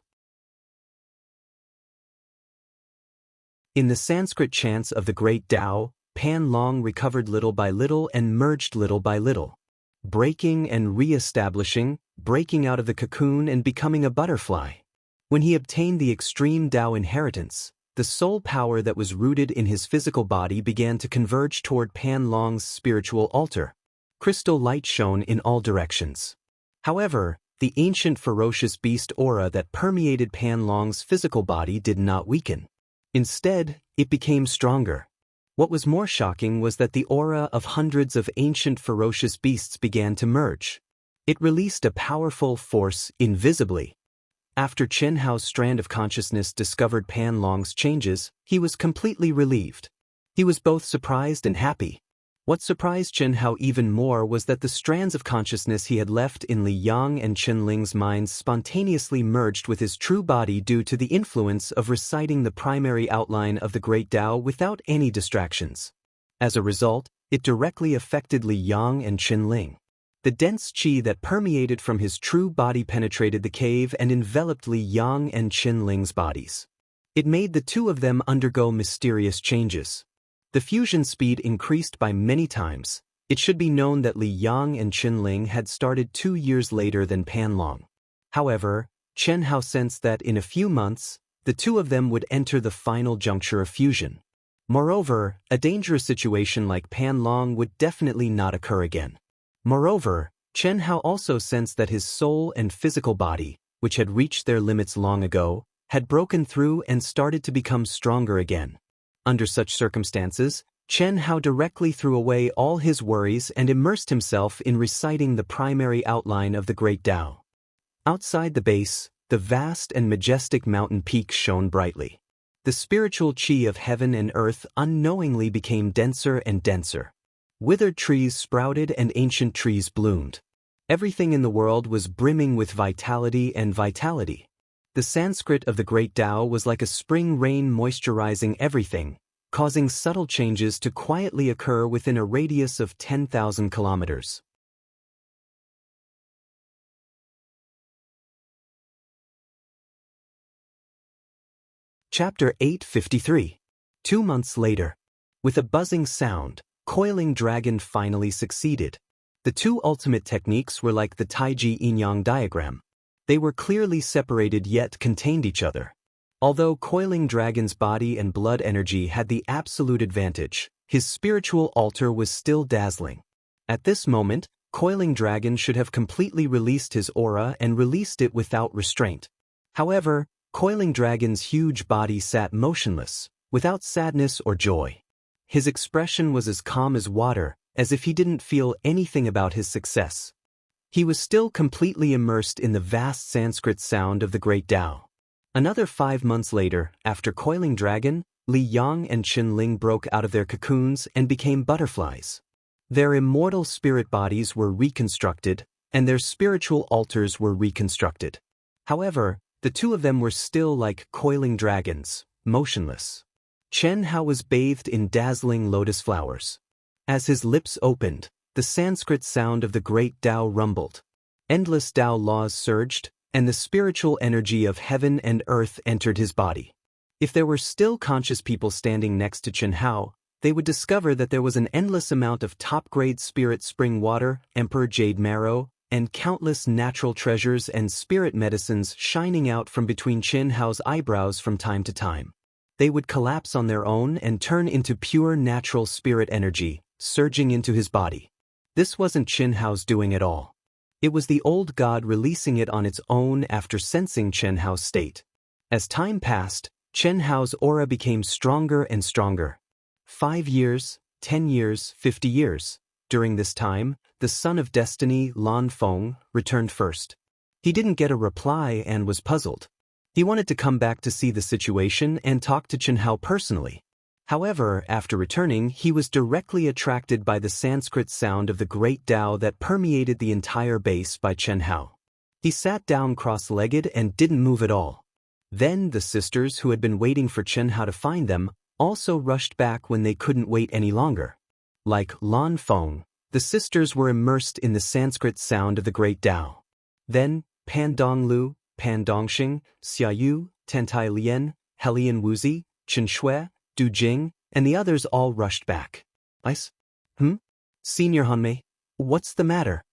In the Sanskrit chants of the great Tao, Pan Long recovered little by little and merged little by little. Breaking and re-establishing, breaking out of the cocoon and becoming a butterfly. When he obtained the extreme Tao inheritance, the soul power that was rooted in his physical body began to converge toward Pan Long's spiritual altar. Crystal light shone in all directions. However, the ancient ferocious beast aura that permeated Pan Long's physical body did not weaken. Instead, it became stronger. What was more shocking was that the aura of hundreds of ancient ferocious beasts began to merge. It released a powerful force invisibly. After Chen Hao's strand of consciousness discovered Pan Long's changes, he was completely relieved. He was both surprised and happy. What surprised Chen Hao even more was that the strands of consciousness he had left in Li Yang and Chen Ling's minds spontaneously merged with his true body due to the influence of reciting the primary outline of the Great Tao without any distractions. As a result, it directly affected Li Yang and Chen Ling. The dense qi that permeated from his true body penetrated the cave and enveloped Li Yang and Chen Ling's bodies. It made the two of them undergo mysterious changes. The fusion speed increased by many times. It should be known that Li Yang and Chen Ling had started 2 years later than Pan Long. However, Chen Hao sensed that in a few months, the two of them would enter the final juncture of fusion. Moreover, a dangerous situation like Pan Long would definitely not occur again. Moreover, Chen Hao also sensed that his soul and physical body, which had reached their limits long ago, had broken through and started to become stronger again. Under such circumstances, Chen Hao directly threw away all his worries and immersed himself in reciting the primary outline of the Great Tao. Outside the base, the vast and majestic mountain peaks shone brightly. The spiritual qi of heaven and earth unknowingly became denser and denser. Withered trees sprouted and ancient trees bloomed. Everything in the world was brimming with vitality and vitality. The Sanskrit of the Great Tao was like a spring rain moisturizing everything, causing subtle changes to quietly occur within a radius of 10,000 kilometers. Chapter 853. 2 months later. With a buzzing sound, Coiling Dragon finally succeeded. The two ultimate techniques were like the Taiji yin-yang diagram. They were clearly separated yet contained each other. Although Coiling Dragon's body and blood energy had the absolute advantage, his spiritual altar was still dazzling. At this moment, Coiling Dragon should have completely released his aura and released it without restraint. However, Coiling Dragon's huge body sat motionless, without sadness or joy. His expression was as calm as water, as if he didn't feel anything about his success. He was still completely immersed in the vast Sanskrit sound of the Great Tao. Another 5 months later, after Coiling Dragon, Li Yang and Chen Ling broke out of their cocoons and became butterflies. Their immortal spirit bodies were reconstructed, and their spiritual altars were reconstructed. However, the two of them were still like coiling dragons, motionless. Chen Hao was bathed in dazzling lotus flowers. As his lips opened, the Sanskrit sound of the Great Tao rumbled. Endless Tao laws surged, and the spiritual energy of heaven and earth entered his body. If there were still conscious people standing next to Chen Hao, they would discover that there was an endless amount of top-grade spirit spring water, emperor jade marrow, and countless natural treasures and spirit medicines shining out from between Chen Hao's eyebrows from time to time. They would collapse on their own and turn into pure natural spirit energy, surging into his body. This wasn't Chen Hao's doing at all. It was the old god releasing it on its own after sensing Chen Hao's state. As time passed, Chen Hao's aura became stronger and stronger. 5 years, 10 years, 50 years. During this time, the son of destiny, Lan Feng, returned first. He didn't get a reply and was puzzled. He wanted to come back to see the situation and talk to Chen Hao personally. However, after returning, he was directly attracted by the Sanskrit sound of the Great Tao that permeated the entire base by Chen Hao. He sat down cross-legged and didn't move at all. Then the sisters who had been waiting for Chen Hao to find them also rushed back when they couldn't wait any longer. Like Lan Feng, the sisters were immersed in the Sanskrit sound of the Great Tao. Then, Pan Donglu, Pan Dongxing, Xiaoyu, Tentai Lian, Helian Wuzi, Chen Shui, Du Jing, and the others all rushed back. Ice? Senior Hanmei, what's the matter?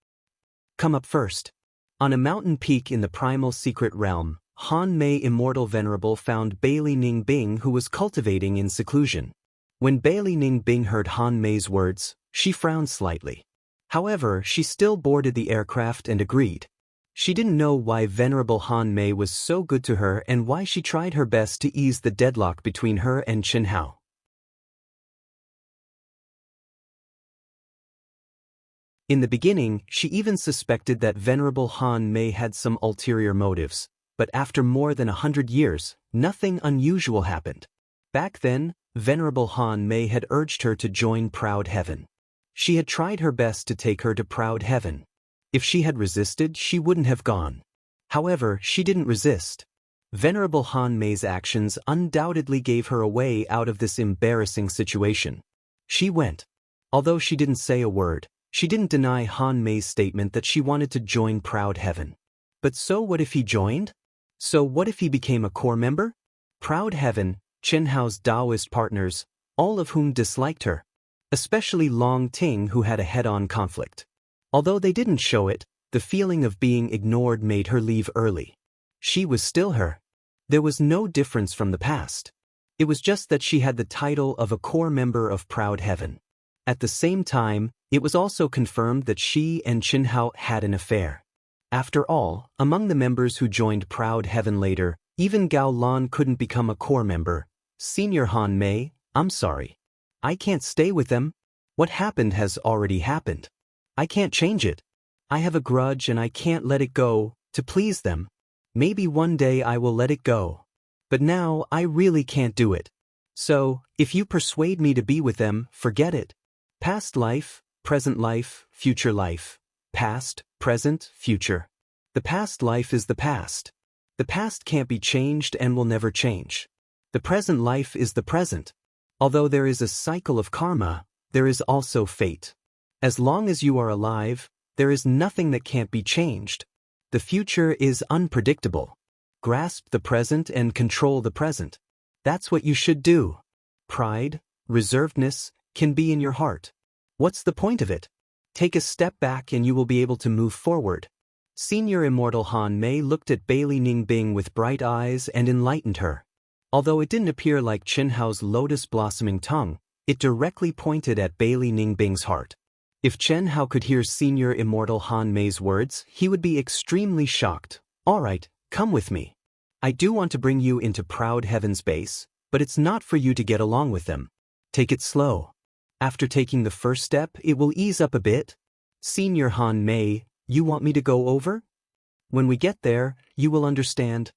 Come up first. On a mountain peak in the primal secret realm, Hanmei Immortal Venerable found Bailey Ning Bing who was cultivating in seclusion. When Bailey Ning Bing heard Hanmei's words, she frowned slightly. However, she still boarded the aircraft and agreed. She didn't know why Venerable Hanmei was so good to her and why she tried her best to ease the deadlock between her and Chen Hao. In the beginning, she even suspected that Venerable Hanmei had some ulterior motives, but after more than 100 years, nothing unusual happened. Back then, Venerable Han Mei had urged her to join Proud Heaven. She had tried her best to take her to Proud Heaven. If she had resisted, she wouldn't have gone. However, she didn't resist. Venerable Han Mei's actions undoubtedly gave her a way out of this embarrassing situation. She went. Although she didn't say a word, she didn't deny Han Mei's statement that she wanted to join Proud Heaven. But so what if he joined? So what if he became a core member? Proud Heaven, Qianhao's Daoist partners, all of whom disliked her. Especially Long Ting, who had a head-on conflict. Although they didn't show it, the feeling of being ignored made her leave early. She was still her. There was no difference from the past. It was just that she had the title of a core member of Proud Heaven. At the same time, it was also confirmed that she and Qianhao had an affair. After all, among the members who joined Proud Heaven later, even Gao Lan couldn't become a core member. Senior Han Mei, I'm sorry. I can't stay with them. What happened has already happened. I can't change it. I have a grudge and I can't let it go, to please them. Maybe one day I will let it go. But now I really can't do it. So, if you persuade me to be with them, forget it. Past life, present life, future life. Past, present, future. The past life is the past. The past can't be changed and will never change. The present life is the present. Although there is a cycle of karma, there is also fate. As long as you are alive, there is nothing that can't be changed. The future is unpredictable. Grasp the present and control the present. That's what you should do. Pride, reservedness, can be in your heart. What's the point of it? Take a step back and you will be able to move forward. Senior Immortal Han Mei looked at Bailey Ningbing with bright eyes and enlightened her. Although it didn't appear like Qianhao's lotus-blossoming tongue, it directly pointed at Bailey Ningbing's heart. If Qianhao could hear Senior Immortal Han Mei's words, he would be extremely shocked. All right, come with me. I do want to bring you into Proud Heaven's base, but it's not for you to get along with them. Take it slow. After taking the first step, it will ease up a bit. Senior Han Mei, you want me to go over? When we get there, you will understand.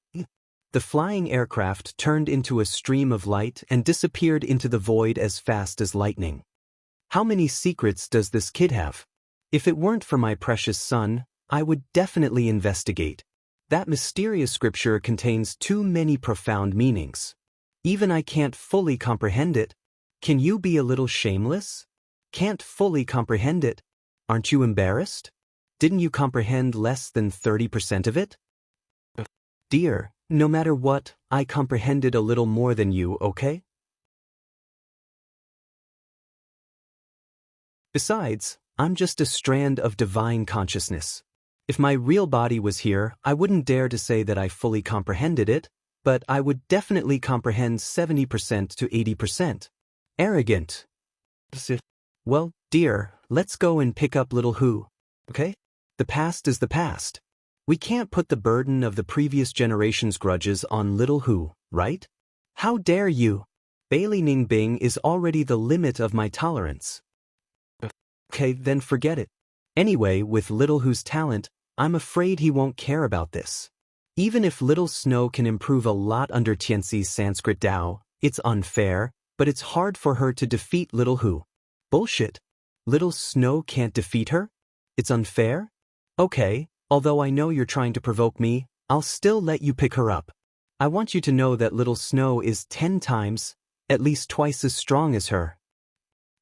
The flying aircraft turned into a stream of light and disappeared into the void as fast as lightning. How many secrets does this kid have? If it weren't for my precious son, I would definitely investigate. That mysterious scripture contains too many profound meanings. Even I can't fully comprehend it. Can you be a little shameless? Can't fully comprehend it. Aren't you embarrassed? Didn't you comprehend less than 30% of it? Dear, no matter what, I comprehended a little more than you, okay? Besides, I'm just a strand of divine consciousness. If my real body was here, I wouldn't dare to say that I fully comprehended it, but I would definitely comprehend 70% to 80%. Arrogant. Well, dear, let's go and pick up little Hu, okay? The past is the past. We can't put the burden of the previous generation's grudges on little Hu, right? How dare you? Bailey Ningbing is already the limit of my tolerance. Okay, then forget it. Anyway, with little Hu's talent, I'm afraid he won't care about this. Even if little Snow can improve a lot under Tianxi's Sanskrit Tao, it's unfair, but it's hard for her to defeat little Hu. Bullshit. Little Snow can't defeat her? It's unfair? Okay, although I know you're trying to provoke me, I'll still let you pick her up. I want you to know that little Snow is 10 times, at least twice as strong as her.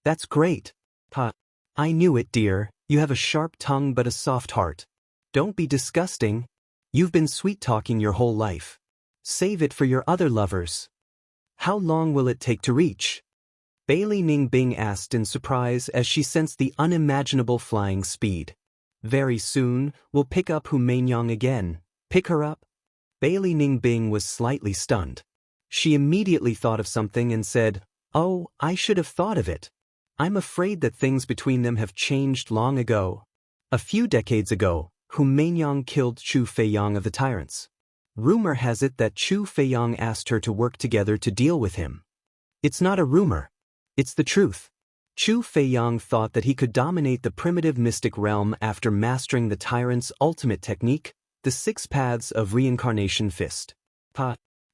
That's great. Ha. I knew it, dear. You have a sharp tongue but a soft heart. Don't be disgusting. You've been sweet-talking your whole life. Save it for your other lovers. How long will it take to reach? Bailey Ningbing asked in surprise as she sensed the unimaginable flying speed. Very soon, we'll pick up Hu Meinyang again. Pick her up? Bailey Ningbing was slightly stunned. She immediately thought of something and said, "Oh, I should have thought of it. I'm afraid that things between them have changed long ago. A few decades ago, Hu Meinyang killed Chu Feiyang of the Tyrants. Rumor has it that Chu Feiyang asked her to work together to deal with him. It's not a rumor. It's the truth. Chu Feiyang thought that he could dominate the primitive mystic realm after mastering the Tyrant's ultimate technique, the 6 paths of reincarnation fist.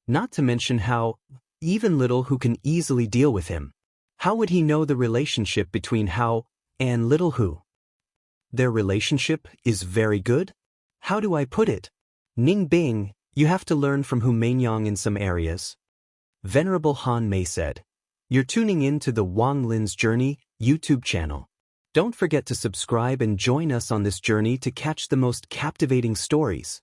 Not to mention how even little who can easily deal with him. How would he know the relationship between Hao and little who? Their relationship is very good? How do I put it? Ning Bing, you have to learn from Hu Mainyang in some areas. Venerable Han Mei said. You're tuning in to the Wang Lin's Journey YouTube channel. Don't forget to subscribe and join us on this journey to catch the most captivating stories.